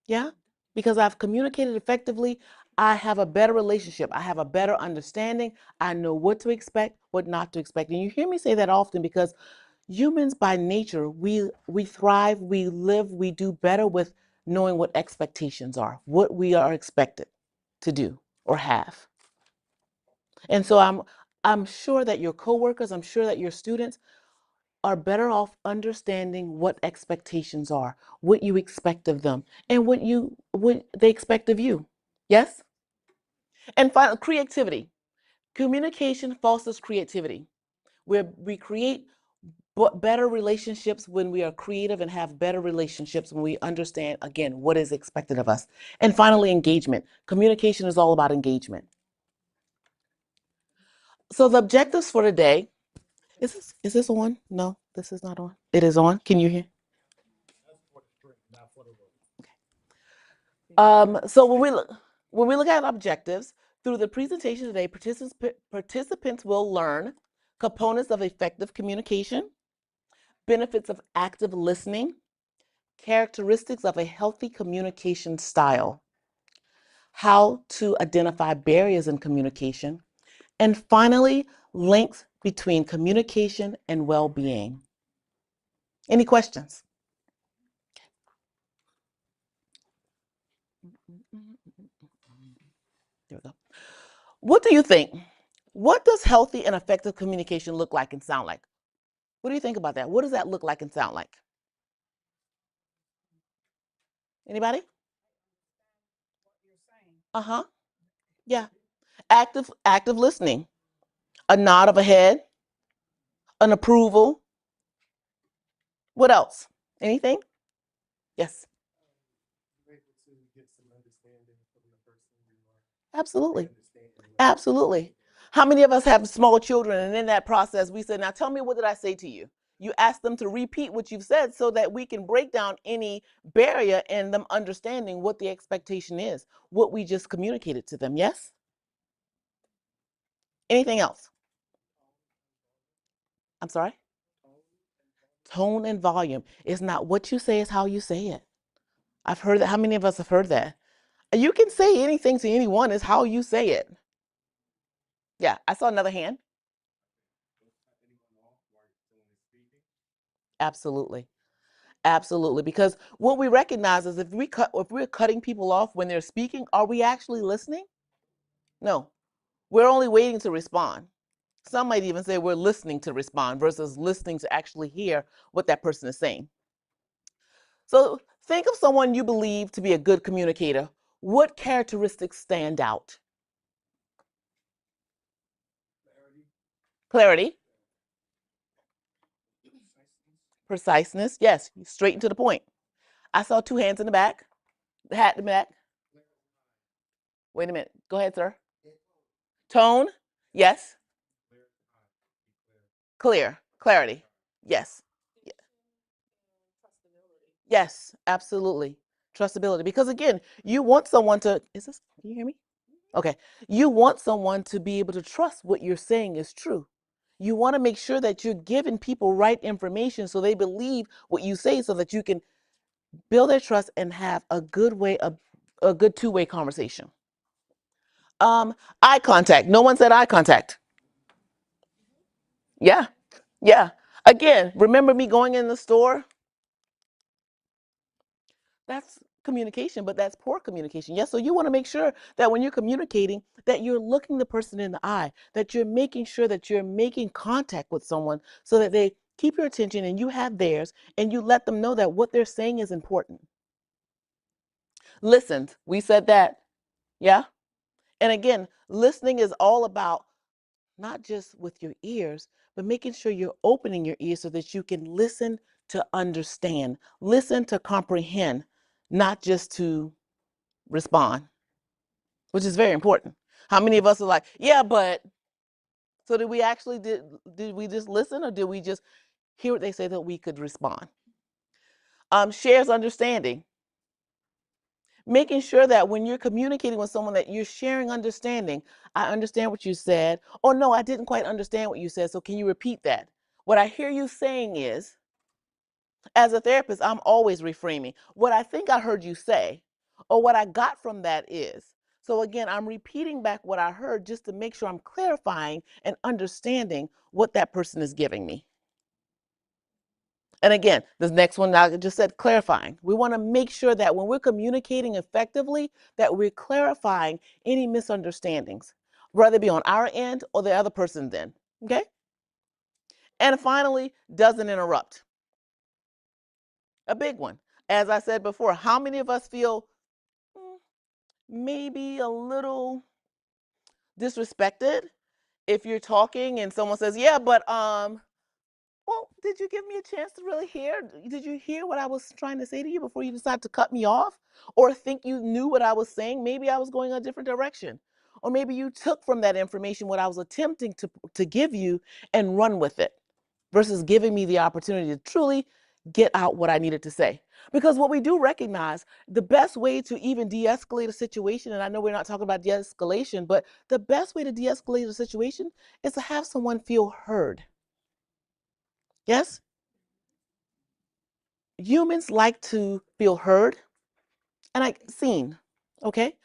Yeah, because I've communicated effectively, I have a better relationship. I have a better understanding. I know what to expect, what not to expect. And you hear me say that often because humans by nature, we thrive, we live, we do better with knowing what expectations are, what we are expected to do or have. And so I'm sure that your coworkers, I'm sure that your students are better off understanding what expectations are, what you expect of them, and what they expect of you. Yes? And finally, creativity. Communication fosters creativity. We create better relationships when we are creative and have better relationships when we understand, again, what is expected of us. And finally, engagement. Communication is all about engagement. So the objectives for today, is this on? No, this is not on. It is on. Can you hear? So when we look at objectives, through the presentation today, participants will learn components of effective communication, benefits of active listening, characteristics of a healthy communication style, how to identify barriers in communication, and finally, links between communication and well-being. Any questions? There we go. What do you think? What does healthy and effective communication look like and sound like? What do you think about that? What does that look like and sound like? Anybody? Uh-huh. Yeah. Active listening. A nod of a head, an approval. What else? Anything? Yes. Absolutely. Absolutely. How many of us have small children and in that process we said, now tell me, what did I say to you? You ask them to repeat what you've said so that we can break down any barrier in them understanding what the expectation is, what we just communicated to them. Yes? Anything else? I'm sorry? Tone and volume. It's not what you say, it's how you say it. I've heard that. How many of us have heard that? You can say anything to anyone, it's how you say it. Yeah, I saw another hand. Absolutely. Absolutely. Because what we recognize is if we're cutting people off when they're speaking, are we actually listening? No. We're only waiting to respond. Some might even say we're listening to respond versus listening to actually hear what that person is saying. So think of someone you believe to be a good communicator. What characteristics stand out? Clarity. Preciseness. Yes, straight and to the point. I saw two hands in the back. The hat in the back. Wait a minute. Go ahead, sir. Tone. Yes. Clear. Clarity. Yes. Yes, absolutely. Trustability. Because again, you want someone to, can you hear me? Okay. You want someone to be able to trust what you're saying is true. You want to make sure that you're giving people right information so they believe what you say so that you can build their trust and have a good two-way conversation. Eye contact. No one said eye contact. Yeah. Yeah. Again, remember me going in the store? That's communication, but that's poor communication. Yes, so you want to make sure that when you're communicating, that you're looking the person in the eye, that you're making sure that you're making contact with someone so that they keep your attention and you have theirs, and you let them know that what they're saying is important. Listened. We said that. Yeah. And again, listening is all about not just with your ears, but making sure you're opening your ears so that you can listen to understand, listen to comprehend, not just to respond, which is very important. How many of us are like, yeah, but, so did we just listen, or did we just hear what they say that we could respond? Shares understanding. Making sure that when you're communicating with someone that you're sharing understanding. I understand what you said. Oh no, I didn't quite understand what you said. So can you repeat that? What I hear you saying is, as a therapist, I'm always reframing what I think I heard you say, or what I got from that is. So again, I'm repeating back what I heard just to make sure I'm clarifying and understanding what that person is giving me. And again, this next one I just said clarifying. We want to make sure that when we're communicating effectively, that we're clarifying any misunderstandings, whether it be on our end or the other person's end. Okay? And finally, doesn't interrupt. A big one. As I said before, how many of us feel maybe a little disrespected if you're talking and someone says, yeah, but well, did you give me a chance to really hear? Did you hear what I was trying to say to you before you decided to cut me off? Or think you knew what I was saying? Maybe I was going a different direction. Or maybe you took from that information what I was attempting to give you and run with it versus giving me the opportunity to truly get out what I needed to say. Because what we do recognize, the best way to even de-escalate a situation, and I know we're not talking about de-escalation, but the best way to de-escalate a situation is to have someone feel heard. Yes? Humans like to feel heard and seen. Okay?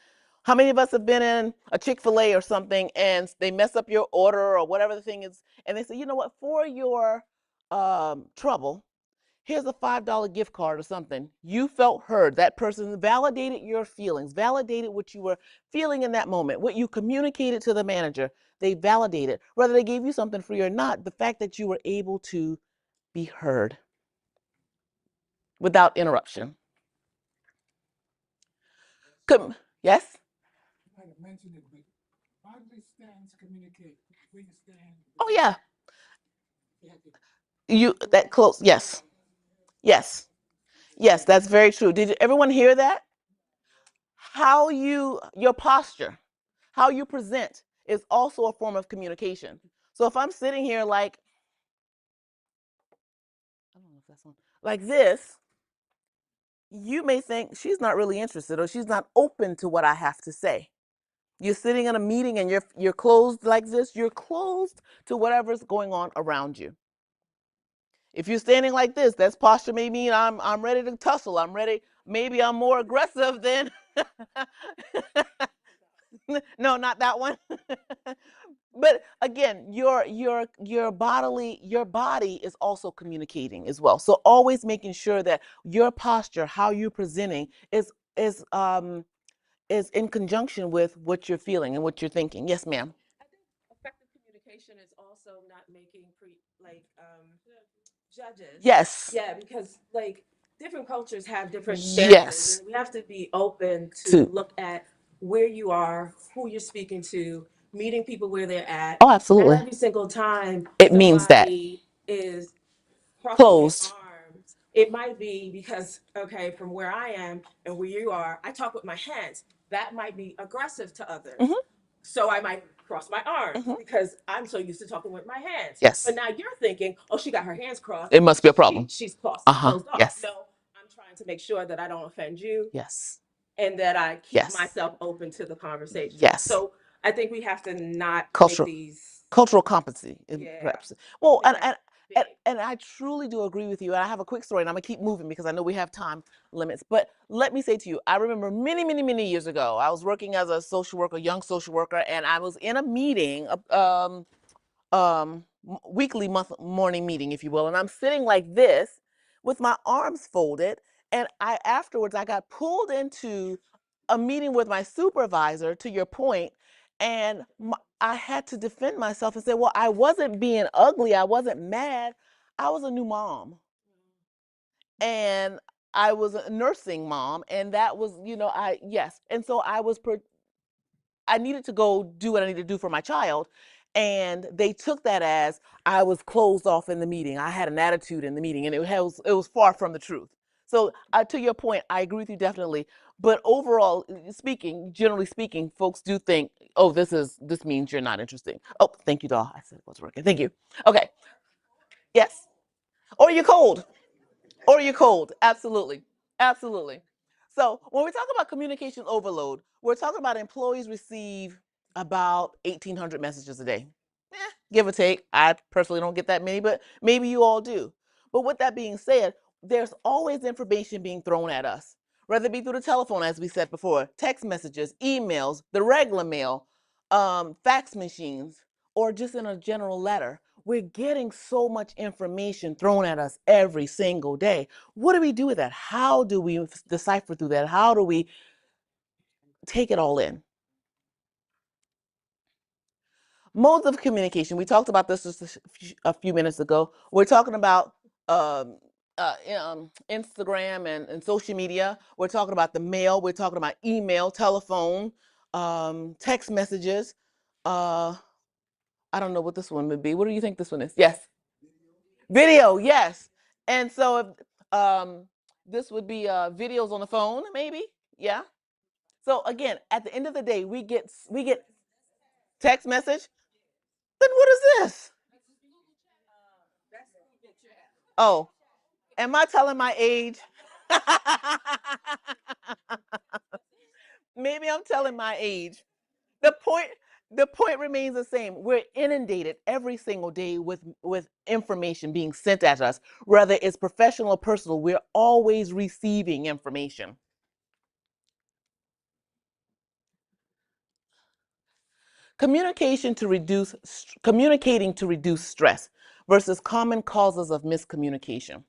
How many of us have been in a Chick-fil-A or something and they mess up your order or whatever the thing is, and they say, you know what, for your trouble, here's a $5 gift card or something. You felt heard. That person validated your feelings, validated what you were feeling in that moment, what you communicated to the manager. They validated. Whether they gave you something free or not, the fact that you were able to be heard without interruption. Yes? Oh, yeah. That close. Yes. Yes. Yes, that's very true. Did everyone hear that? Your posture, how you present is also a form of communication. So if I'm sitting here like, I don't know if that's one, like this, you may think she's not really interested or she's not open to what I have to say. You're sitting in a meeting and you're closed like this, you're closed to whatever's going on around you. If you're standing like this, that's posture may mean I'm ready to tussle. I'm ready. Maybe I'm more aggressive than. No, not that one. But again, your body is also communicating as well. So always making sure that your posture, how you're presenting, is in conjunction with what you're feeling and what you're thinking. Yes, ma'am. I think effective communication is also not making judges. Yes. Yeah, because like different cultures have different standards, Yes. and we have to be open To- to look at where you are, who you're speaking to, meeting people where they're at. Oh, absolutely. And every single time It means that. somebody is crossing their Closed. arms, it might be because, okay, from where I am and where you are, I talk with my hands. That might be aggressive to others. Mhm. So I might cross my arms Mhm. because I'm so used to talking with my hands. Yes. But now you're thinking, oh, she got her hands crossed. It must be a problem. She's closed Uh-huh. off. Yes. No, I'm trying to make sure that I don't offend you Yes. and that I keep Yes. myself open to the conversation. Yes. So I think we have to not Cultural- make these. Cultural competency, Yeah. perhaps. Well, Make and, that and, big. and I truly do agree with you. And I have a quick story, and I'm gonna keep moving because I know we have time limits. But let me say to you, I remember many, many, many years ago, I was working as a social worker, young social worker, and I was in a meeting, weekly morning meeting, if you will, and I'm sitting like this with my arms folded, and afterwards I got pulled into a meeting with my supervisor, to your point, and I had to defend myself and say, well, I wasn't being ugly, I wasn't mad, I was a new mom, and I was a nursing mom, and that was, yes, and so I needed to go do what I needed to do for my child. And they took that as I was closed off in the meeting. I had an attitude in the meeting, and it was far from the truth. So to your point, I agree with you definitely. But overall speaking, generally speaking, folks do think, oh, this means you're not interesting. Oh, thank you, doll. I said it was working. Thank you. Okay. Yes. Or you're cold. Or you're cold. Absolutely. Absolutely. So when we talk about communication overload, we're talking about employees receive about 1,800 messages a day. Give or take. I personally don't get that many, but maybe you all do. But with that being said, there's always information being thrown at us, whether it be through the telephone, as we said before, text messages, emails, the regular mail, fax machines, or just in a general letter. We're getting so much information thrown at us every single day. What do we do with that? How do we decipher through that? How do we take it all in? Modes of communication. We talked about this just a few minutes ago. We're talking about Instagram and social media. We're talking about the mail. We're talking about email, telephone, text messages. I don't know what this one would be. What do you think this one is? Yes. Video, yes. And so if this would be videos on the phone, maybe. Yeah. So again, at the end of the day, we get text message. Then what is this? Oh, am I telling my age? Maybe I'm telling my age. The point remains the same. We're inundated every single day with information being sent at us, whether it's professional or personal. We're always receiving information. Communicating to reduce stress versus common causes of miscommunication.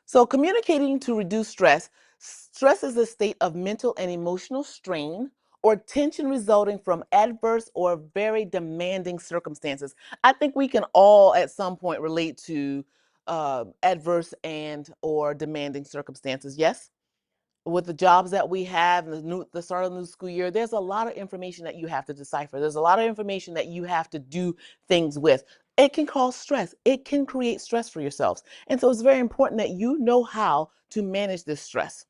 So communicating to reduce stress. Stress is a state of mental and emotional strain or tension resulting from adverse or very demanding circumstances. I think we can all at some point relate to adverse and or demanding circumstances. Yes? With the jobs that we have and the start of the new school year, there's a lot of information that you have to decipher. There's a lot of information that you have to do things with. It can cause stress. It can create stress for yourselves. And so it's very important that you know how to manage this stress.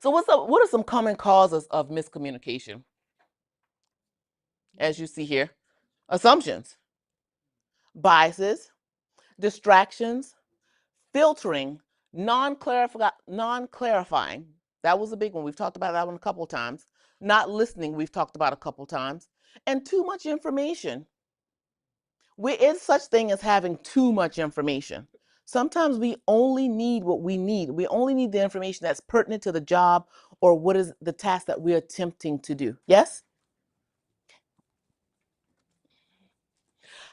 So what are some common causes of miscommunication? As you see here, assumptions, biases, distractions, filtering, non-clarifying. That was a big one. We've talked about that one a couple of times. Not listening, we've talked about a couple of times. And too much information. It's such thing as having too much information. Sometimes we only need what we need. We only need the information that's pertinent to the job or what is the task that we're attempting to do. Yes?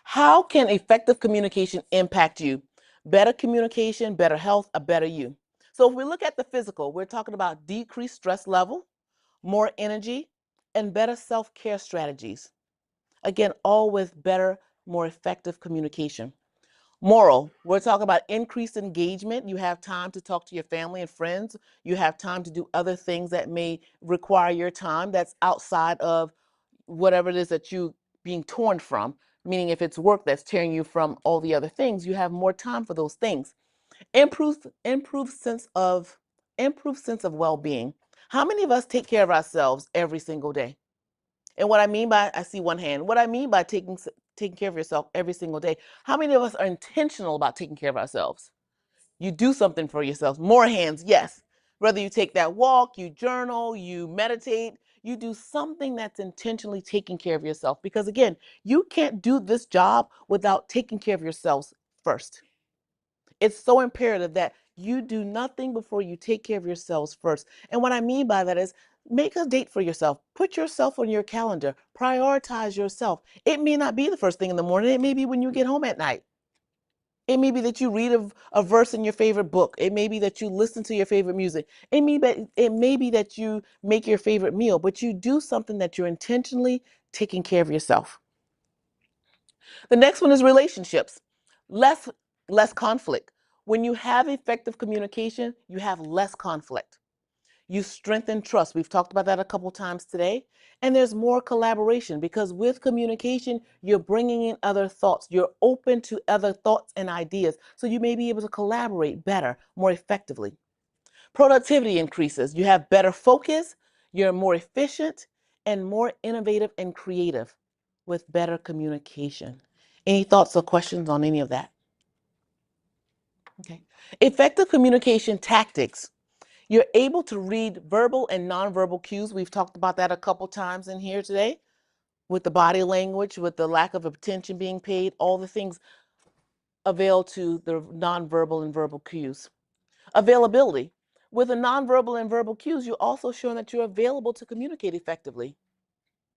How can effective communication impact you? Better communication, better health, a better you. So if we look at the physical, we're talking about decreased stress level, more energy, and better self-care strategies. Again, all with better, more effective communication. Moral, we're talking about increased engagement. You have time to talk to your family and friends. You have time to do other things that may require your time that's outside of whatever it is that you being torn from, meaning if it's work that's tearing you from all the other things, you have more time for those things. Improved sense of well-being. How many of us take care of ourselves every single day? And what I mean by, I see one hand, what I mean by taking care of yourself every single day, how many of us are intentional about taking care of ourselves? You do something for yourself. More hands, yes. Whether you take that walk, you journal, you meditate, you do something that's intentionally taking care of yourself. Because again, you can't do this job without taking care of yourselves first. It's so imperative that you do nothing before you take care of yourselves first. And what I mean by that is make a date for yourself. Put yourself on your calendar. Prioritize yourself. It may not be the first thing in the morning. It may be when you get home at night. It may be that you read a verse in your favorite book. It may be that you listen to your favorite music. It may be that you make your favorite meal, but you do something that you're intentionally taking care of yourself. The next one is relationships. Less conflict. When you have effective communication, you have less conflict. You strengthen trust. We've talked about that a couple times today. And there's more collaboration because with communication, you're bringing in other thoughts. You're open to other thoughts and ideas. So you may be able to collaborate better, more effectively. Productivity increases. You have better focus. You're more efficient and more innovative and creative with better communication. Any thoughts or questions on any of that? Okay. Effective communication tactics. You're able to read verbal and nonverbal cues. We've talked about that a couple times in here today with the body language, with the lack of attention being paid, all the things avail to the nonverbal and verbal cues. Availability. With the nonverbal and verbal cues, you're also showing that you're available to communicate effectively.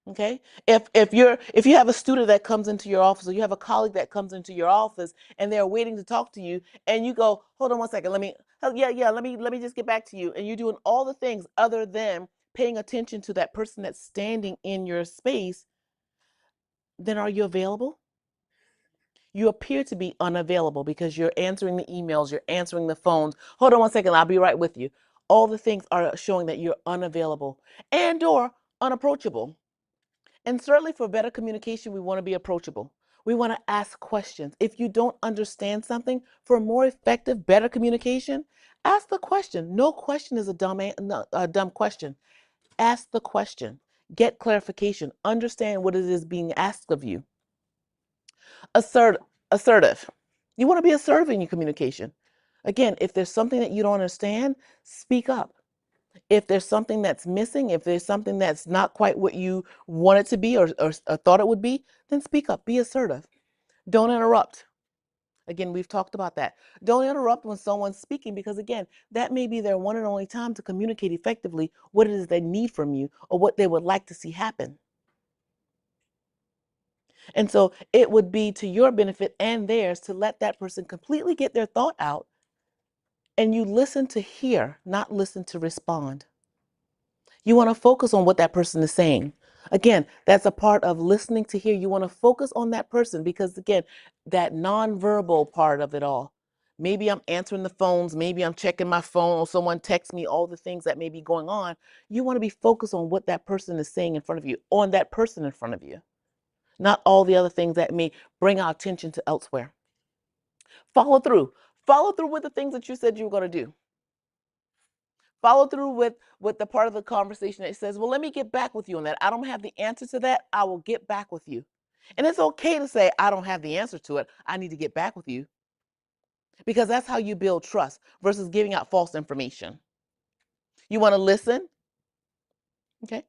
Okay? If you have a student that comes into your office or you have a colleague that comes into your office and they're waiting to talk to you and you go, hold on one second, let me just get back to you, and you're doing all the things other than paying attention to that person that's standing in your space, then are you available? You appear to be unavailable because you're answering the emails, you're answering the phones. Hold on one second, I'll be right with you. All the things are showing that you're unavailable and or unapproachable. And certainly for better communication, we want to be approachable. We want to ask questions. If you don't understand something, for more effective, better communication, ask the question. No question is a dumb question. Ask the question. Get clarification. Understand what it is being asked of you. Assertive. You want to be assertive in your communication. Again, if there's something that you don't understand, speak up. If there's something that's missing, if there's something that's not quite what you want it to be or thought it would be, then speak up. Be assertive. Don't interrupt. Again, we've talked about that. Don't interrupt when someone's speaking because, again, that may be their one and only time to communicate effectively what it is they need from you or what they would like to see happen. And so it would be to your benefit and theirs to let that person completely get their thought out And you listen to hear, not listen to respond. You want to focus on what that person is saying. Again, that's a part of listening to hear. You want to focus on that person because, again, that nonverbal part of it all. Maybe I'm answering the phones, maybe I'm checking my phone, or someone texts me, all the things that may be going on. You want to be focused on what that person is saying in front of you, on that person in front of you, not all the other things that may bring our attention to elsewhere. Follow through. Follow through with the things that you said you were going to do. Follow through with the part of the conversation that says, well, let me get back with you on that. I don't have the answer to that. I will get back with you. And it's okay to say, I don't have the answer to it. I need to get back with you. Because that's how you build trust versus giving out false information. You want to listen. Okay.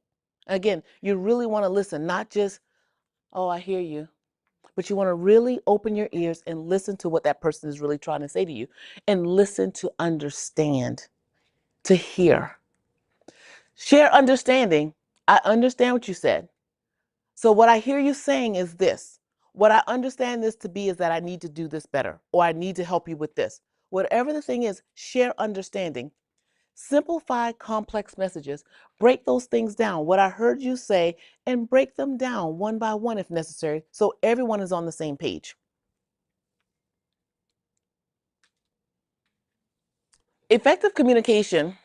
Again, you really want to listen, not just, oh, I hear you. But you want to really open your ears and listen to what that person is really trying to say to you. And listen to understand, to hear. Share understanding. I understand what you said. So what I hear you saying is this. What I understand this to be is that I need to do this better, or I need to help you with this. Whatever the thing is, share understanding. Simplify complex messages. Break those things down. What I heard you say, and break them down one by one if necessary, so everyone is on the same page. Effective communication.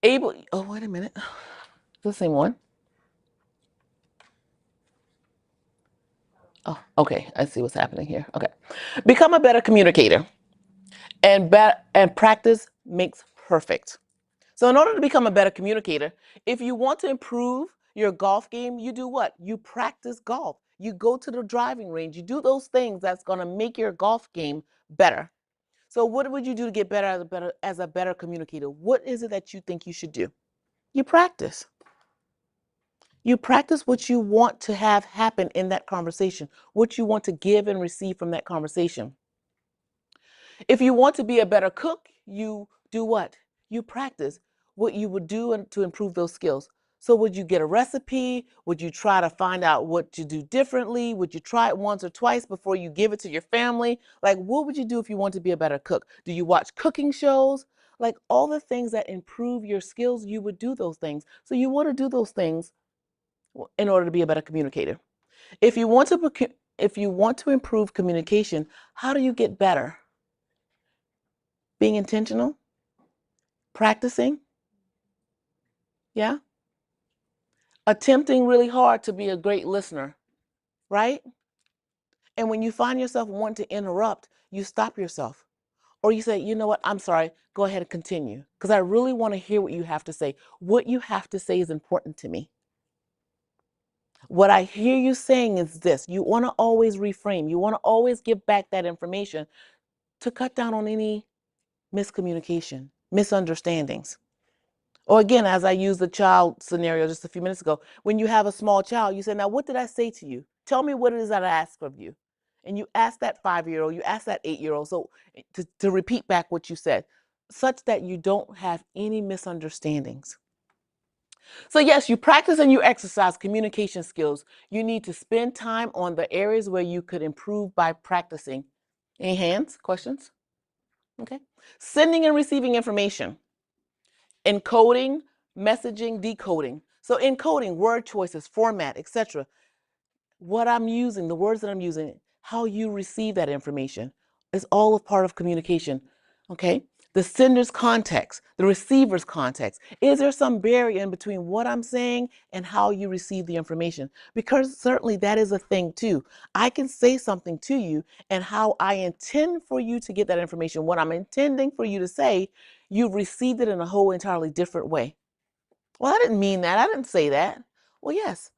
Oh, wait a minute. The same one. Oh, okay. I see what's happening here. Okay. Become a better communicator. And practice makes perfect. So in order to become a better communicator, if you want to improve your golf game, you do what? You practice golf. You go to the driving range. You do those things that's going to make your golf game better. So what would you do to get better as a better communicator? What is it that you think you should do? You practice. You practice what you want to have happen in that conversation, what you want to give and receive from that conversation. If you want to be a better cook, you do what? You practice what you would do to improve those skills. So would you get a recipe? Would you try to find out what to do differently? Would you try it once or twice before you give it to your family? Like, what would you do if you want to be a better cook? Do you watch cooking shows? Like all the things that improve your skills, you would do those things. So you want to do those things in order to be a better communicator. If you want to improve communication, how do you get better? Being intentional, practicing, yeah, attempting really hard to be a great listener, right? And when you find yourself wanting to interrupt, you stop yourself. Or you say, you know what, I'm sorry, go ahead and continue. Because I really want to hear what you have to say. What you have to say is important to me. What I hear you saying is this. You want to always reframe. You want to always give back that information to cut down on any miscommunication, misunderstandings. Or again, as I used the child scenario just a few minutes ago, when you have a small child, you say, now, what did I say to you? Tell me what it is that I asked of you. And you ask that 5-year-old, you ask that 8-year-old, so to repeat back what you said, such that you don't have any misunderstandings. So yes, you practice and you exercise communication skills. You need to spend time on the areas where you could improve by practicing. Any hands, questions? Okay. Sending and receiving information. Encoding, messaging, decoding. So encoding, word choices, format, etc. What I'm using, the words that I'm using, how you receive that information is all a part of communication. Okay? The sender's context, the receiver's context. Is there some barrier in between what I'm saying and how you receive the information? Because certainly that is a thing too. I can say something to you and how I intend for you to get that information, what I'm intending for you to say, you've received it in a whole entirely different way. Well, I didn't mean that. I didn't say that. Well, yes.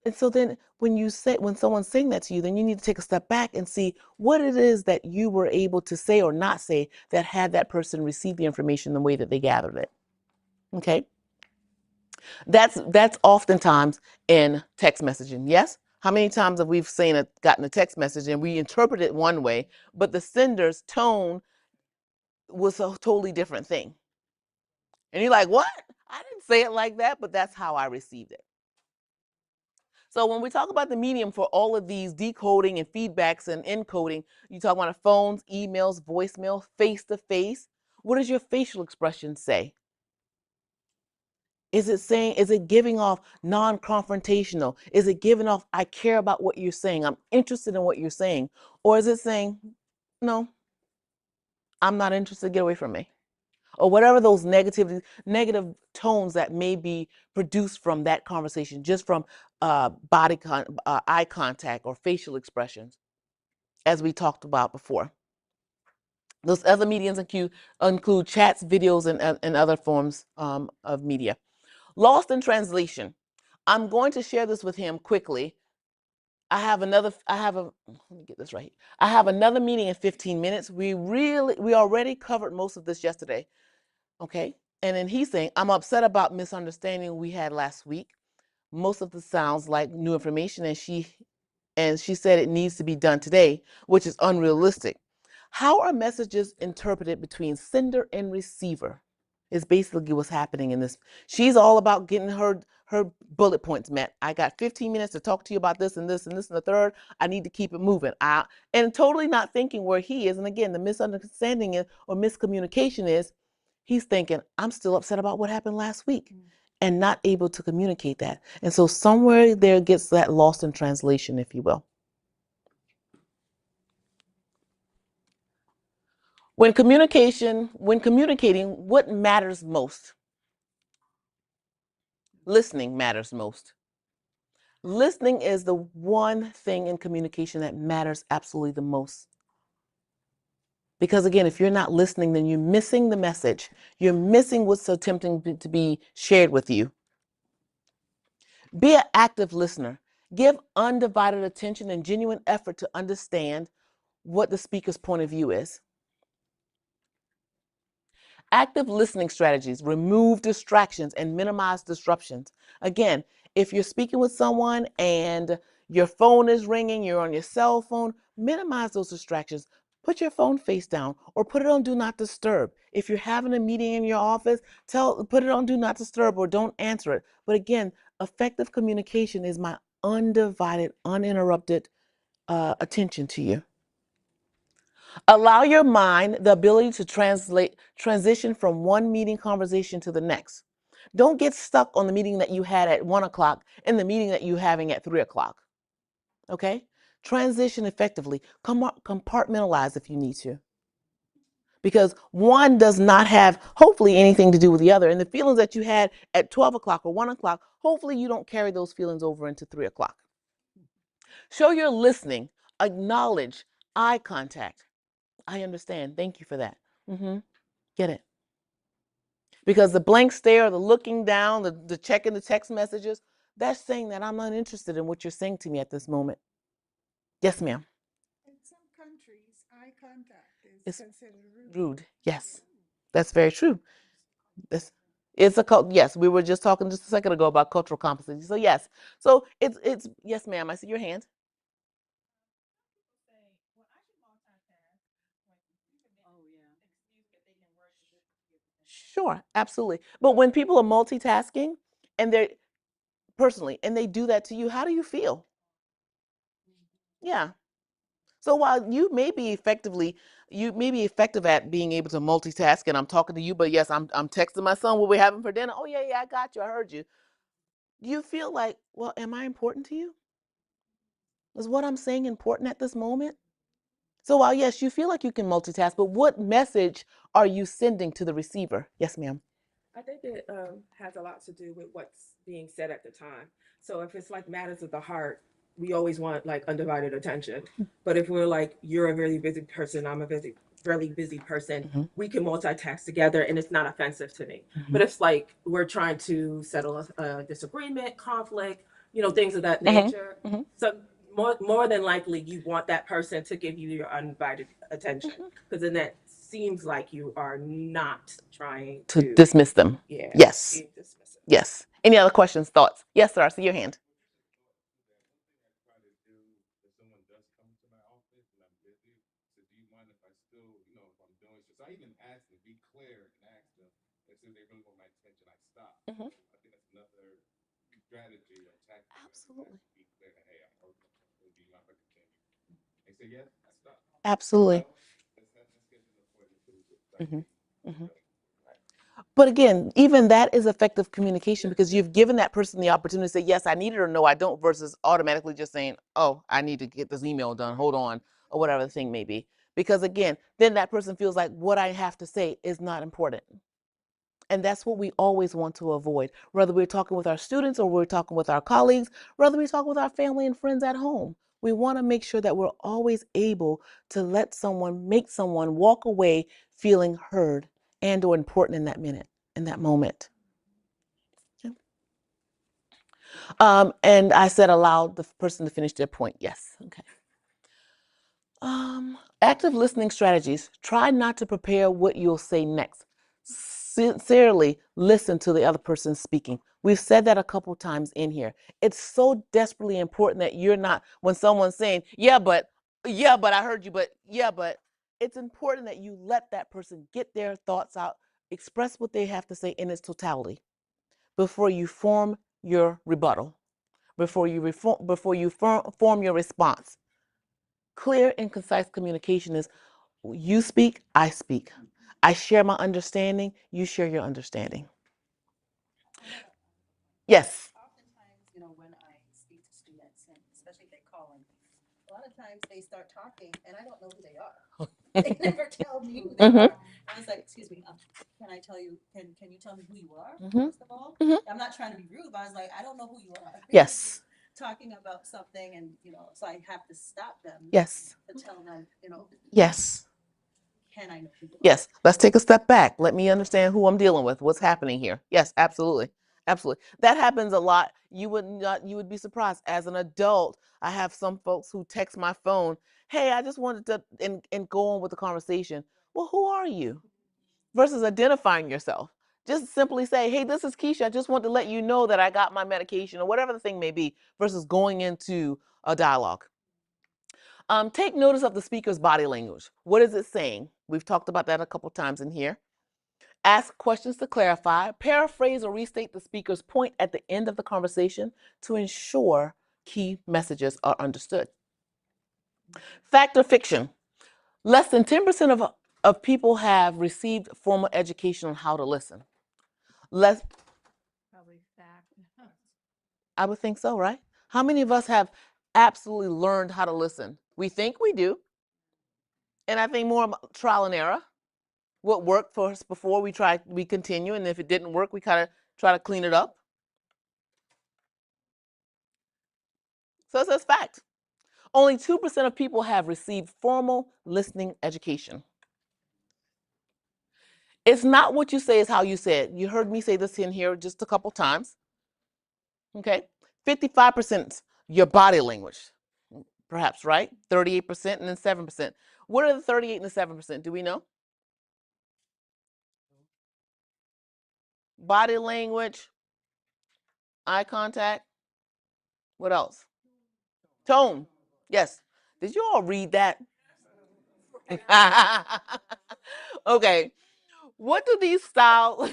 And so then when someone's saying that to you, then you need to take a step back and see what it is that you were able to say or not say that had that person receive the information the way that they gathered it. Okay? That's oftentimes in text messaging. Yes? How many times have we gotten a text message and we interpret it one way, but the sender's tone was a totally different thing? And you're like, what? I didn't say it like that, but that's how I received it. So when we talk about the medium for all of these decoding and feedbacks and encoding, you talk about phones, emails, voicemail, face-to-face. What does your facial expression say? Is it giving off non-confrontational? Is it giving off, I care about what you're saying, I'm interested in what you're saying? Or is it saying, no, I'm not interested, get away from me? Or whatever those negative tones that may be produced from that conversation, just from eye contact or facial expressions, as we talked about before. Those other mediums include chats, videos, and other forms of media. Lost in translation. I'm going to share this with him quickly. Let me get this right. I have another meeting in 15 minutes. We already covered most of this yesterday. Okay. And then he's saying, I'm upset about misunderstanding we had last week. Most of this sounds like new information, and she said it needs to be done today, which is unrealistic. How are messages interpreted between sender and receiver? Is basically what's happening in this. She's all about getting her bullet points met. I got 15 minutes to talk to you about this and this and this and the third. I need to keep it moving. And totally not thinking where he is. And again, the misunderstanding or miscommunication is he's thinking, I'm still upset about what happened last week and not able to communicate that. And so somewhere there gets that lost in translation, if you will. When communicating, what matters most? Listening matters most. Listening is the one thing in communication that matters absolutely the most. Because again, if you're not listening, then you're missing the message. You're missing what's attempting to be shared with you. Be an active listener. Give undivided attention and genuine effort to understand what the speaker's point of view is. Active listening strategies remove distractions and minimize disruptions. Again, if you're speaking with someone and your phone is ringing, you're on your cell phone, minimize those distractions. Put your phone face down or put it on do not disturb. If you're having a meeting in your office, put it on do not disturb or don't answer it. But again, effective communication is my undivided, uninterrupted attention to you. Allow your mind the ability to transition from one meeting conversation to the next. Don't get stuck on the meeting that you had at 1 o'clock and the meeting that you're having at 3 o'clock. Okay? Transition effectively. Compartmentalize if you need to. Because one does not have, hopefully, anything to do with the other. And the feelings that you had at 12 o'clock or 1 o'clock, hopefully you don't carry those feelings over into 3 o'clock. Show your listening. Acknowledge eye contact. I understand. Thank you for that. Get it? Because the blank stare, the looking down, the checking the text messages, that's saying that I'm not interested in what you're saying to me at this moment. Yes, ma'am. In some countries, eye contact is It's considered rude. rude. Yes, that's very true. Yes, we were just talking just a second ago about cultural competency. So yes, so it's yes, ma'am. I see your hand. Sure, absolutely. But when people are multitasking and they're personally and they do that to you, how do you feel? Yeah. So while you may be effective at being able to multitask, and I'm talking to you, but yes, I'm texting my son what we're having for dinner. Oh yeah, I got you. I heard you. You feel like, well, am I important to you? Is what I'm saying important at this moment? So while yes, you feel like you can multitask, but what message are you sending to the receiver? Yes, ma'am. I think it has a lot to do with what's being said at the time. So if it's like matters of the heart, we always want like undivided attention. But if we're like, you're a very busy person, I'm a really busy person, we can multitask together and it's not offensive to me. But it's like we're trying to settle a disagreement, conflict, things of that nature. So more than likely, you want that person to give you your undivided attention because then that seems like you are not trying To dismiss them. yeah, Yes. being dismissive. Yes. Any other questions, thoughts? Yes, sir. I see your hand. Absolutely. Absolutely. Mhm, mhm. But again, even that is effective communication because you've given that person the opportunity to say, yes, I need it or no, I don't, versus automatically just saying, oh, I need to get this email done, hold on, or whatever the thing may be. Because again, then that person feels like what I have to say is not important. And that's what we always want to avoid, whether we're talking with our students or we're talking with our colleagues, whether we're talking with our family and friends at home. We want to make sure that we're always able to make someone walk away feeling heard and or important in that minute, in that moment. Yeah. And I said allow the person to finish their point. Yes. Okay. Active listening strategies. Try not to prepare what you'll say next. Sincerely listen to the other person speaking. We've said that a couple times in here. It's so desperately important that you're not, when someone's saying, yeah, but I heard you, but, it's important that you let that person get their thoughts out, express what they have to say in its totality before you form your rebuttal, before you form your response. Clear and concise communication is you speak, I speak. I share my understanding, you share your understanding. Yes. Oftentimes, when I speak to students, and especially if they call in, a lot of times they start talking and I don't know who they are. They never tell me who they are. I was like, excuse me, can I tell you, can you tell me who you are, first of all? I'm not trying to be rude, but I was like, I don't know who you are. Yes. Talking about something and, so I have to stop them. Yes. To tell them, Yes. can I know who you are? Yes. Let's take a step back. Let me understand who I'm dealing with. What's happening here? Yes, absolutely. Absolutely. That happens a lot. You would be surprised. As an adult, I have some folks who text my phone, hey, I just wanted to, and go on with the conversation. Well, who are you? Versus identifying yourself. Just simply say, hey, this is Keisha. I just want to let you know that I got my medication or whatever the thing may be, versus going into a dialogue. Take notice of the speaker's body language. What is it saying? We've talked about that a couple times in here. Ask questions to clarify. Paraphrase or restate the speaker's point at the end of the conversation to ensure key messages are understood. Fact or fiction? Less than 10% of people have received formal education on how to listen. Probably fact. I would think so, right? How many of us have absolutely learned how to listen? We think we do. And I think more trial and error. What worked for us before we continue, and if it didn't work, we kind of try to clean it up. So it says fact. Only 2% of people have received formal listening education. It's not what you say, it's how you say it. You heard me say this in here just a couple times. Okay? 55% your body language, perhaps, right? 38% and then 7%. What are the 38 and the 7%? Do we know? Body language, eye contact. What else? Tone. Yes. Did you all read that? Okay. What do these styles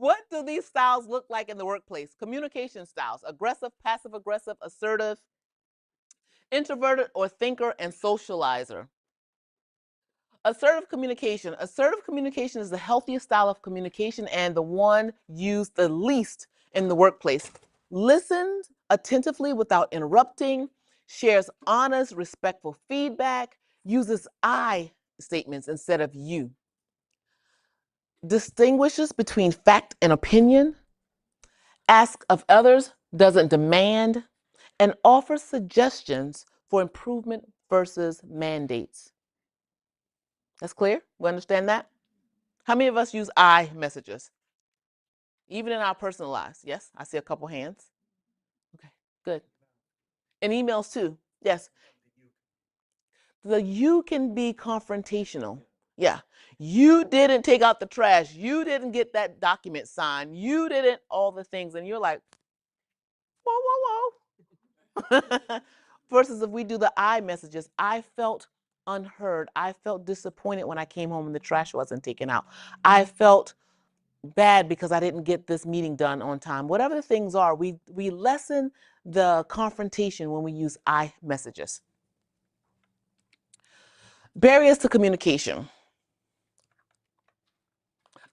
What do these styles look like in the workplace? Communication styles: aggressive, passive aggressive, assertive, introverted or thinker, and socializer. Assertive communication. Assertive communication is the healthiest style of communication and the one used the least in the workplace. Listens attentively without interrupting, shares honest, respectful feedback, uses I statements instead of you, distinguishes between fact and opinion, asks of others, doesn't demand, and offers suggestions for improvement versus mandates. That's clear? We understand that? How many of us use I messages? Even in our personal lives? Yes, I see a couple hands. Okay, good. And emails too. Yes. The you can be confrontational. Yeah. You didn't take out the trash. You didn't get that document signed. You didn't all the things. And you're like, whoa, whoa, whoa. Versus if we do the I messages, I felt unheard. I felt disappointed when I came home and the trash wasn't taken out. I felt bad because I didn't get this meeting done on time. Whatever the things are, we lessen the confrontation when we use I messages. Barriers to communication.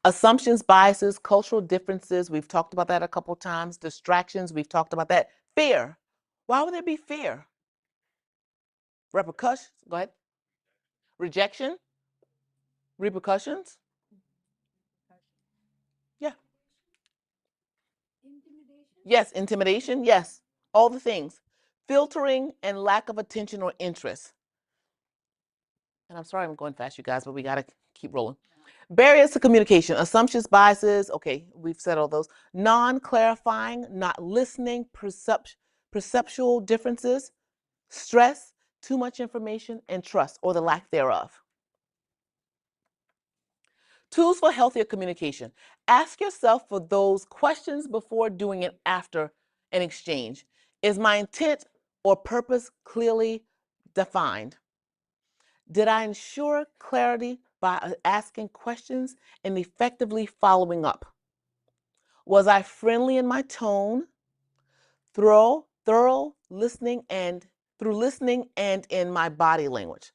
Assumptions, biases, cultural differences. We've talked about that a couple times. Distractions. We've talked about that. Fear. Why would there be fear? Repercussions. Go ahead. Rejection. Repercussions. Yeah. Yes. Intimidation. Yes. All the things. Filtering and lack of attention or interest. And I'm sorry I'm going fast, you guys, but we got to keep rolling. Barriers to communication, assumptions, biases. Okay, we've said all those. Non-clarifying, not listening, perceptual differences, stress, too much information, and trust, or the lack thereof. Tools for healthier communication. Ask yourself for those questions before doing it after an exchange. Is my intent or purpose clearly defined? Did I ensure clarity by asking questions and effectively following up? Was I friendly in my tone, thorough listening, and through listening and in my body language?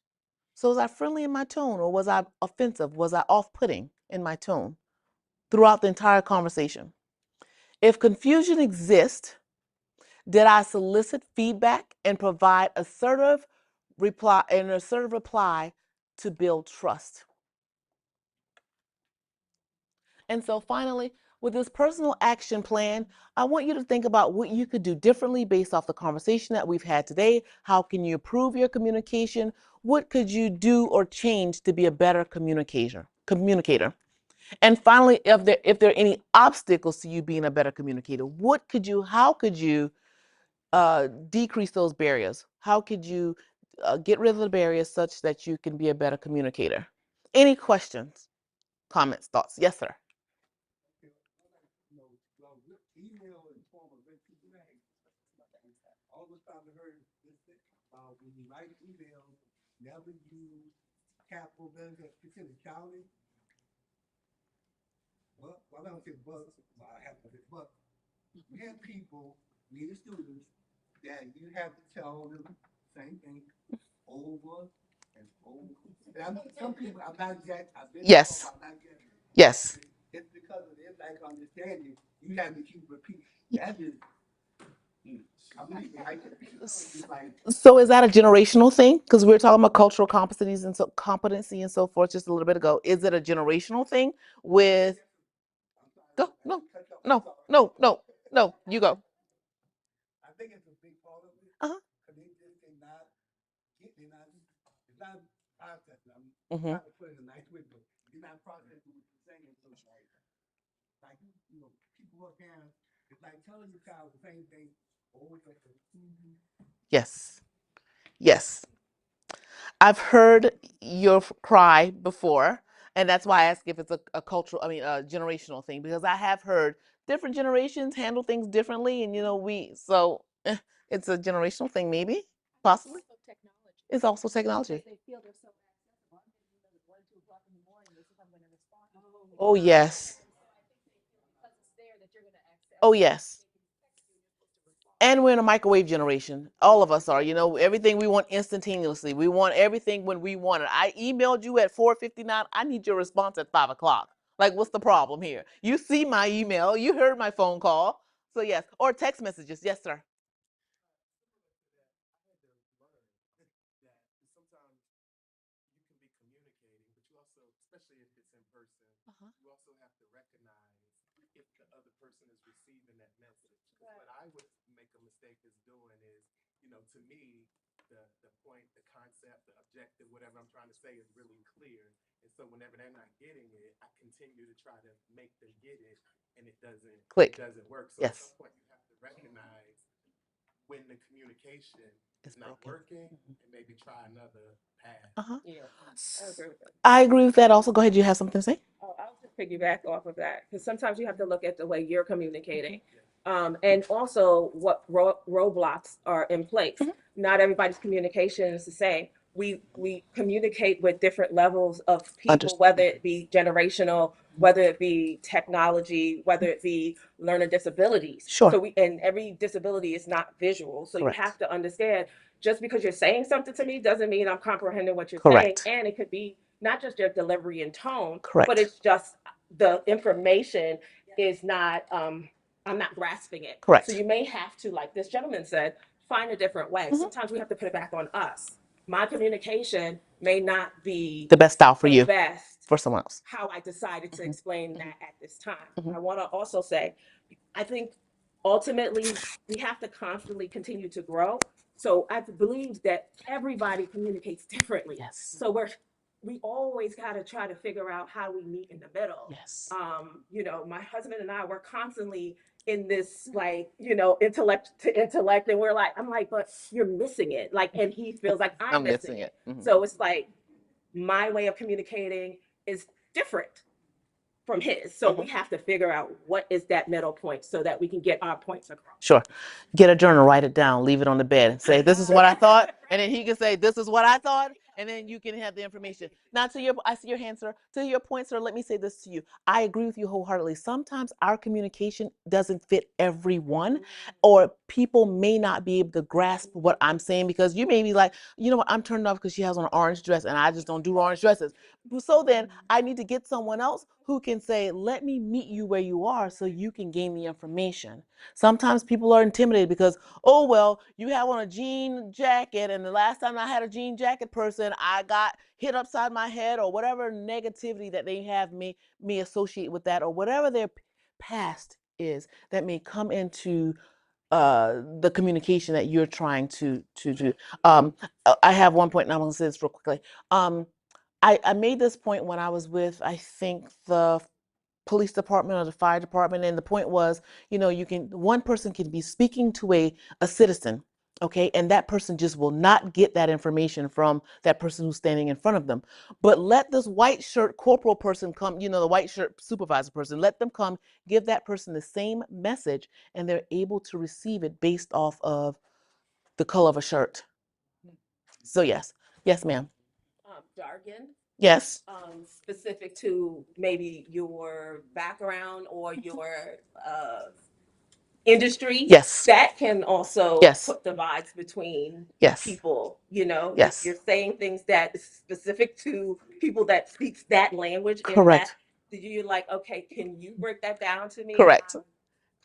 So was I friendly in my tone, or was I offensive? Was I off-putting in my tone throughout the entire conversation? If confusion exists, did I solicit feedback and provide an assertive reply to build trust? And so finally, with this personal action plan, I want you to think about what you could do differently based off the conversation that we've had today. How can you improve your communication? What could you do or change to be a better communicator? And finally, if there are any obstacles to you being a better communicator, how could you decrease those barriers? How could you get rid of the barriers such that you can be a better communicator? Any questions, comments, thoughts? Yes, sir. Email in form of feedback. All the time I heard this thing about when you write emails, never use capital letters that considered childish. Well, I don't say but, I have to say but. We have people, we the students, that you have to tell them the same thing over and over. And I know some people, I'm not yet, I've been Yes. told, I'm not yet. Yes. It's because of their lack of understanding. You have to keep repeating. That is, I'm not even like that. It's like, So is that a generational thing? Because we were talking about cultural competencies and competency and so forth just a little bit ago. Is it a generational thing with? Go. No. You go. I think it's a big part of it. Uh-huh. Because they just cannot get, it's not processing. I'm Mm-hmm. trying to put it in a nice way, but you're not processing what you're saying. So like, people are parents, it's like telling your child the same thing over and over. Yes. Yes. I've heard your cry before, and that's why I ask if it's a cultural, a generational thing, because I have heard different generations handle things differently, and it's a generational thing, maybe, possibly. It's also technology. They feel they're so accessible. I'm getting emails at 1, 2 o'clock in the morning. This is I'm going to respond. Oh, yes. Because it's there that you're going to access. Oh, yes. And we're in a microwave generation. All of us are. Everything we want instantaneously. We want everything when we want it. I emailed you at 4:59. I need your response at 5 o'clock. Like, what's the problem here? You see my email. You heard my phone call. So, yes. Or text messages. Yes, sir. Sometimes you can be communicating, but you also, especially if it's in person, you also have to recognize if the other person is receiving that message. Because what I would make a mistake is doing is, to me, the point, the concept, the objective, whatever I'm trying to say is really clear. And so whenever they're not getting it, I continue to try to make them get it, and it doesn't work. So at some point you have to recognize when the communication is not working, and maybe try another path. Yeah, I agree with that. I agree with that also. Go ahead. You have something to say? Oh, I'll just piggyback off of that because sometimes you have to look at the way you're communicating, and also what roadblocks are in place. Not everybody's communication is the same. we communicate with different levels of people, Understood. whether it be generational, whether it be technology, whether it be learner disabilities. Sure. So and every disability is not visual. So Correct. you have to understand, just because you're saying something to me doesn't mean I'm comprehending what you're Correct. saying. And it could be not just your delivery and tone, Correct. but it's just the information is not, I'm not grasping it. Correct. So you may have to, like this gentleman said, find a different way. Sometimes we have to put it back on us. My communication may not be The best style for the you, best for someone else. how I decided to explain that at this time. Mhm. I want to also say, I think ultimately we have to constantly continue to grow. So I believe that everybody communicates differently. Yes. So we always got to try to figure out how we meet in the middle. Yes. You know, my husband and I were constantly in this, like, you know, intellect to intellect, and we're like, I'm like, but you're missing it, like, and he feels like I'm missing it. Mhm. So it's like my way of communicating is different from his. So we have to figure out what is that middle point so that we can get our points across. Sure. Get a journal, write it down, leave it on the bed, and say, "This is what I thought," and then he can say, "This is what I thought," and then you can have the information. Now, I see your hand, sir. To your point, sir, let me say this to you. I agree with you wholeheartedly. Sometimes our communication doesn't fit everyone, or people may not be able to grasp what I'm saying, because you may be like, you know what, I'm turned off because she has on an orange dress, and I just don't do orange dresses. So then I need to get someone else who can say, let me meet you where you are so you can gain the information. Sometimes people are intimidated because, oh, well, you have on a jean jacket, and the last time I had a jean jacket person, I got hit upside my head, or whatever negativity that they have me associate with that, or whatever their past is that may come into the communication that you're trying to do. I have one point, and I'm going to say this real quickly. I made this point when I was with, I think, the police department or the fire department, and the point was, you know, one person can be speaking to a citizen, okay, and that person just will not get that information from that person who's standing in front of them. But let this white shirt corporal person come, you know, the white shirt supervisor person, let them come, give that person the same message, and they're able to receive it based off of the color of a shirt. So yes, ma'am. Jargon, Yes. specific to maybe your background or your industry. Yes. That can also Yes. put divides between Yes. people. You know, Yes. if you're saying things that is specific to people that speaks that language, Correct. in that, you're like, okay, can you break that down to me? Correct.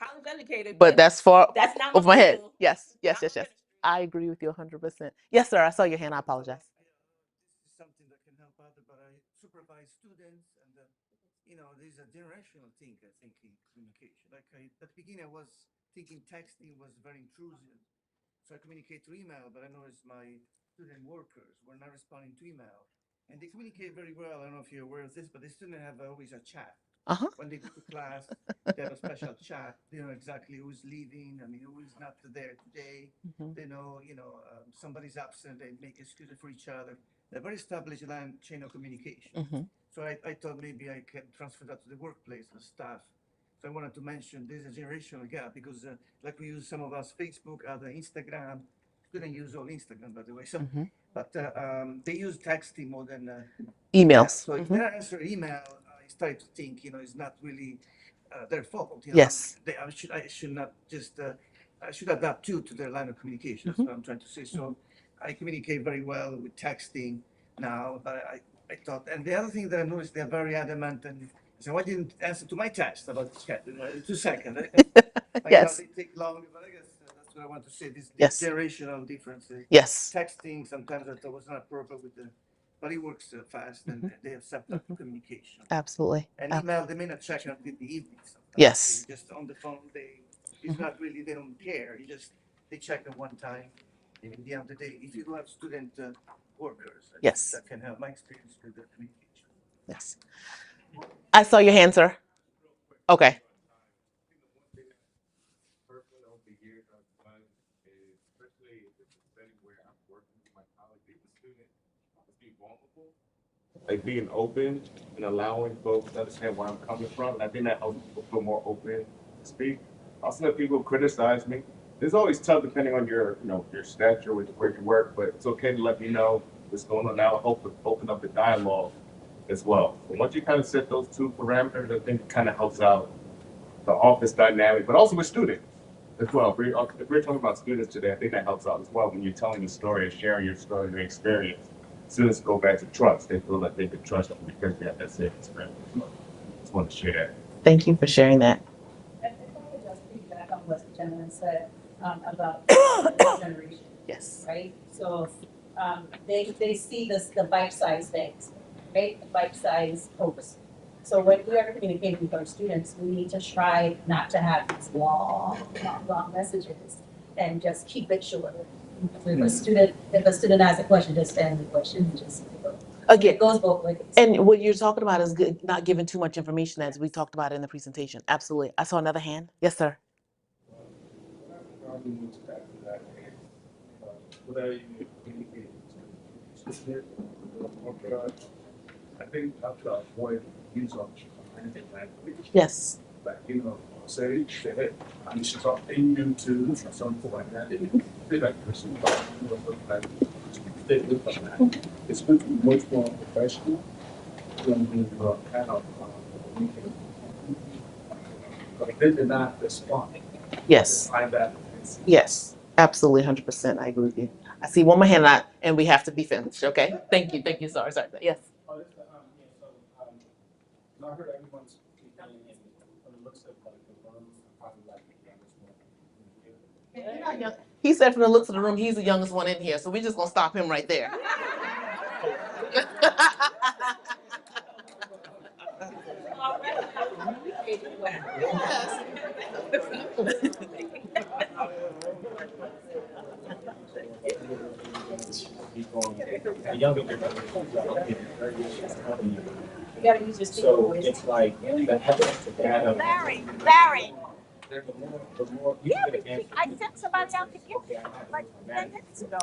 College educated, But that's far that's not my over my head. field. Yes, Not yes. my ministry. I agree with you 100%. Yes, sir. I saw your hand. I apologize. This is something that can help others, but I supervise students, and you know, there's a generational thing, I think, in communication. Like at the beginning, I was thinking texting was very intrusive, so I communicate through email. But I noticed my student workers were not responding to email, and they communicate very well. I don't know if you're aware of this, but the students have always a chat. Uh-huh. When they go to class, they have a special chat. They know exactly who's leaving. I mean, who is not there today. Mhm. They know, somebody's absent. They make excuses for each other. They're very established line chain of communication. Mhm. So I thought maybe I can transfer that to the workplace, the staff. So I wanted to mention there's a generational gap because, like we use some of us Facebook, other Instagram. Students use all Instagram, by the way. So, Mhm. but they use texting more than Emails. so if Mhm. they answer email, I start to think, it's not really their fault. Yes. I should not just, I should adapt to their line of communication. That's what I'm trying to say. So I communicate very well with texting now, but I thought, and the other thing that I noticed, they're very adamant and so why didn't answer to my text about this cat? 2 seconds. Yes. They take longer, but I guess that's what I want to say. This Yes. generational differences. Yes. Texting sometimes I thought was not appropriate with but it works fast and they accept that communication. Absolutely. And email, they may not check it until the evening sometimes. Yes. They just on the phone, it's not really, they don't care. They check it one time. And in the end of the day, if you do have student workers, Yes. that can help my experience with the communication. Yes. I saw your hand, sir. Okay. Personally, over the years I've done is, especially if it's a setting where I'm working with my colleagues, the student to be vulnerable, like being open and allowing folks to understand where I'm coming from. And I think that helps people feel more open to speak. Also, let people criticize me. It's always tough depending on your, your stature with where you work, but it's okay to let me know what's going on now, I hope to open up the dialogue as well. So once you kind of set those two parameters, I think it kind of helps out the office dynamic, but also with students as well. If we're talking about students today, I think that helps out as well. When you're telling a story or sharing your story, your experience, students go back to trust. They feel like they can trust you because they have that same experience. Just want to share that. Thank you for sharing that. And if I could just piggyback on what the gentleman said about the next generation, Yes. right? So they see the bite-sized things, right? The bite-sized hopes. So when we are communicating with our students, we need to try not to have these long messages and just keep it short. If a student has a question, just send the question and just Again, it goes both ways. And what you're talking about is good, not giving too much information, as we talked about in the presentation. Absolutely. I saw another hand. Yes, sir. I think you have to avoid use of romantic language. Yes. Like, say, hey, I need to talk Indian to or something like that. They like person, they look like that. It's going to be much more professional than kind of like they did not respond. Yes. Find that. Yes. Absolutely. 100%. I agree with you. I see one more hand out, and we have to be finished. Okay. Thank you. Thank you. Sorry. Yes. I heard everyone's from the looks of like the room, probably like the youngest one. He said from the looks of the room, he's the youngest one in here. So we're just going to stop him right there. You gotta use your speaker So voice. it's like the evidence of data. Larry. The more you get an answer. I sent somebody out to get Okay, I have like it. 10 minutes ago.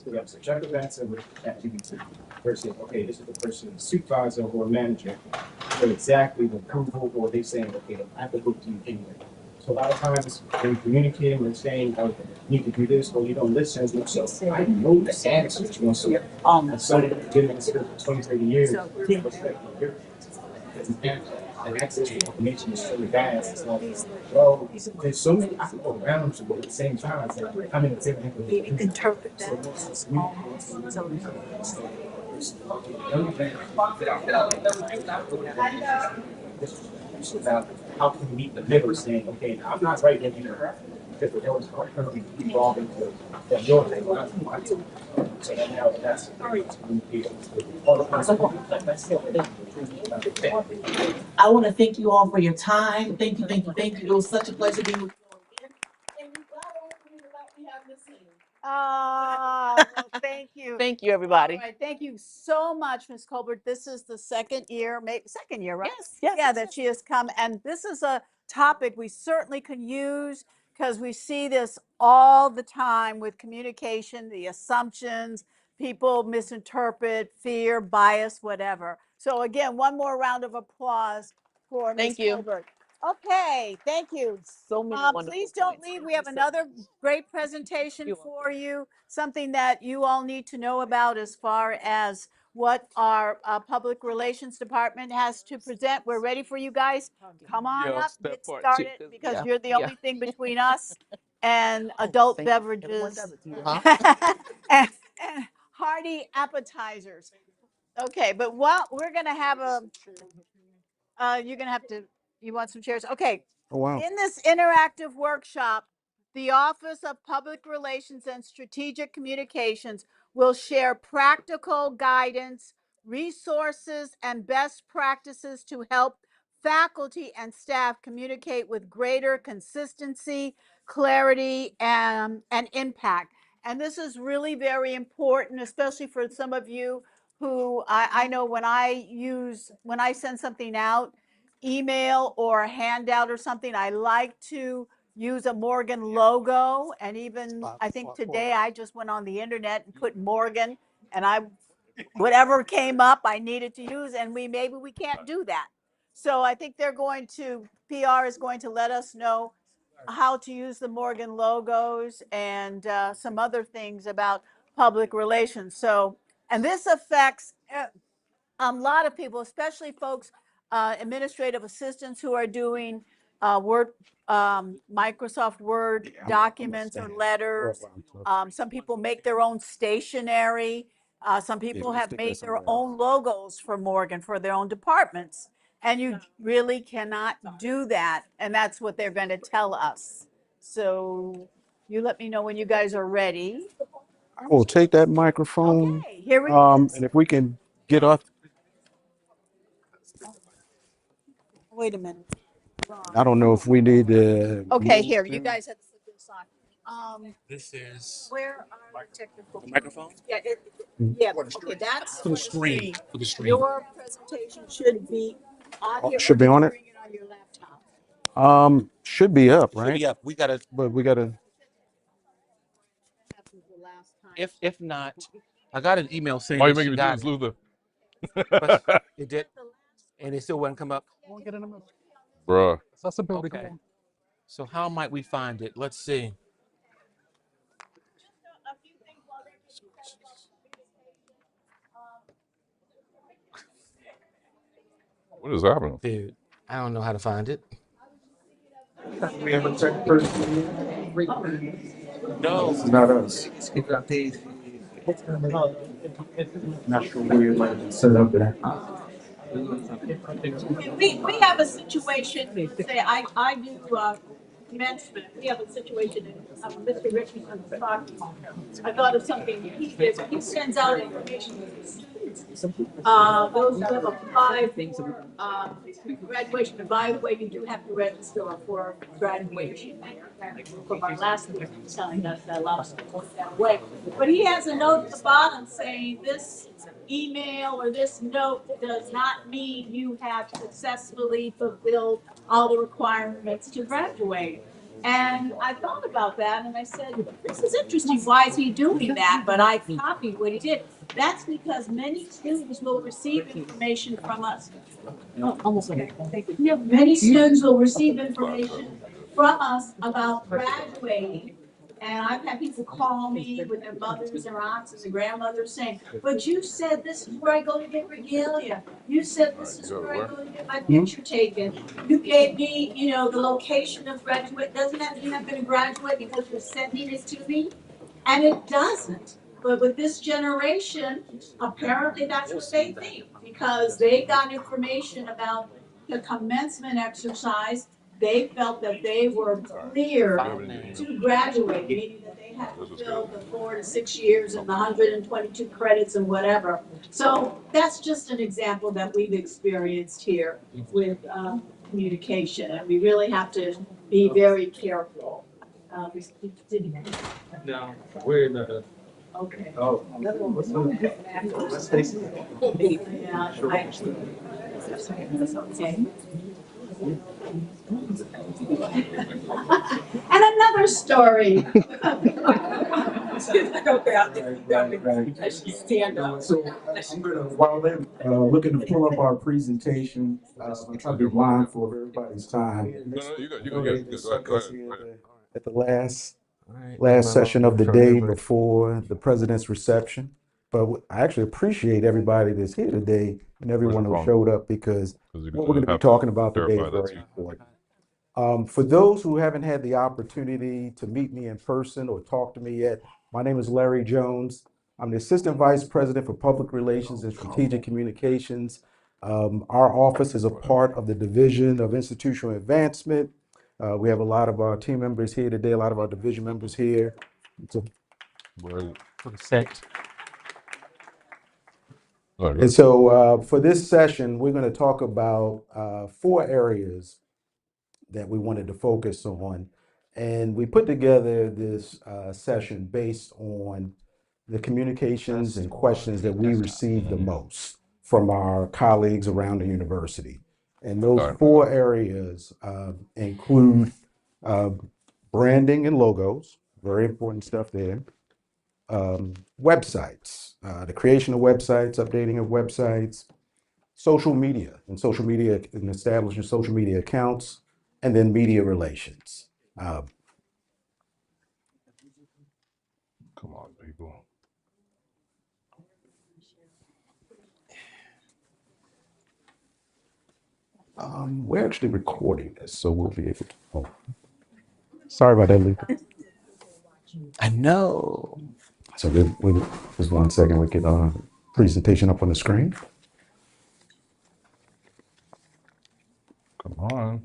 Yeah, so check the answer with ChatGPT versus, okay, this is the person, supervisor or manager, for exactly the approval, or they saying, okay, I have to go to you anyway. So a lot of times when communicating, we're saying, oh, you need to do this, or you don't listen as much. So I know the answer that you want to say. And someone been in this field for 20, 30 years, and access to information is so vast. It's like, well, there's so many I can go around to, but at the same time, it's like I'm in a different Interpret so that. most it's about how can we meet the middle saying, okay, I'm not right in here. Because there was currently evolving to that your thing, not mine. So that now that's communication. I want to thank you all for your time. Thank you, thank you, thank you. It was such a pleasure being with you all again. And you got all of me without me having to sing. Well, thank you. Thank you, everybody. All right, thank you so much, Ms. Colbert. This is the second year, maybe second year, right? Yes. Yeah, that she has come, and this is a topic we certainly can use because we see this all the time with communication, the assumptions, people misinterpret, fear, bias, whatever. So again, one more round of applause for Ms. Thank you. Colbert. Okay, thank you. So many wonderful Please don't points. leave. Thank We you have so another much. great presentation You're for you, something that you all need to know about as far as what our public relations department has to present. We're ready for you guys. Come on Yeah, up, that get part too, started, 'cause- because yeah, you're the yeah. only thing between us and Oh, adult thank you. Everyone beverages does it to you, huh? and hearty appetizers. Okay, but what we're gonna have you're gonna have to, you want some chairs? Okay. Oh, wow. In this interactive workshop, the Office of Public Relations and Strategic Communications will share practical guidance, resources, and best practices to help faculty and staff communicate with greater consistency, clarity, and impact. And this is really very important, especially for some of you who I know when I send something out, email or a handout or something, I like to use a Morgan logo. And even I think today I just went on the internet and put Morgan, and whatever came up I needed to use, and maybe we can't do that. So I think PR is going to let us know how to use the Morgan logos and some other things about public relations. So And this affects a lot of people, especially folks, administrative assistants who are doing Microsoft Word documents or letters. Some people make their own stationery. Some people have made their own logos for Morgan for their own departments. And you really cannot do that. And that's what they're going to tell us. So you let me know when you guys are ready. I will take that microphone. Okay, here we And if we can get off, Wait a minute. I don't know if we need to. Okay, move here, you them. guys have to put this on. This is Where are the technical? the microphone. Yeah, Mhm. yeah, okay, that's For the screen. For the screen. Your presentation should be on here. Should or be did you on it. bring it on your laptop? Should be up, right? Should be up. We gotta. But we gotta. Happened the last time. If not, I got an email saying Why you that she making me do got this, it. Luther? But it did, and it still wouldn't come up. Bruh. Okay. So how might we find it? Let's see. What is happening? Dude, I don't know how to find it. We have a tech person. No. This is not us. Not sure where you might be set up there. We have a situation, say, I do commencement, we have a situation, and Mr. Richardson was talking. I thought of something he did, he sends out information. Those who have applied for graduation, and by the way, you do have to register for graduation. From our last week, telling us that allows to work that way. But he has a note at the bottom saying this email or this note does not mean you have successfully fulfilled all the requirements to graduate. And I thought about that and I said, this is interesting. Why is he doing that? But I copied what he did. That's because many students will receive information from us. Almost okay. Thank you. Many students will receive information from us about graduating. And I've had people call me with their mothers, their aunts, and their grandmothers saying, but you said this is where I go to get regalia. You said this is where I go to get my picture taken. You gave me, the location of graduate. Doesn't that mean I'm gonna graduate because you're sending it to me? And it doesn't. But with this generation, apparently that's what they think, because they got information about the commencement exercise. They felt that they were clear to graduate, meaning that they had to fill the 4 to 6 years and the 122 credits and whatever. So that's just an example that we've experienced here with communication, and we really have to be very careful. No, we're in the. Okay. Oh. Let's take it. Yeah, okay. And another story. Stand up. So I'm gonna, while they're looking to pull up our presentation, I'm trying to be mindful of everybody's time. No, you good. You Go good. ahead, Good. they Go ahead. stuck Go us ahead. here Go ahead. at the last All right. last session of the day before the president's reception. But I actually appreciate everybody that's here today and everyone who showed up, because what we're going to be talking about today is very important. For those who haven't had the opportunity to meet me in person or talk to me yet, my name is Larry Jones. I'm the Assistant Vice President for Public Relations and Strategic Communications. Our office is a part of the Division of Institutional Advancement. We have a lot of our team members here today, a lot of our division members here. And so for this session, we're going to talk about 4 areas that we wanted to focus on. And we put together this session based on the communications and questions that we received the most from our colleagues around the university. And those 4 areas include branding and logos, very important stuff there. Websites, the creation of websites, updating of websites, social media and establishing social media accounts, and then media relations. Come on, people. We're actually recording this, so we'll be able to. Oh, sorry about that, Luca. I know. So just 1 second, we get presentation up on the screen. Come on.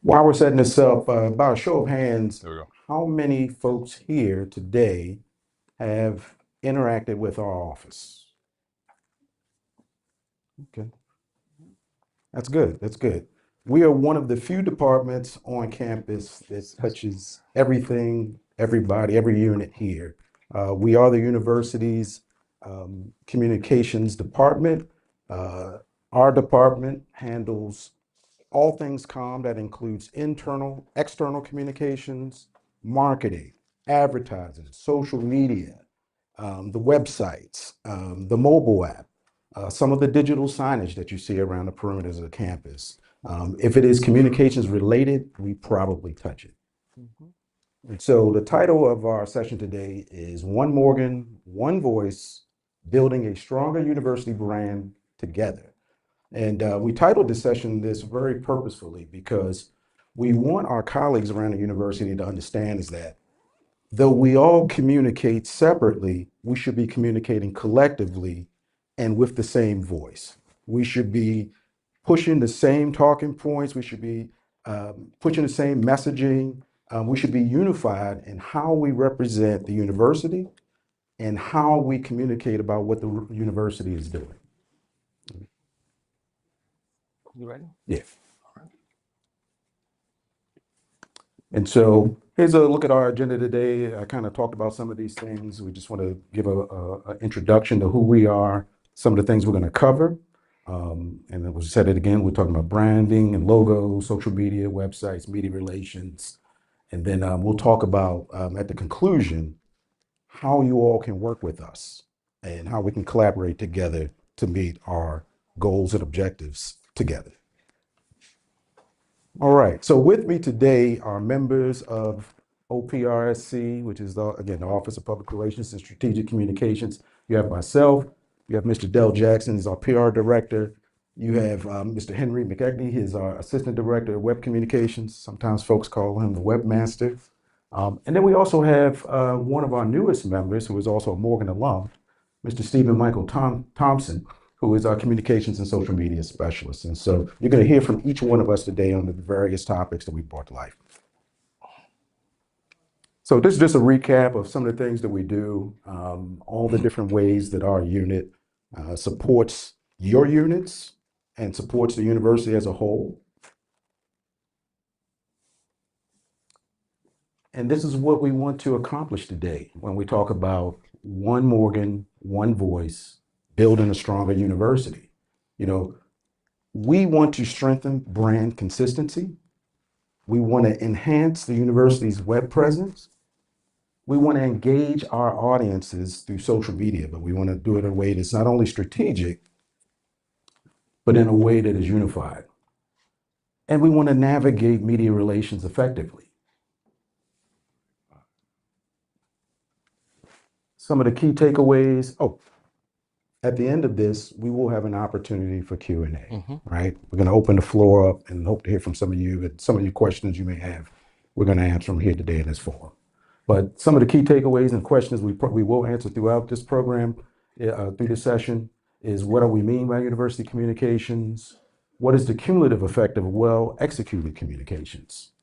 While we're setting this up, by a show of hands, There we go. how many folks here today have interacted with our office? Okay, that's good. That's good. We are one of the few departments on campus that touches everything, everybody, every unit here. We are the university's communications department. Our department handles all things comm. That includes internal, external communications, marketing, advertising, social media, the websites, the mobile app, some of the digital signage that you see around the perimeters of the campus. If it is communications related, we probably touch it. And so the title of our session today is One Morgan, One Voice, Building a Stronger University Brand Together. And we titled this session this very purposefully because we want our colleagues around the university to understand is that though we all communicate separately, we should be communicating collectively and with the same voice. We should be pushing the same talking points. We should be pushing the same messaging. We should be unified in how we represent the university and how we communicate about what the university is doing. You ready? Yeah. And so here's a look at our agenda today. I kind of talked about some of these things. We just want to give an introduction to who we are, some of the things we're going to cover. And then we'll set it again. We're talking about branding and logos, social media, websites, media relations. And then we'll talk about, at the conclusion, how you all can work with us and how we can collaborate together to meet our goals and objectives together. All right, so with me today are members of OPRSC, which is, again, the Office of Public Relations and Strategic Communications. You have myself, you have Mr. Del Jackson, he's our PR director. You have Mr. Henry McEgney, he's our Assistant Director of Web Communications. Sometimes folks call him the Webmaster. And then we also have one of our newest members, who is also a Morgan alum, Mr. Stephen Michael Thompson, who is our communications and social media specialist. And so you're going to hear from each one of us today on the various topics that we brought to life. So this is just a recap of some of the things that we do, all the different ways that our unit supports your units and supports the university as a whole. And this is what we want to accomplish today when we talk about one Morgan, one voice, building a stronger university. You know, we want to strengthen brand consistency. We want to enhance the university's web presence. We want to engage our audiences through social media, but we want to do it in a way that's not only strategic, but in a way that is unified. And we want to navigate media relations effectively. Some of the key takeaways. Oh, at the end of this, we will have an opportunity for Q&A, right? We're going to open the floor up and hope to hear from some of you, and some of your questions you may have, we're going to answer them here today in this forum. But some of the key takeaways and questions we will answer throughout this program, through this session, is what do we mean by university communications? What is the cumulative effect of well-executed communications?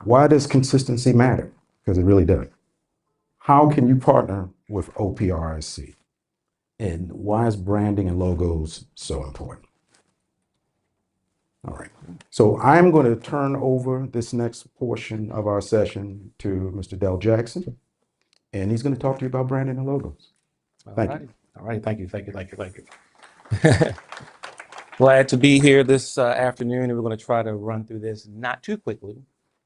Why does consistency matter? Because it really does. How can you partner with OPRSC? And why is branding and logos so important? All right. So I'm going to turn over this next portion of our session to Mr. Del Jackson, and he's going to talk to you about branding and logos. Thank you. All right. Thank you. Glad to be here this afternoon, and we're going to try to run through this not too quickly,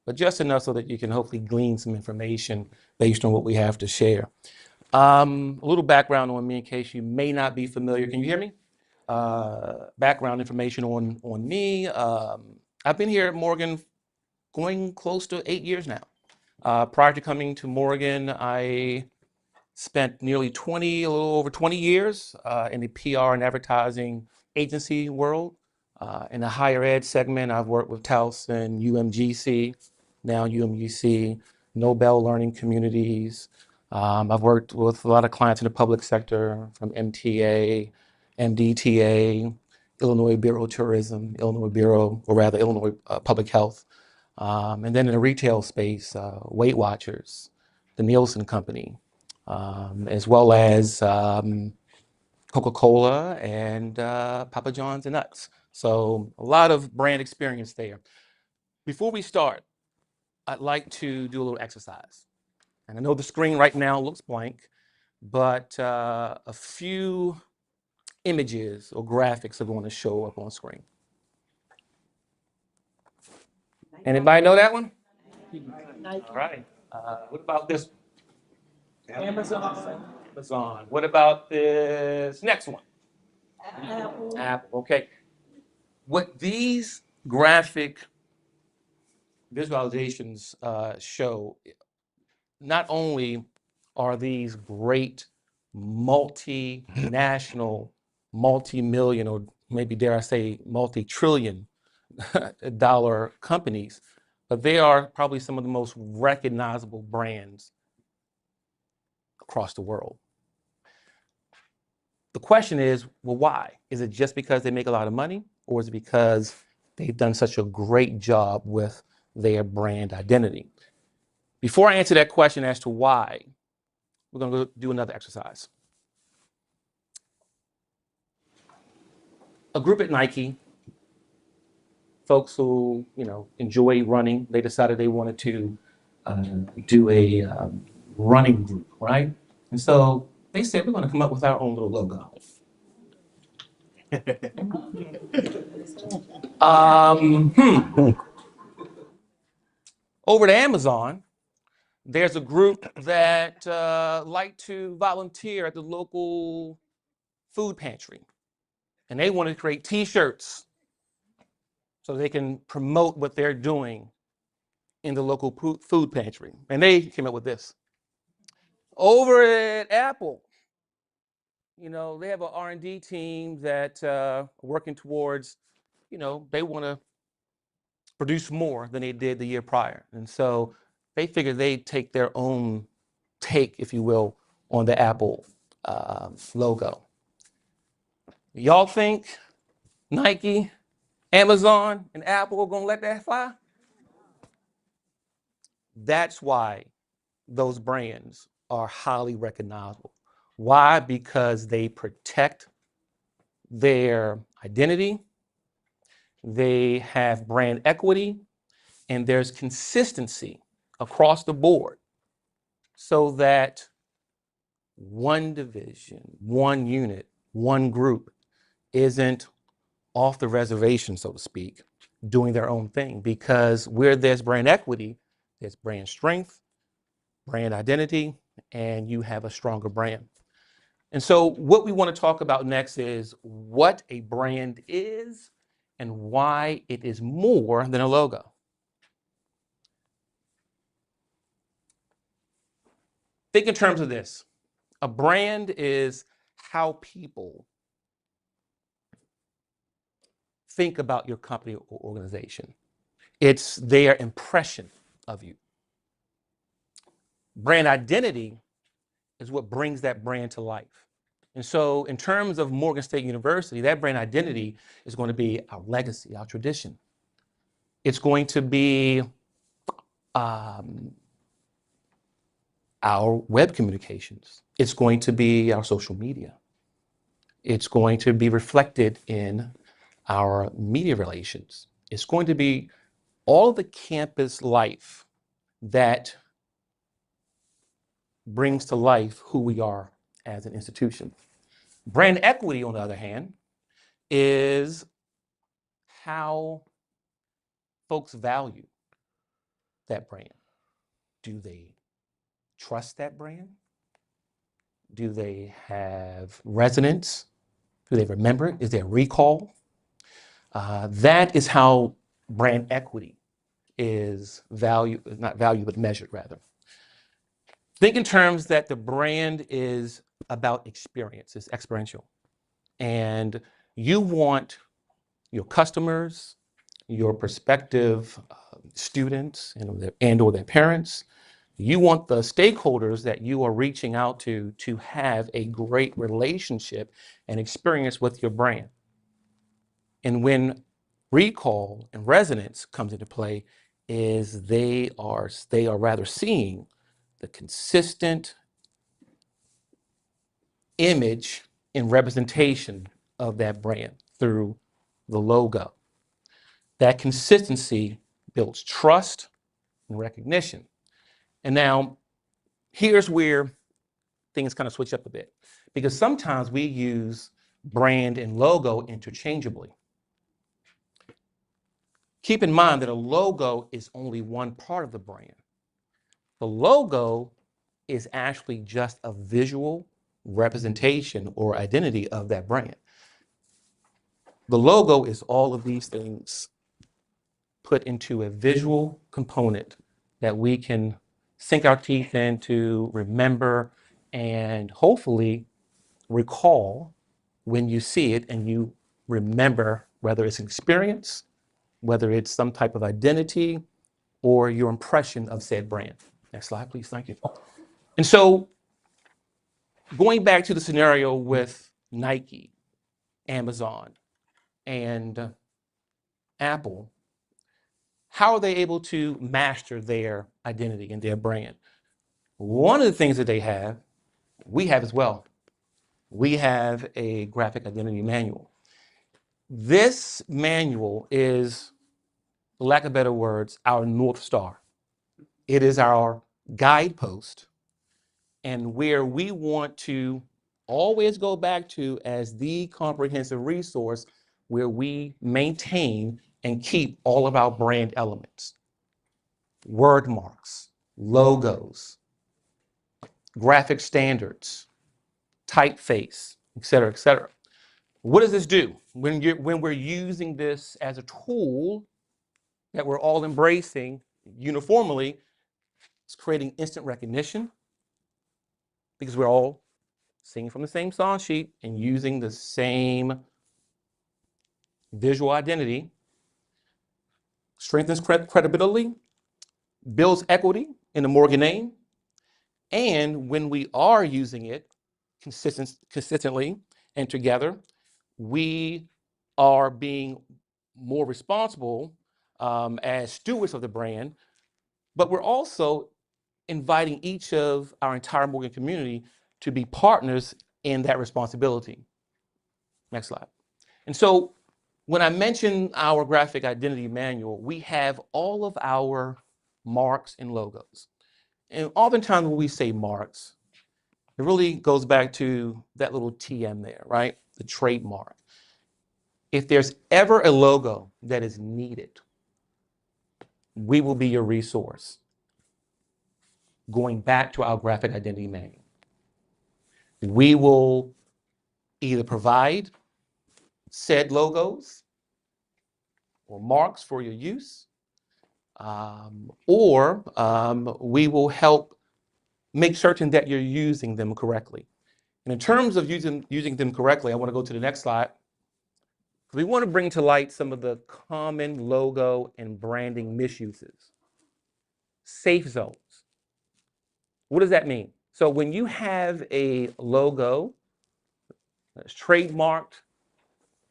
but just enough so that you can hopefully glean some information based on what we have to share. A little background on me in case you may not be familiar. Can you hear me? Background information on me. I've been here at Morgan going close to 8 years now. Prior to coming to Morgan, I spent nearly a little over 20 years in the PR and advertising agency world. In the higher ed segment, I've worked with Towson, UMGC, now UMUC, Nobel Learning Communities. I've worked with a lot of clients in the public sector from MTA, MDTA, Illinois Bureau of Tourism, Illinois Bureau, or rather Illinois Public Health. And then in the retail space, Weight Watchers, the Nielsen Company, as well as Coca-Cola and Papa John's and Nuts. So a lot of brand experience there. Before we start, I'd like to do a little exercise. And I know the screen right now looks blank, but a few images or graphics are going to show up on screen. Anybody know that one? All right. What about this one? Amazon. What about this next one? Apple. Apple. Okay. What these graphic visualizations show, not only are these great multinational, multi-million, or maybe dare I say multi-trillion dollar companies, but they are probably some of the most recognizable brands across the world. The question is, well, why? Is it just because they make a lot of money, or is it because they've done such a great job with their brand identity? Before I answer that question as to why, we're going to go do another exercise. A group at Nike, folks who enjoy running, they decided they wanted to do a running group, right? And so they said, we're going to come up with our own little logo. Over to Amazon, there's a group that like to volunteer at the local food pantry. And they want to create T-shirts so they can promote what they're doing in the local food pantry. And they came up with this. Over at Apple, they have an R&D team that working towards, they want to produce more than they did the year prior. And so they figured they'd take their own take, if you will, on the Apple logo. Y'all think Nike, Amazon, and Apple are going to let that fly? That's why those brands are highly recognizable. Why? Because they protect their identity, they have brand equity, and there's consistency across the board so that one division, one unit, one group isn't off the reservation, so to speak, doing their own thing. Because where there's brand equity, there's brand strength, brand identity, and you have a stronger brand. And so what we want to talk about next is what a brand is and why it is more than a logo. Think in terms of this. A brand is how people think about your company or organization. It's their impression of you. Brand identity is what brings that brand to life. And so in terms of Morgan State University, that brand identity is going to be our legacy, our tradition. It's going to be our web communications. It's going to be our social media. It's going to be reflected in our media relations. It's going to be all the campus life that brings to life who we are as an institution. Brand equity, on the other hand, is how folks value that brand. Do they trust that brand? Do they have resonance? Do they remember it? Is there recall? That is how brand equity is not valued, but measured rather. Think in terms that the brand is about experience, it's experiential. And You want your customers, your prospective students and or their parents, you want the stakeholders that you are reaching out to have a great relationship and experience with your brand. And when recall and resonance comes into play, is they are rather seeing the consistent image and representation of that brand through the logo. That consistency builds trust and recognition. And now here's where things kind of switch up a bit, because sometimes we use brand and logo interchangeably. Keep in mind that a logo is only one part of the brand. The logo is actually just a visual representation or identity of that brand. The logo is all of these things put into a visual component that we can sink our teeth into, remember, and hopefully recall when you see it and you remember whether it's an experience, whether it's some type of identity, or your impression of said brand. Next slide, please. Thank you. And so going back to the scenario with Nike, Amazon, and Apple, how are they able to master their identity and their brand? One of the things that they have, we have as well. We have a graphic identity manual. This manual is, for lack of better words, our North Star. It is our guidepost and where we want to always go back to as the comprehensive resource where we maintain and keep all of our brand elements, word marks, logos, graphic standards, typeface, et cetera, et cetera. What does this do? When we're using this as a tool that we're all embracing uniformly, it's creating instant recognition because we're all singing from the same song sheet and using the same visual identity, strengthens credibility, builds equity in the Morgan name, and when we are using it consistently and together, we are being more responsible as stewards of the brand, but we're also inviting each of our entire Morgan community to be partners in that responsibility. Next slide. And so when I mention our graphic identity manual, we have all of our marks and logos. And oftentimes when we say marks, it really goes back to that little TM there, right? The trademark. If there's ever a logo that is needed, we will be your resource. Going back to our graphic identity manual, we will either provide said logos or marks for your use, or we will help make certain that you're using them correctly. And in terms of using them correctly, I want to go to the next slide. We want to bring to light some of the common logo and branding misuses. Safe zones. What does that mean? So when you have a logo that's trademarked,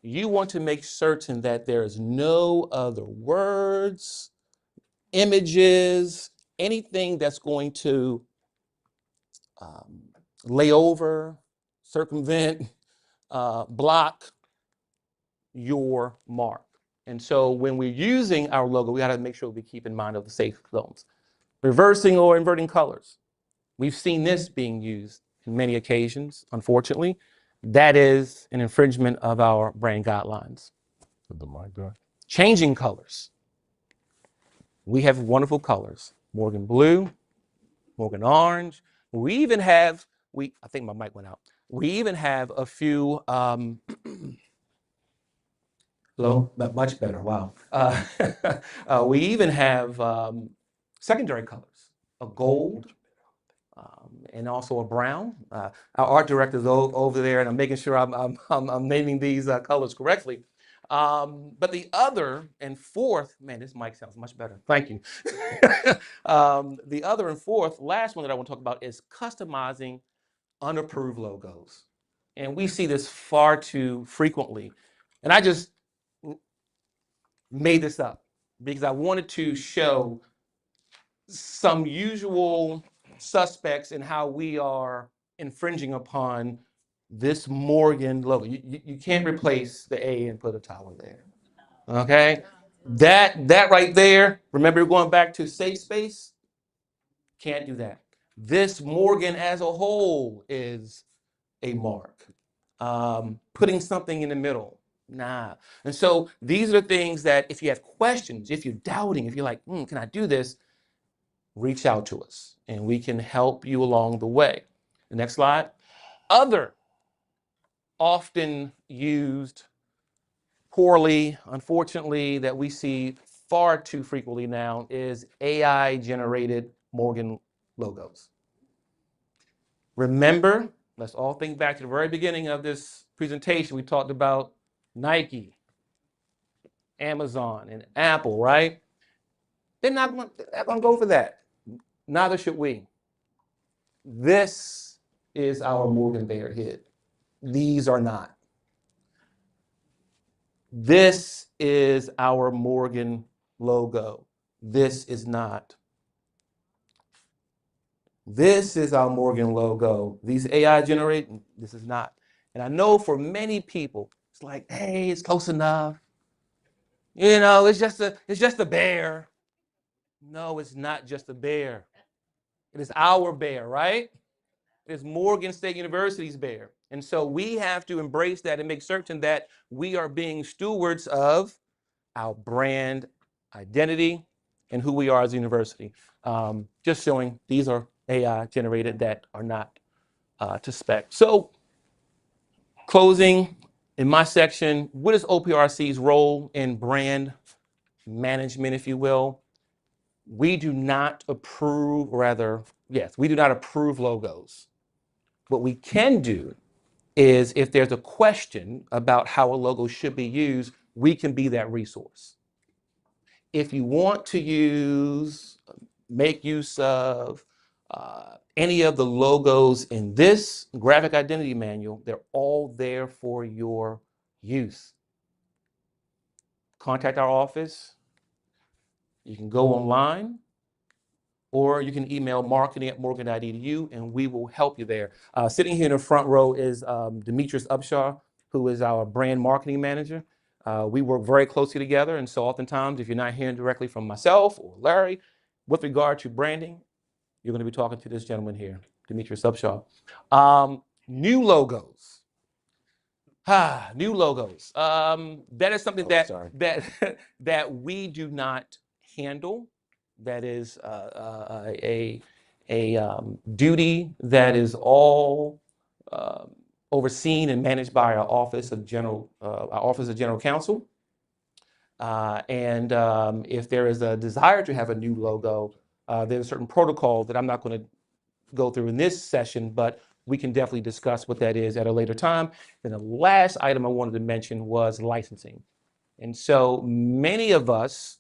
you want to make certain that there's no other words, images, anything that's going to lay over, circumvent, block your mark. And so when we're using our logo, we got to make sure we keep in mind of the safe zones. Reversing or inverting colors. We've seen this being used in many occasions, unfortunately. That is an infringement of our brand guidelines. Changing colors. We have wonderful colors. Morgan blue, Morgan orange. We even have, I think my mic went out. We even have a few, hello, much better, wow. We even have secondary colors, a gold and also a brown. Our art director is over there, and I'm making sure I'm naming these colors correctly. But the other and fourth, man, this mic sounds much better. Thank you. The other and fourth, last one that I want to talk about is customizing unapproved logos. And we see this far too frequently. And I just made this up because I wanted to show some usual suspects in how we are infringing upon this Morgan logo. You can't replace the A and put a tower there. Okay? That right there, remember going back to safe space? Can't do that. This Morgan as a whole is a mark. Putting something in the middle, nah. And so these are things that if you have questions, if you're doubting, if you're like, can I do this? Reach out to us and we can help you along the way. The next slide. Other often used poorly, unfortunately, that we see far too frequently now is AI generated Morgan logos. Remember, let's all think back to the very beginning of this presentation. We talked about Nike, Amazon, and Apple, right? They're not going to go for that. Neither should we. This is our Morgan Bear hit. These are not. This is our Morgan logo. This is not. This is our Morgan logo. These AI generate, this is not. And I know for many people, it's like, hey, it's close enough. You know, it's just a bear. No, it's not just a bear. It is our bear, right? It is Morgan State University's bear. And so we have to embrace that and make certain that we are being stewards of our brand identity and who we are as a university. Just showing these are AI generated that are not to spec. So closing in my section, what is OPRC's role in brand management, if you will? We do not approve, we do not approve logos. What we can do is if there's a question about how a logo should be used, we can be that resource. If you want to make use of any of the logos in this graphic identity manual, they're all there for your use. Contact our office. You can go online, or you can email marketing@morgan.edu and we will help you there. Sitting here in the front row is Demetrius Upshaw, who is our brand marketing manager. We work very closely together, and so oftentimes if you're not hearing directly from myself or Larry with regard to branding, you're going to be talking to this gentleman here, Demetrius Upshaw. New logos. New logos. That is something that we do not handle. That is a duty that is all overseen and managed by our Office of General Counsel. And if there is a desire to have a new logo, there's a certain protocol that I'm not going to go through in this session, but we can definitely discuss what that is at a later time. Then the last item I wanted to mention was licensing. And so many of us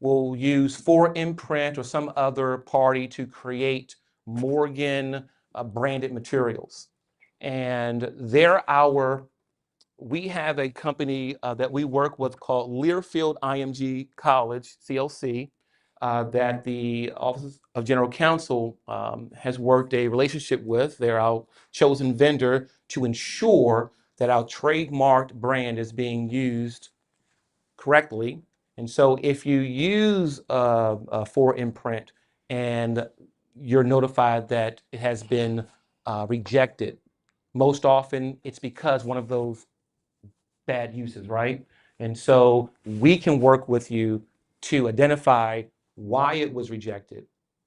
will use 4imprint or some other party to create Morgan branded materials. And we have a company that we work with called Learfield IMG College, CLC, that the Office of General Counsel has worked a relationship with. They're our chosen vendor to ensure that our trademarked brand is being used correctly. And so if you use a 4imprint and you're notified that it has been rejected, most often it's because one of those bad uses, right? And so we can work with you to identify why it was rejected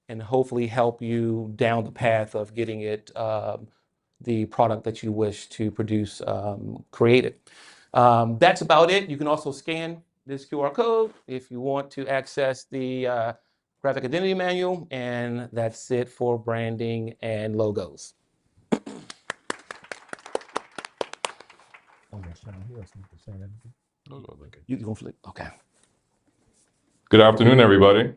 and hopefully help you down the path of getting it the product that you wish to produce created. That's about it. You can also scan this QR code if you want to access the graphic identity manual, and that's it for branding and logos. You gonna flip? Okay. Good afternoon, everybody.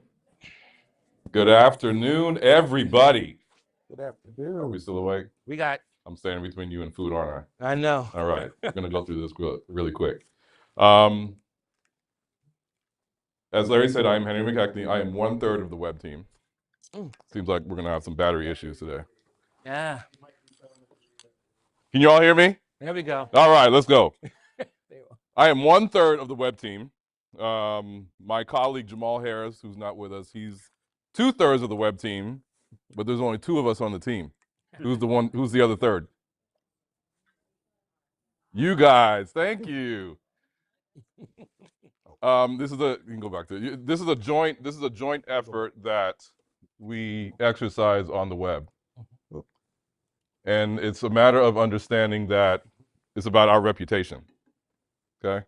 Good afternoon, everybody. Good afternoon. Are we still awake? We got. I'm standing between you and food, aren't I know. I? All right. We're going to go through this really quick. As Larry said, I'm Henry McKechnie. I am 1/3 of the web team. Seems like we're going to have some battery issues today. Yeah. Can you all hear me? There we go. All right, let's go. I am 1/3 of the web team. My colleague Jamal Harris, who's not with us, he's 2/3 of the web team, but there's only 2 of us on the team. Who's the other third? You guys, thank you. You can go back to it. This is a joint effort that we exercise on the web. And it's a matter of understanding that it's about our reputation. Okay?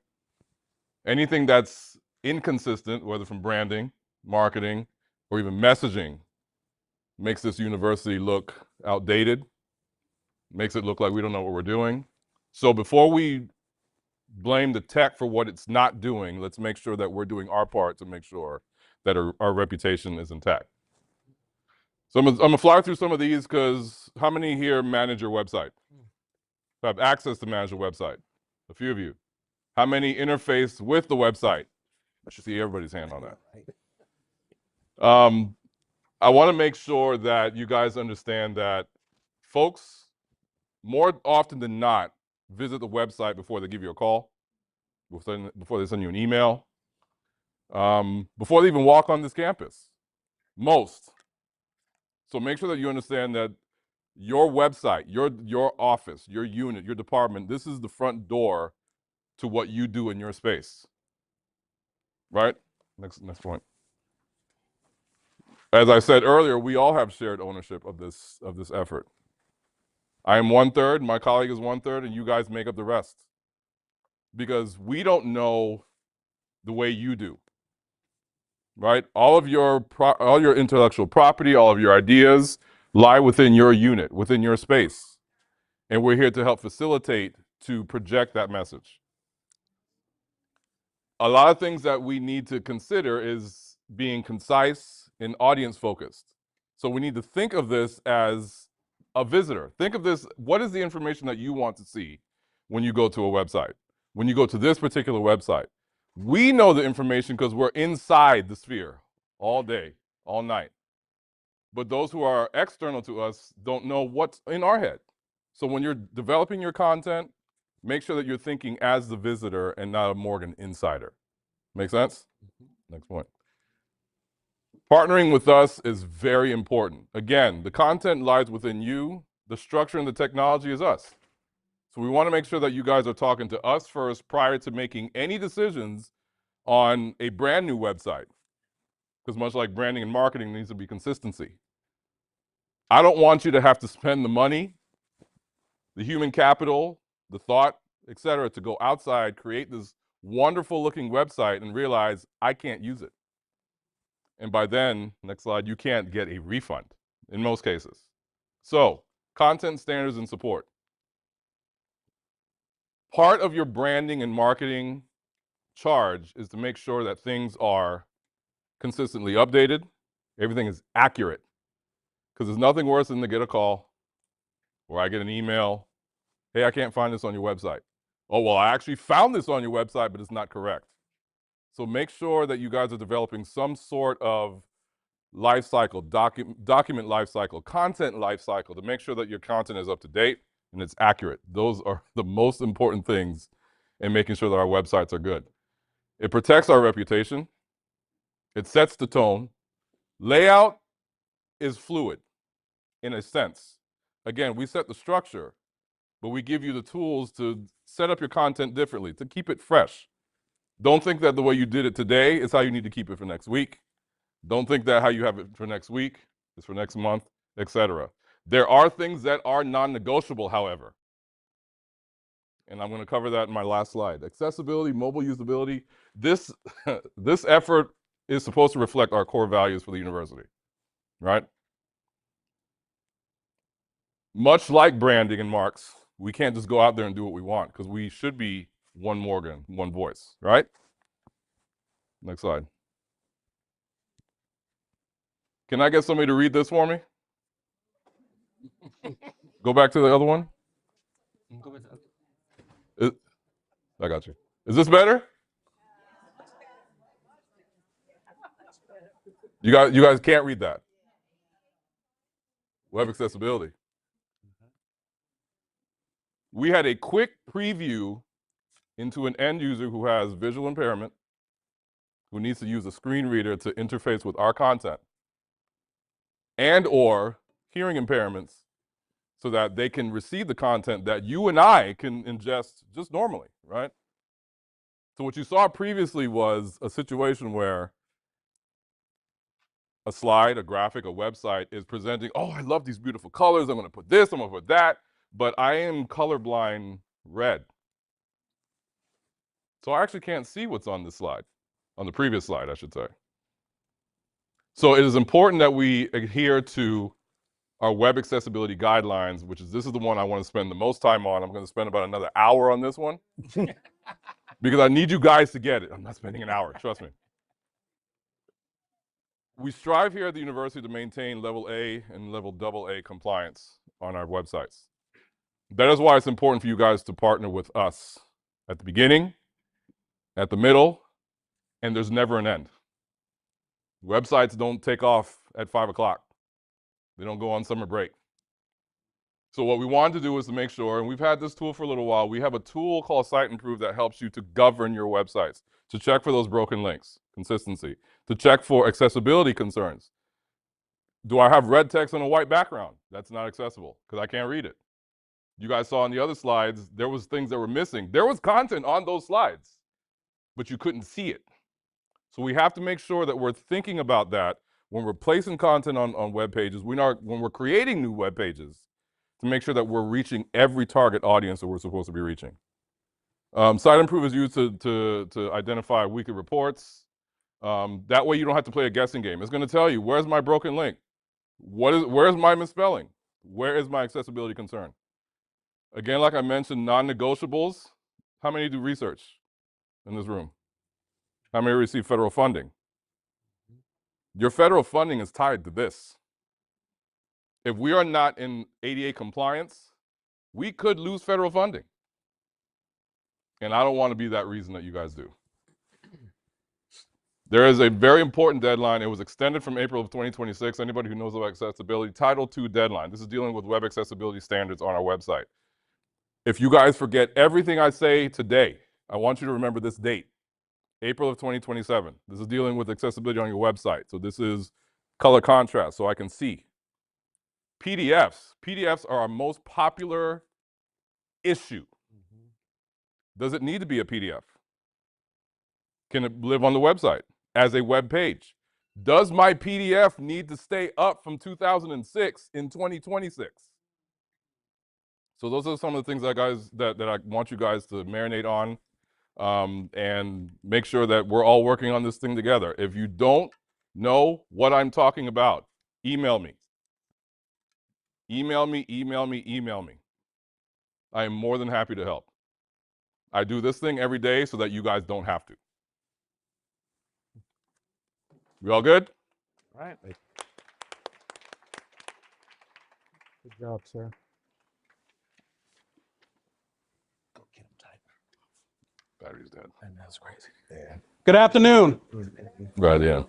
Anything that's inconsistent, whether from branding, marketing, or even messaging, makes this university look outdated, makes it look like we don't know what we're doing. So before we blame the tech for what it's not doing, let's make sure that we're doing our part to make sure that our reputation is intact. So I'm gonna fly through some of these because how many here manage your website? Have access to manage your website? A few of you. How many interface with the website? I should see everybody's hand on that. I want to make sure that you guys understand that folks, more often than not, visit the website before they give you a call, before they send you an email, before they even walk on this campus. Most. So make sure that you understand that your website, your office, your unit, your department, this is the front door to what you do in your space. Right? Next point. As I said earlier, we all have shared ownership of this effort. I am 1/3, my colleague is 1/3, and you guys make up the rest. Because we don't know the way you do. Right? All your intellectual property, all of your ideas lie within your unit, within your space. And we're here to help facilitate, to project that message. A lot of things that we need to consider is being concise and audience focused. So we need to think of this as a visitor. Think of this, what is the information that you want to see when you go to a website? When you go to this particular website? We know the information because we're inside the sphere all day, all night. But those who are external to us don't know what's in our head. So when you're developing your content, make sure that you're thinking as the visitor and not a Morgan insider. Make sense? Next point. Partnering with us is very important. Again, the content lies within you. The structure and the technology is us. So we want to make sure that you guys are talking to us first prior to making any decisions on a brand new website. Because much like branding and marketing, needs to be consistency. I don't want you to have to spend the money, the human capital, the thought, etc., to go outside, create this wonderful looking website and realize I can't use it. And by then, next slide, you can't get a refund in most cases. So, content standards and support. Part of your branding and marketing charge is to make sure that things are consistently updated, everything is accurate. Because there's nothing worse than to get a call or I get an email, hey, I can't find this on your website. Oh, well, I actually found this on your website, but it's not correct. So make sure that you guys are developing some sort of life cycle, document life cycle, content life cycle to make sure that your content is up to date and it's accurate. Those are the most important things in making sure that our websites are good. It protects our reputation. It sets the tone. Layout is fluid in a sense. Again, we set the structure, but we give you the tools to set up your content differently, to keep it fresh. Don't think that the way you did it today is how you need to keep it for next week. Don't think that how you have it for next week is for next month, etc. There are things that are non-negotiable, however. And I'm going to cover that in my last slide. Accessibility, mobile usability. This effort is supposed to reflect our core values for the university, right? Much like branding and marks, we can't just go out there and do what we want because we should be one Morgan, one voice, right? Next slide. Can I get somebody to read this for me? Go back to the other one. I got you. Is this better? You guys can't read that. Web accessibility. We had a quick preview into an end user who has visual impairment, who needs to use a screen reader to interface with our content, and or hearing impairments, so that they can receive the content that you and I can ingest just normally, right? So what you saw previously was a situation where a slide, a graphic, a website is presenting, oh, I love these beautiful colors, I'm gonna put this, I'm gonna put that, but I am colorblind red. So I actually can't see what's on this slide, on the previous slide, I should say. So it is important that we adhere to our web accessibility guidelines, which is, this is the one I want to spend the most time on. I'm going to spend about another hour on this one because I need you guys to get it. I'm not spending an hour, trust me. We strive here at the university to maintain level A and level AA compliance on our websites. That is why it's important for you guys to partner with us at the beginning, at the middle, and there's never an end. Websites don't take off at 5 o'clock. They don't go on summer break. So what we wanted to do is to make sure, and we've had this tool for a little while, we have a tool called Site Improve that helps you to govern your websites, to check for those broken links, consistency, to check for accessibility concerns. Do I have red text on a white background? That's not accessible because I can't read it. You guys saw on the other slides, there was things that were missing. There was content on those slides, but you couldn't see it. So we have to make sure that we're thinking about that when we're placing content on web pages, when we're creating new web pages, to make sure that we're reaching every target audience that we're supposed to be reaching. Site Improve is used to identify weekly reports. That way you don't have to play a guessing game. It's going to tell you, where's my broken link? Where's my misspelling? Where is my accessibility concern? Again, like I mentioned, non-negotiables. How many do research in this room? How many receive federal funding? Your federal funding is tied to this. If we are not in ADA compliance, we could lose federal funding. And I don't want to be that reason that you guys do. There is a very important deadline. It was extended from April of 2026. Anybody who knows about accessibility, Title II deadline. This is dealing with web accessibility standards on our website. If you guys forget everything I say today, I want you to remember this date, April of 2027. This is dealing with accessibility on your website. So this is color contrast, so I can see. PDFs. PDFs are our most popular issue. Does it need to be a PDF? Can it live on the website as a web page? Does my PDF need to stay up from 2006 in 2026? So those are some of the things that I want you guys to marinate on, and make sure that we're all working on this thing together. If you don't know what I'm talking about, email me. Email me, email me, email me. I am more than happy to help. I do this thing every day so that you guys don't have to. We all good? All right. Good job, sir. Go get him, Tiger. Battery's dead. And that's crazy. Yeah. Good afternoon. Right, yeah.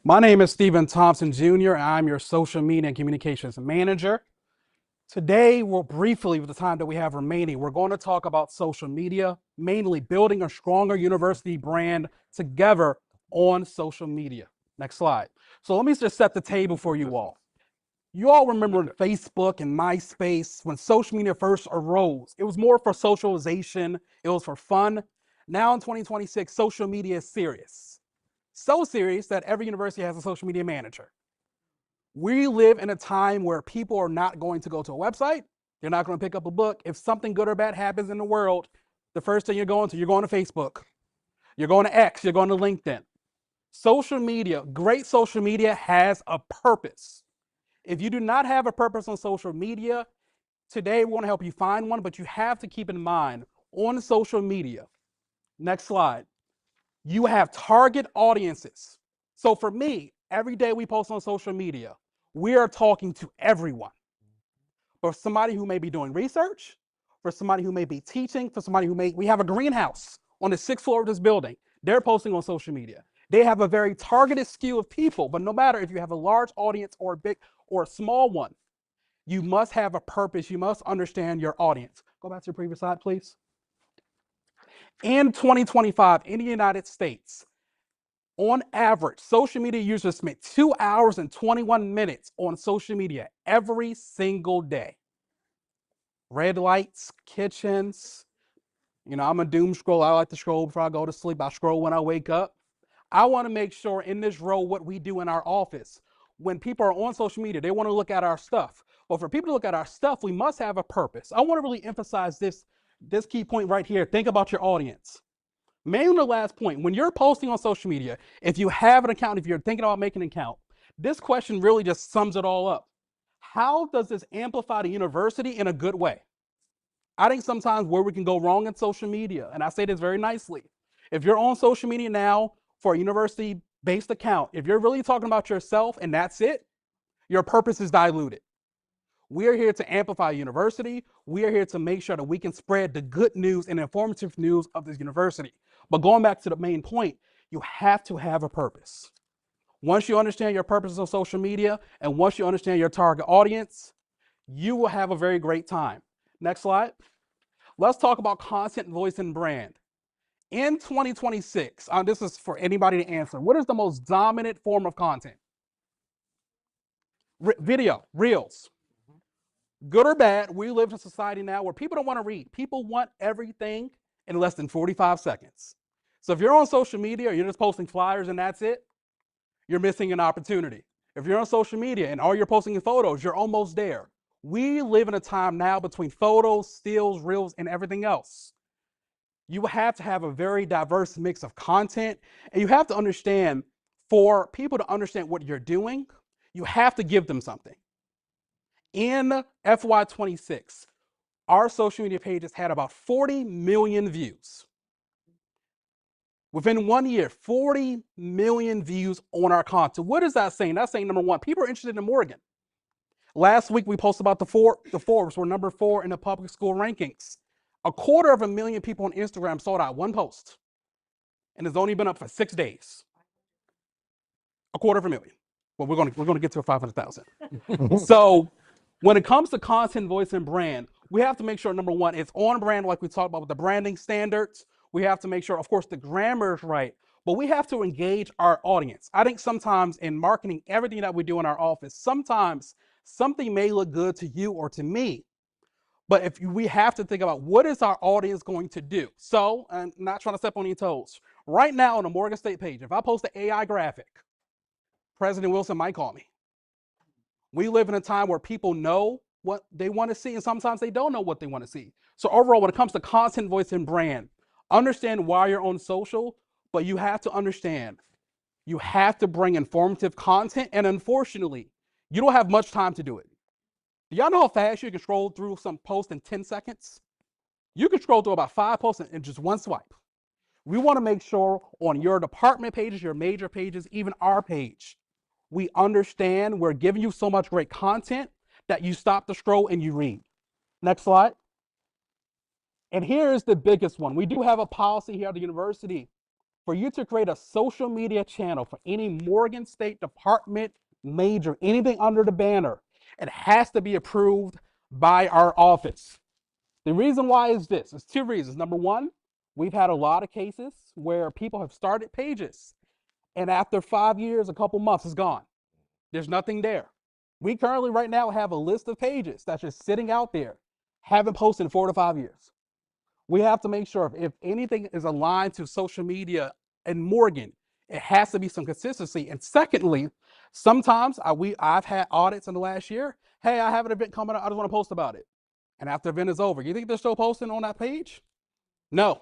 My name is Stephen Thompson Jr. and I'm your social media and communications manager. Today, briefly, with the time that we have remaining, we're going to talk about social media, mainly building a stronger university brand together on social media. Next slide. So let me just set the table for you all. You all remember Facebook and MySpace when social media first arose. It was more for socialization. It was for fun. Now in 2026, social media is serious. So serious that every university has a social media manager. We live in a time where people are not going to go to a website. They're not going to pick up a book. If something good or bad happens in the world, the first thing you're going to Facebook. You're going to X, you're going to LinkedIn. Social media, great social media has a purpose. If you do not have a purpose on social media, today we want to help you find one, but you have to keep in mind on social media. Next slide. You have target audiences. So for me, every day we post on social media, we are talking to everyone. For somebody who may be doing research, for somebody who may be teaching, for somebody we have a greenhouse on the 6th floor of this building. They're posting on social media. They have a very targeted skew of people, but no matter if you have a large audience or a big or a small one, you must have a purpose. You must understand your audience. Go back to the previous slide, please. In 2025, in the United States, on average, social media users spend 2 hours and 21 minutes on social media every single day. Red lights, kitchens. I'm a doom scroll. I like to scroll before I go to sleep. I scroll when I wake up. I want to make sure in this role what we do in our office. When people are on social media, they want to look at our stuff. But for people to look at our stuff, we must have a purpose. I want to really emphasize this key point right here. Think about your audience. Mainly the last point, when you're posting on social media, if you have an account, if you're thinking about making an account, this question really just sums it all up. How does this amplify the university in a good way? I think sometimes where we can go wrong in social media, and I say this very nicely, if you're on social media now for a university-based account, if you're really talking about yourself and that's it, your purpose is diluted. We are here to amplify university. We are here to make sure that we can spread the good news and informative news of this university. But going back to the main point, you have to have a purpose. Once you understand your purpose on social media and once you understand your target audience, you will have a very great time. Next slide. Let's talk about content, voice, and brand. In 2026, this is for anybody to answer. What is the most dominant form of content? Video, reels. Good or bad, we live in a society now where people don't want to read. People want everything in less than 45 seconds. So if you're on social media or you're just posting flyers and that's it, you're missing an opportunity. If you're on social media and all you're posting is photos, you're almost there. We live in a time now between photos, stills, reels, and everything else. You have to have a very diverse mix of content, and you have to understand, for people to understand what you're doing, you have to give them something. In FY26, our social media pages had about 40 million views. Within 1 year, 40 million views on our content. What is that saying? That's saying, number one, people are interested in Morgan. Last week, we posted about the Forbes. We're number 4 in the public school rankings. 250,000 people on Instagram saw that one post, and it's only been up for 6 days. 250,000. Well, we're going to get to 500,000. So when it comes to content, voice, and brand, we have to make sure, number one, it's on brand, like we talked about with the branding standards. We have to make sure, of course, the grammar is right, but we have to engage our audience. I think sometimes in marketing, everything that we do in our office, sometimes something may look good to you or to me, but we have to think about what is our audience going to do. So, I'm not trying to step on any toes. Right now on the Morgan State page, if I post an AI graphic, President Wilson might call me. We live in a time where people know what they want to see, and sometimes they don't know what they want to see. So overall, when it comes to content, voice, and brand, understand why you're on social, but you have to understand, you have to bring informative content, and unfortunately, you don't have much time to do it. Do y'all know how fast you can scroll through some posts in 10 seconds? You can scroll through about 5 posts in just one swipe. We want to make sure on your department pages, your major pages, even our page, we understand we're giving you so much great content that you stop the scroll and you read. Next slide. And here's the biggest one. We do have a policy here at the university for you to create a social media channel for any Morgan State department major, anything under the banner. It has to be approved by our office. The reason why is this. There's 2 reasons. Number one, we've had a lot of cases where people have started pages and after 5 years, a couple months, it's gone. There's nothing there. We currently right now have a list of pages that's just sitting out there, haven't posted in 4 to 5 years. We have to make sure if anything is aligned to social media and Morgan, it has to be some consistency. And secondly, sometimes I've had audits in the last year. Hey, I have an event coming up. I just want to post about it. And after the event is over, you think they're still posting on that page? No.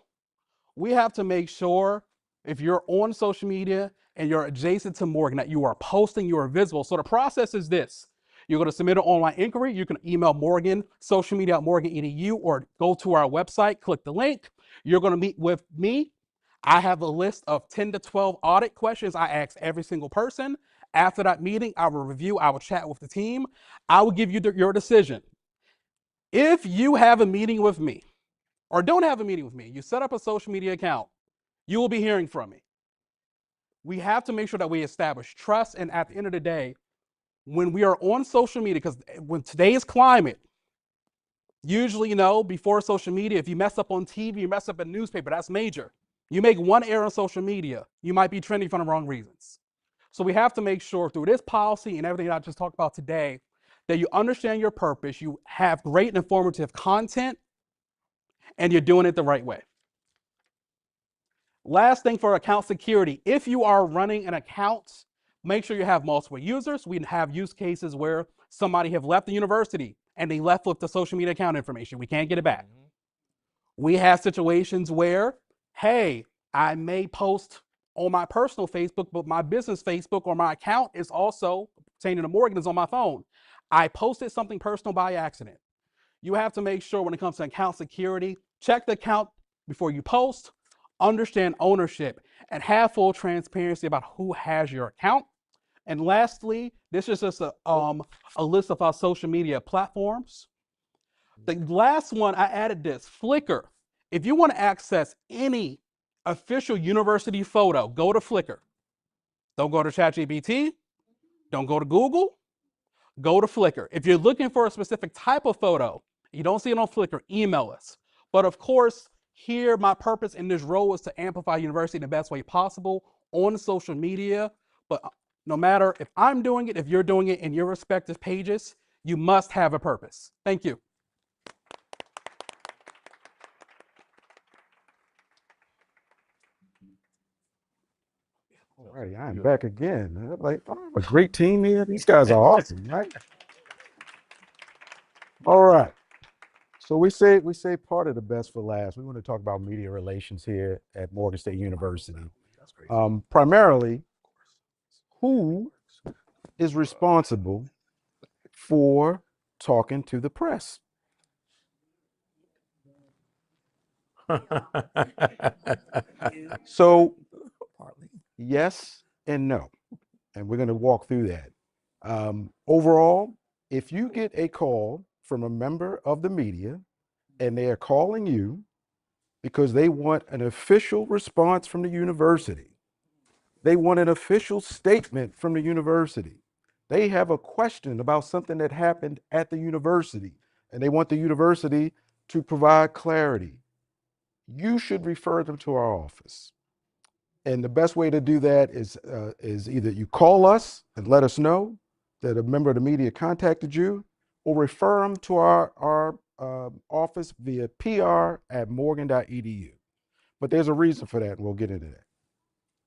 We have to make sure if you're on social media and you're adjacent to Morgan, that you are posting, you are visible. So the process is this. You're going to submit an online inquiry. You can email Morgan, social media at Morgan EDU, or go to our website, click the link. You're going to meet with me. I have a list of 10 to 12 audit questions I ask every single person. After that meeting, I will review, I will chat with the team. I will give you your decision. If you have a meeting with me or don't have a meeting with me, you set up a social media account, you will be hearing from me. We have to make sure that we establish trust. And at the end of the day, when we are on social media, because when today's climate, usually, before social media, if you mess up on TV, you mess up in newspaper, that's major. You make one error on social media, you might be trending for the wrong reasons. So we have to make sure through this policy and everything I just talked about today, that you understand your purpose, you have great and informative content, and you're doing it the right way. Last thing for account security, if you are running an account, make sure you have multiple users. We have use cases where somebody have left the university and they left with the social media account information. We can't get it back. We have situations where, hey, I may post on my personal Facebook, but my business Facebook or my account is also pertaining to Morgan is on my phone. I posted something personal by accident. You have to make sure when it comes to account security, check the account before you post, understand ownership, and have full transparency about who has your account. And lastly, this is just a list of our social media platforms. The last one, I added this, Flickr. If you want to access any official university photo, go to Flickr. Don't go to ChatGPT. Don't go to Google. Go to Flickr. If you're looking for a specific type of photo, you don't see it on Flickr, email us. But of course, here, my purpose in this role is to amplify university in the best way possible on social media. But no matter if I'm doing it, if you're doing it in your respective pages, you must have a purpose. Thank you. All righty, I'm back again. Like, I have a great team here. These guys are awesome, right? All right. So we say part of the best for last. We want to talk about media relations here at Morgan State University. Primarily, who is responsible for talking to the press? So, yes and no. And we're going to walk through that. Overall, if you get a call from a member of the media and they are calling you because they want an official response from the university, they want an official statement from the university, they have a question about something that happened at the university, and they want the university to provide clarity, you should refer them to our office. And the best way to do that is either you call us and let us know that a member of the media contacted you, or refer them to our office via pr@morgan.edu. But there's a reason for that, and we'll get into that.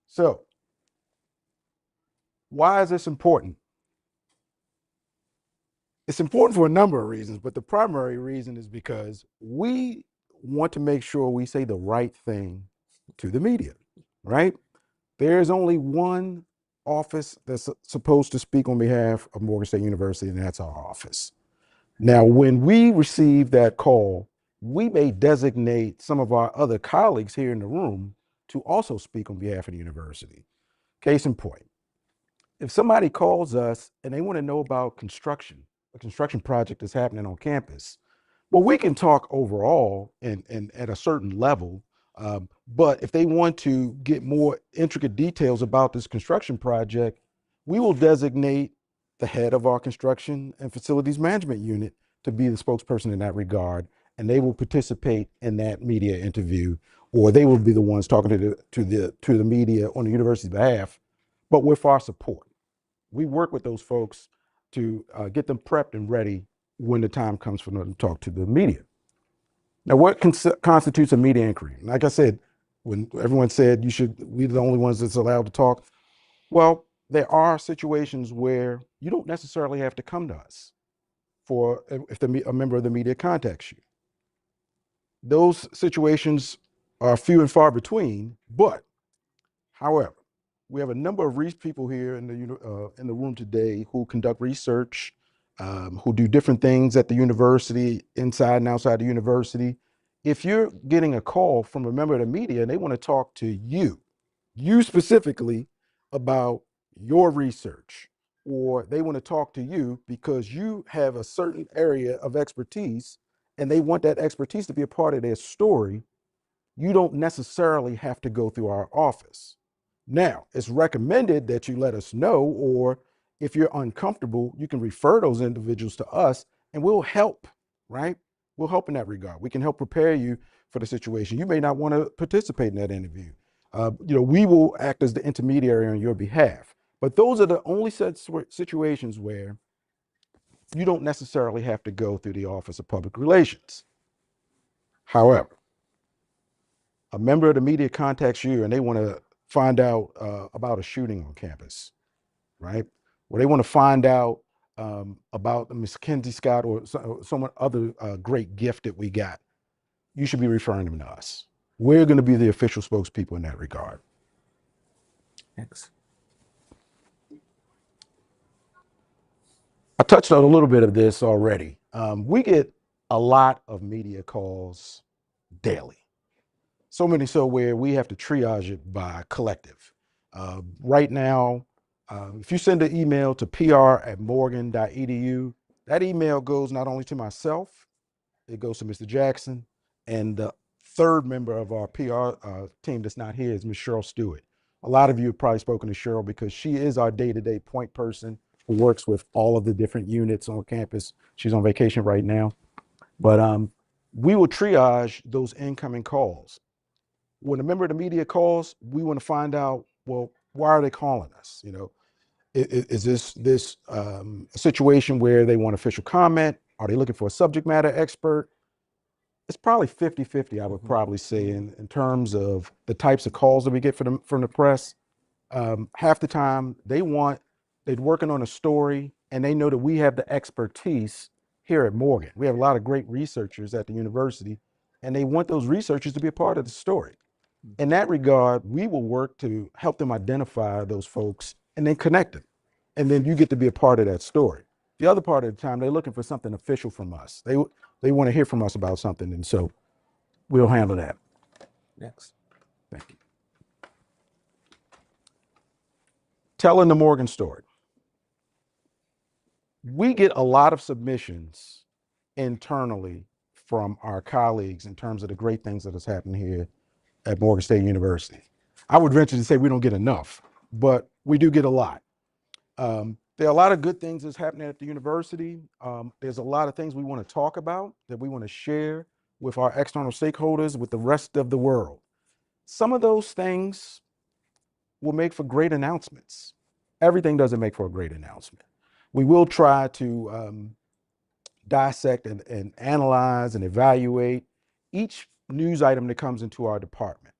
So, why is this important? It's important for a number of reasons, but the primary reason is because we want to make sure we say the right thing to the media, right? There's only one office that's supposed to speak on behalf of Morgan State University, and that's our office. Now, when we receive that call, we may designate some of our other colleagues here in the room to also speak on behalf of the university. Case in point, if somebody calls us and they want to know about construction, a construction project that's happening on campus, well, we can talk overall and at a certain level. But if they want to get more intricate details about this construction project, we will designate the head of our construction and facilities management unit to be the spokesperson in that regard, and they will participate in that media interview, or they will be the ones talking to the media on the university's behalf, but with our support. We work with those folks to get them prepped and ready when the time comes for them to talk to the media. Now, what constitutes a media inquiry? Like I said, when everyone said we're the only ones that's allowed to talk. Well, there are situations where you don't necessarily have to come to us if a member of the media contacts you. Those situations are few and far between, but however, we have a number of people here in the room today who conduct research, who do different things at the university, inside and outside the university. If you're getting a call from a member of the media and they want to talk to you specifically about your research, or they want to talk to you because you have a certain area of expertise and they want that expertise to be a part of their story, you don't necessarily have to go through our office. Now, it's recommended that you let us know, or if you're uncomfortable, you can refer those individuals to us and we'll help, right? We'll help in that regard. We can help prepare you for the situation. You may not want to participate in that interview. We will act as the intermediary on your behalf. But those are the only situations where you don't necessarily have to go through the Office of Public Relations. However, a member of the media contacts you and they want to find out about a shooting on campus, right? Or they want to find out about Miss Kinsey Scott or someone other great gift that we got. You should be referring them to us. We're going to be the official spokespeople in that regard. Next. I touched on a little bit of this already. We get a lot of media calls daily. So many so where we have to triage it by collective. Right now, if you send an email to pr@morgan.edu, that email goes not only to myself, it goes to Mr. Jackson, and the third member of our PR team that's not here is Ms. Cheryl Stewart. A lot of you have probably spoken to Cheryl because she is our day-to-day point person who works with all of the different units on campus. She's on vacation right now. But we will triage those incoming calls. When a member of the media calls, we want to find out, well, why are they calling us? Is this a situation where they want official comment? Are they looking for a subject matter expert? It's probably 50-50, I would probably say, in terms of the types of calls that we get from the press. Half the time they're working on a story and they know that we have the expertise here at Morgan. We have a lot of great researchers at the university and they want those researchers to be a part of the story. In that regard, we will work to help them identify those folks and then connect them. And then you get to be a part of that story. The other part of the time, they're looking for something official from us. They want to hear from us about something. And so we'll handle that. Next. Thank you. Telling the Morgan story. We get a lot of submissions internally from our colleagues in terms of the great things that has happened here at Morgan State University. I would venture to say we don't get enough, but we do get a lot. There are a lot of good things that's happening at the university. There's a lot of things we want to talk about that we want to share with our external stakeholders, with the rest of the world. Some of those things will make for great announcements. Everything doesn't make for a great announcement. We will try to dissect and analyze and evaluate each news item that comes into our department.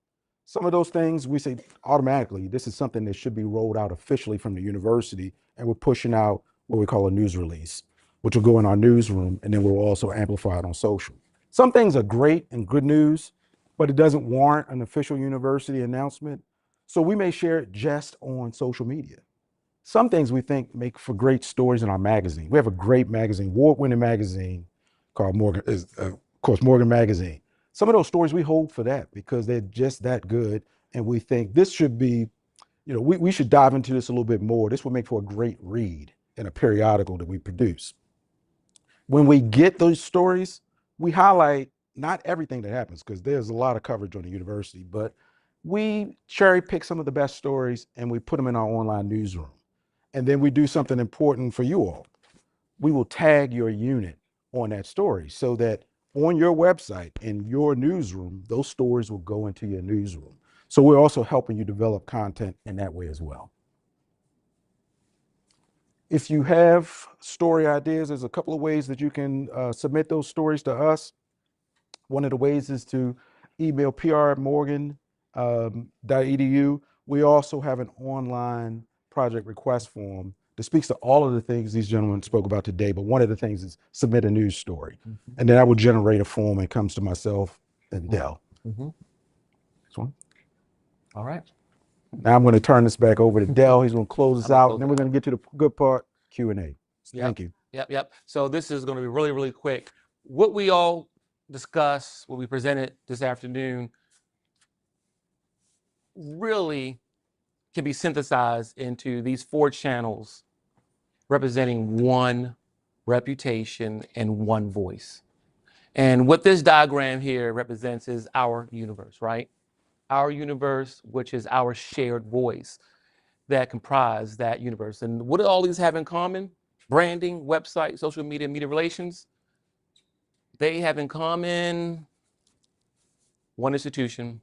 Some of those things we say automatically, this is something that should be rolled out officially from the university, and we're pushing out what we call a news release, which will go in our newsroom, and then we'll also amplify it on social. Some things are great and good news, but it doesn't warrant an official university announcement. So we may share it just on social media. Some things we think make for great stories in our magazine. We have a great magazine, award-winning magazine called Morgan, of course, Morgan Magazine. Some of those stories we hold for that because they're just that good. And we think this should be, we should dive into this a little bit more. This would make for a great read in a periodical that we produce. When we get those stories, we highlight not everything that happens because there's a lot of coverage on the university, but we cherry pick some of the best stories and we put them in our online newsroom. And then we do something important for you all. We will tag your unit on that story so that on your website, in your newsroom, those stories will go into your newsroom. So we're also helping you develop content in that way as well. If you have story ideas, there's a couple of ways that you can submit those stories to us. One of the ways is to email pr@morgan.edu. We also have an online project request form that speaks to all of the things these gentlemen spoke about today, but one of the things is submit a news story. And then I will generate a form and it comes to myself and Dell. Next one. All right. Now I'm going to turn this back over to Dell. He's going to close us I'm gonna out, close and then it we're out. going to get to the good part, Q&A. Yep. Thank you. Yep. So this is going to be really, really quick. What we all discussed, what we presented this afternoon, really can be synthesized into these 4 channels representing one reputation and one voice. And what this diagram here represents is our universe, right? Our universe, which is our shared voice that comprise that universe. And what do all these have in common? Branding, website, social media, media relations. They have in common one institution,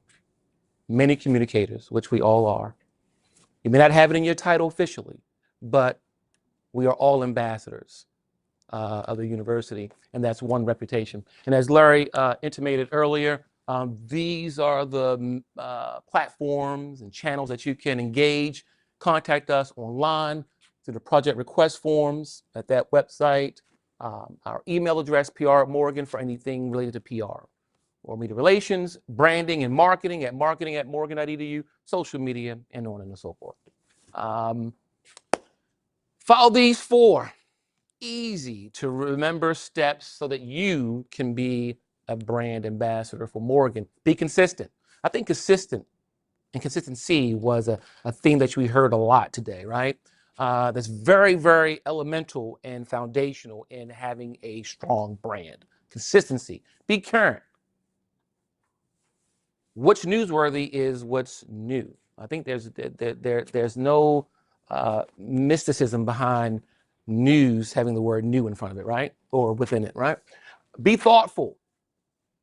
many communicators, which we all are. You may not have it in your title officially, but we are all ambassadors of the university, and that's one reputation. And as Larry intimated earlier, these are the platforms and channels that you can engage, contact us online through the project request forms at that website, our email address, PR@Morgan, for anything related to PR or media relations, branding and marketing at marketing@morgan.edu, social media, and on and so forth. Follow these 4 easy to remember steps so that you can be a brand ambassador for Morgan. Be consistent. I think consistent and consistency was a theme that we heard a lot today, right? That's very, very elemental and foundational in having a strong brand. Consistency. Be current. What's newsworthy is what's new. I think there's no mysticism behind news having the word new in front of it, right? Or within it, right? Be thoughtful.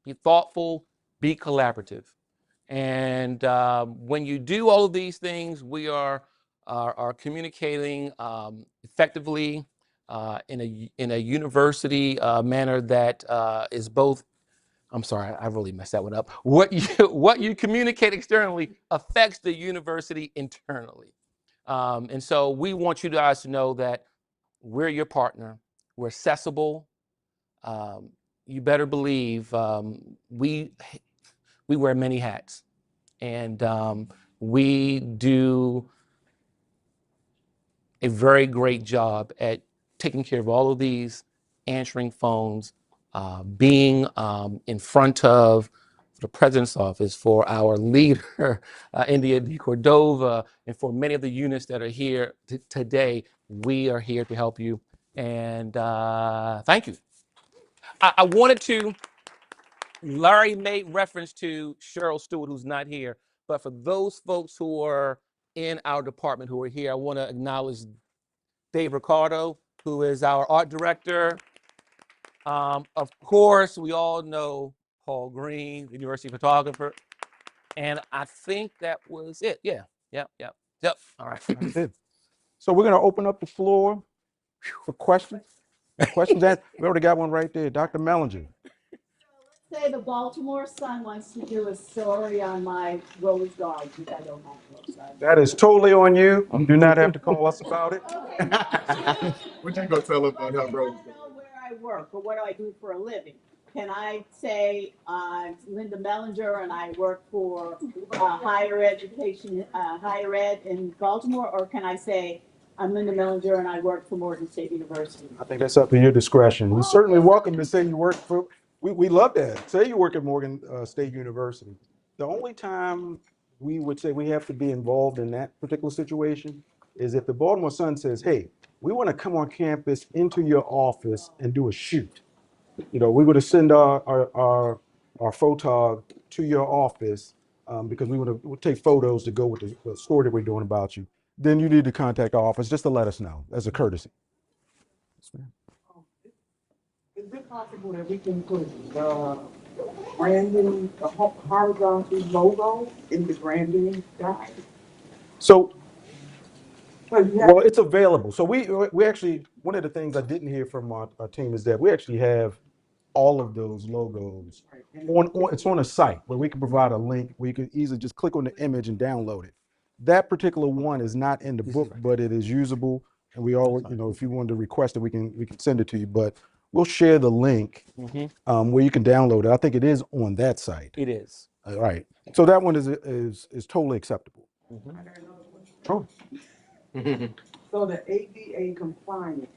Be thoughtful. Be collaborative. And when you do all of these things, we are communicating effectively in a university manner that is both. I'm sorry, I really messed that one up. What you communicate externally affects the university internally. And so we want you guys to know that we're your partner. We're accessible. You better believe we wear many hats, and we do a very great job at taking care of all of these, answering phones, being in front of the president's office, for our leader, India D. Cordova, and for many of the units that are here today. We are here to help you, and thank you. I wanted to, Larry made reference to Cheryl Stewart, who's not here, but for those folks who are in our department who are here, I want to acknowledge Dave Ricardo, who is our art director. Of course, we all know Paul Green, the university photographer. And I think that was it. Yeah. Yep. All right. That's it. So we're going to open up the floor for questions. Questions that we already got one right there, Dr. Mellinger. Say the Baltimore Sun wants to do a story on my rose garden, because I don't have rose garden. That is totally on you. You do not have to call us about it. Okay. What you gonna tell about how bro? I don't know where I work, but what do I do for a living? Can I say I'm Linda Mellinger and I work for higher education, higher ed in Baltimore, or can I say I'm Linda Mellinger and I work for Morgan State University? I think that's up to your discretion. You're certainly welcome to say you work for, we love that. Say you work at Morgan State University. The only time we would say we have to be involved in that particular situation is if the Baltimore Sun says, hey, we want to come on campus into your office and do a shoot. You know, we would send our photog to your office because we would take photos to go with the story that we're doing about you. Then you need to contact our office just to let us know as a courtesy. Is it possible that we can put the branding, the horizontal logo in the branding guide? So, well, it's available. So we actually, one of the things I didn't hear from our team is that we actually have all of those logos on it's on a site where we can provide a link where you can easily just click on the image and download it. That particular one is not in the book, but it is usable. And we all, you know, if you wanted to request it, we can send it to you. But we'll share the link where you can download it. I think it is on that site. It is. All right. So that one is totally acceptable. I got another question. Sure. So the ADA compliance,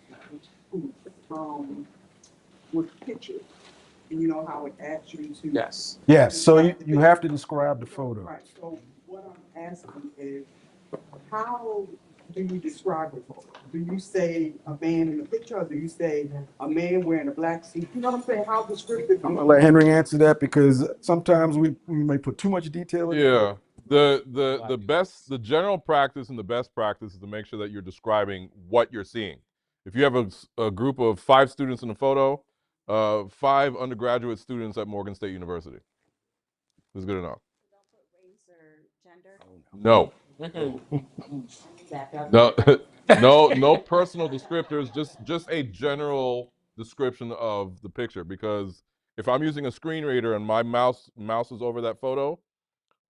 with pictures, you know how it asks you to. Yes. Yes, so you have to describe the photo. Right, so what I'm asking is, how do you describe the photo? Do you say a man in the picture, or do you say a man wearing a black suit? You know what I'm saying? How descriptive? I'm gonna let Henry answer that because sometimes we may put too much detail in it. Yeah. The general practice and the best practice is to make sure that you're describing what you're seeing. If you have a group of 5 students in a photo, 5 undergraduate students at Morgan State University is good enough. No. No, no personal descriptors, just a general description of the picture. Because if I'm using a screen reader and my mouse is over that photo,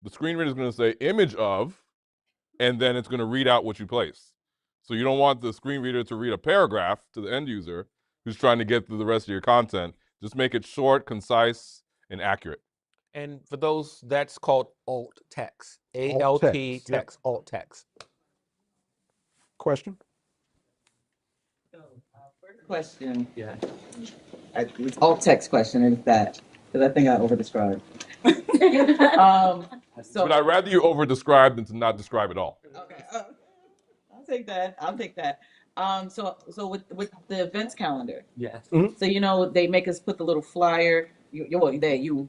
the screen reader is going to say image of, and then it's going to read out what you place. So you don't want the screen reader to read a paragraph to the end user who's trying to get through the rest of your content. Just make it short, concise, and accurate. And for those, that's called alt text. Alt ALT text, text, yep. alt text. Question? First question. Yeah. It's alt text question, is that, because I think I overdescribed. But I'd rather you over-describe than to not describe at all. Okay. I'll take that. I'll take that. So with the events calendar. Yes. So you know they make us put the little flyer. Put the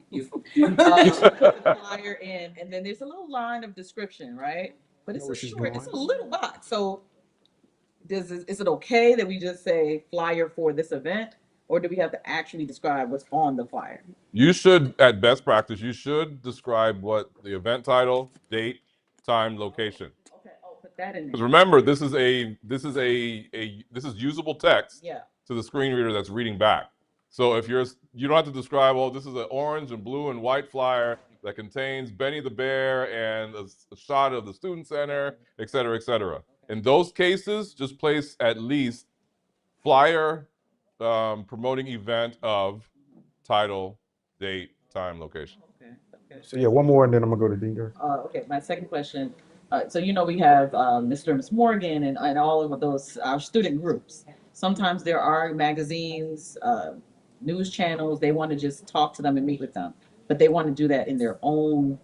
flyer in, and then there's a little line of description, right? But it's it's a little box. So is it okay that we just say flyer for this event, or do we have to actually describe what's on the flyer? You should, at best practice, you should describe what the event title, date, time, location. Okay, I'll put that in Because there. remember, this is usable text Yeah. to the screen reader that's reading back. So if you don't have to describe, oh, this is an orange and blue and white flyer that contains Benny the Bear and a shot of the student center, et cetera, et cetera. In those cases, just place at least flyer promoting event of title, date, time, location. Okay. Okay. So yeah, one more and then I'm gonna go to Dean Garrison. Okay, my second question. So you know we have Mr. and Miss Morgan and all of those our student groups. Sometimes there are magazines, news channels. They want to just talk to them and meet with them, but they want to do that in their own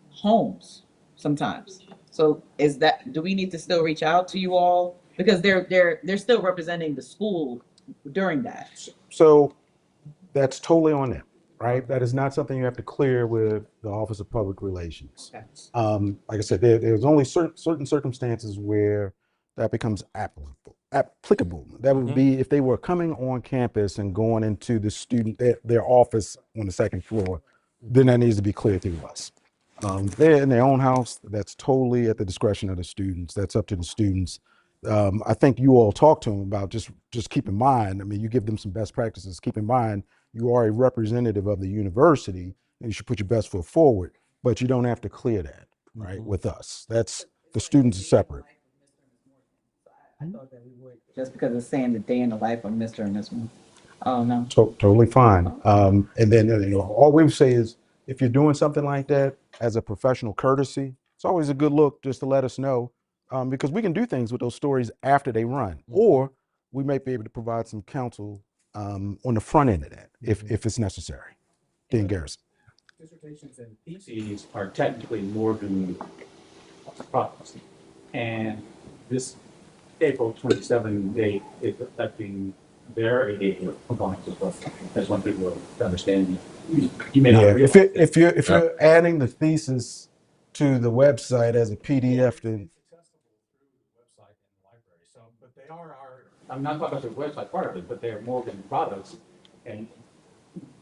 homes sometimes. So do we need to still reach out to you all because they're still representing the school during that? So that's totally on them, right? That is not something you have to clear with the Office of Public Relations. Okay. Like I said, there's only certain circumstances where that becomes applicable. That would be if they were coming on campus and going into their office on the second floor, then that needs to be cleared through us. They're in their own house. That's totally at the discretion of the students. That's up to the students. I think you all talk to them about just keep in mind. I mean, you give them some best practices. Keep in mind, you are a representative of the university, and you should put your best foot forward. But you don't have to clear that, right? With us, that's the students are separate. I thought that we would just because it's saying the day in the life of Mr. and Miss Moon. Oh no. Totally fine. And then all we say is if you're doing something like that as a professional courtesy, it's always a good look just to let us know, because we can do things with those stories after they run, or we may be able to provide some counsel on the front end of that if it's necessary. Dean Garrison. Dissertations and theses are technically Morgan products, and this April 27 date is affecting their ADA compliance as well. I just want people to understand. You may not. Yeah, if you're adding the thesis to the website as a PDF, then but they are I'm not talking about the website part of it, but they're Morgan products, and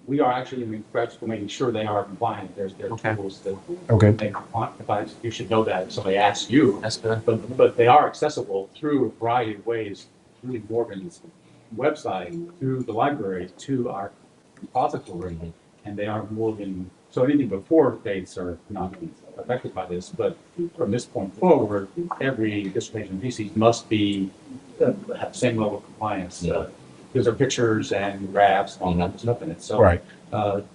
we are actually in the process of making sure they are compliant. There's tools that make compliant. You should know that if somebody asks you. That's good. But they are accessible through a variety of ways, through Morgan's website, through the library, to our repository, and they are Morgan. So anything before dates are not affected by this, but from this point forward, every dissertation thesis must be have the same level of compliance. Because there are pictures and graphs and all that stuff in it. So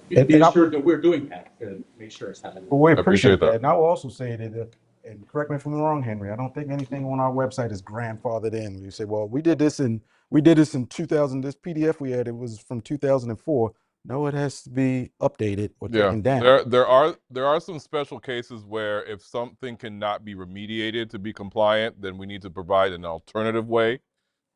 be assured that we're doing that to make sure it's happening. Well, we appreciate that. And I will also say that and correct me if I'm wrong, Henry, I don't think anything on our website is grandfathered in. You say, well, we did this in 2000. This PDF we had, it was from 2004. No, it has to be updated or taken down. There are some special cases where if something cannot be remediated to be compliant, then we need to provide an alternative way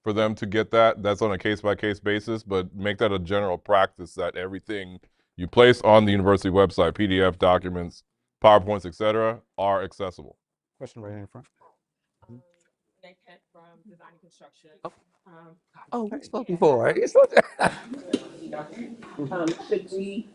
for them to get that. That's on a case-by-case basis, but make that a general practice that everything you place on the university website, PDF documents, PowerPoints, etc., are accessible. Question right here in front. They came from design and construction. We spoke before, right? Should we,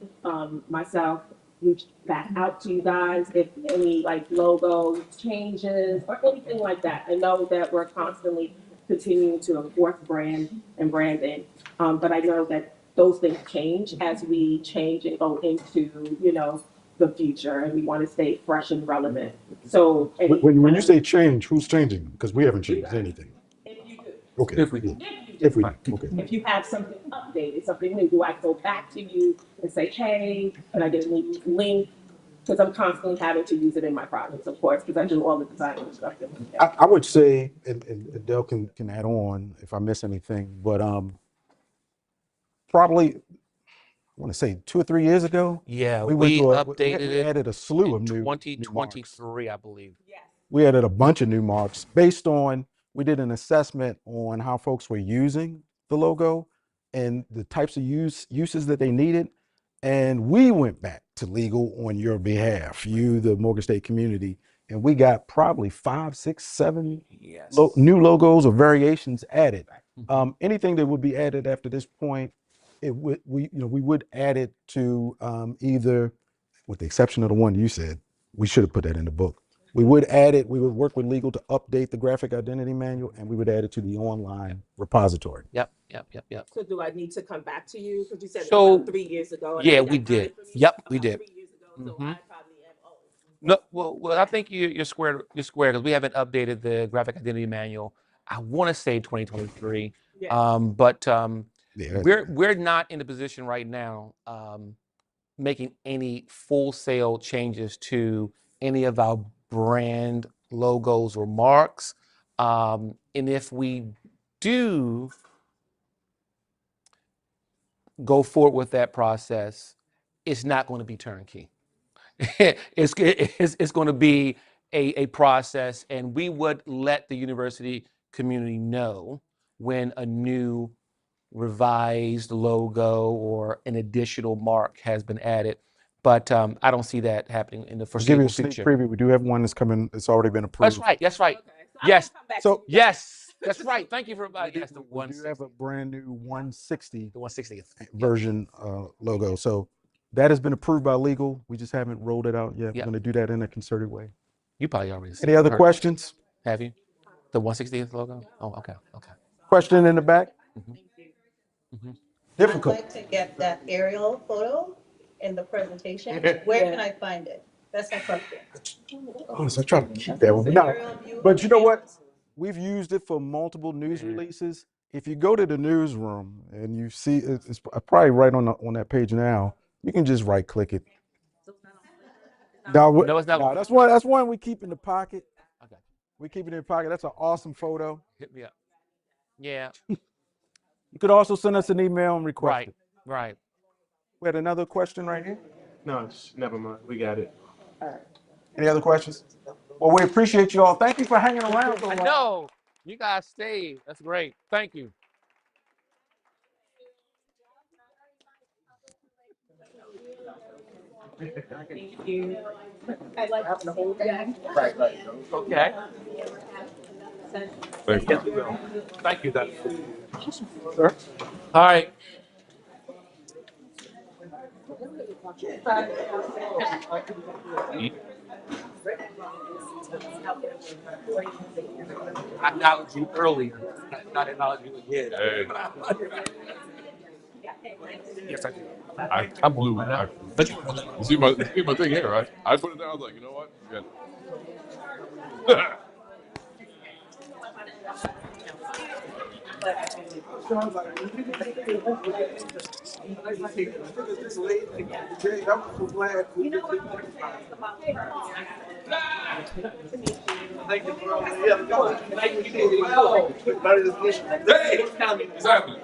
myself, reach back out to you guys if any like logo changes or anything like that? I know that we're constantly continuing to enforce brand and branding, but I know that those things change as we change and go into, the future, and we want to stay fresh and relevant. So When you say change, who's changing? Because we haven't changed anything. if you do, Okay. If we do. If we do. Okay. if you have something updated, something new, do I go back to you and say, hey, can I get a new link? Because I'm constantly having to use it in my projects, of course, because I do all the design and stuff. I would say, and Adele can add on if I miss anything, but probably, I want to say 2 or 3 years ago. Yeah, we updated we it added a slew of in new 2023, I believe. we added a bunch of new marks based on, we did an assessment on how folks were using the logo and the types of uses that they needed. And we went back to legal on your behalf, you, the Morgan State community, and we got probably 5, 6, 7 new logos or variations added. Anything that would be added after this point, we would add it to either, with the exception of the one you said, we should have put that in the book. We would add it, we would work with legal to update the graphic identity manual, and we would add it to the online repository. Yep. So do I need to come back to you? Because you said So, about 3 years ago. and yeah, I we got time did. for me Yep, we about did. 3 years ago, so I probably am old. No, well, I think you're square. You're square because we haven't updated the graphic identity manual. I want to say 2023, but we're not in a position right now making any full-sale changes to any of our brand logos or marks. And if we do go forward with that process, it's not going to be turnkey. It's going to be a process, and we would let the university community know when a new revised logo or an additional mark has been added. But I don't see that happening in the I'll give you foreseeable a sneak future. preview. We do have one that's coming, it's already been approved. That's right. That's right. Okay, Yes. So Yes. That's right. Thank you for yes, the we do have a brand new 160 the 160th version logo. So that has been approved by legal. We just haven't rolled it out yet. Yep. We're going to do that in a concerted way. You probably already. Any other questions? Have you? The 160th logo? Oh, okay. Question in the back? Difficult. I'd like to get that aerial photo in the presentation. Where can I find it? That's my question. Honestly, I try to keep that one. No, but you know what? We've used it for multiple news releases. If you go to the newsroom and you see, it's probably right on that page now, you can just right click it. No, it's not. No, that's one we keep in the pocket. Okay. We keep it in the pocket. That's an awesome photo. Hit me up. Yeah. You could also send us an email and request it. Right. We had another question right here. No, never mind. We got it. Any other questions? Well, we appreciate you all. Thank you for hanging around. I know. You guys stayed. That's great. Thank you. Thank you. I like having the whole thing. Right. Okay. Thank you. Thank you, Doug. Sir? All right. I acknowledged you earlier. Not acknowledge you again. Hey. Yes, I do. I'm blue. You see my thing here, right? I put it down. I was like, you know what? Yeah. Thank you for all the help. Thank you. Well, exactly.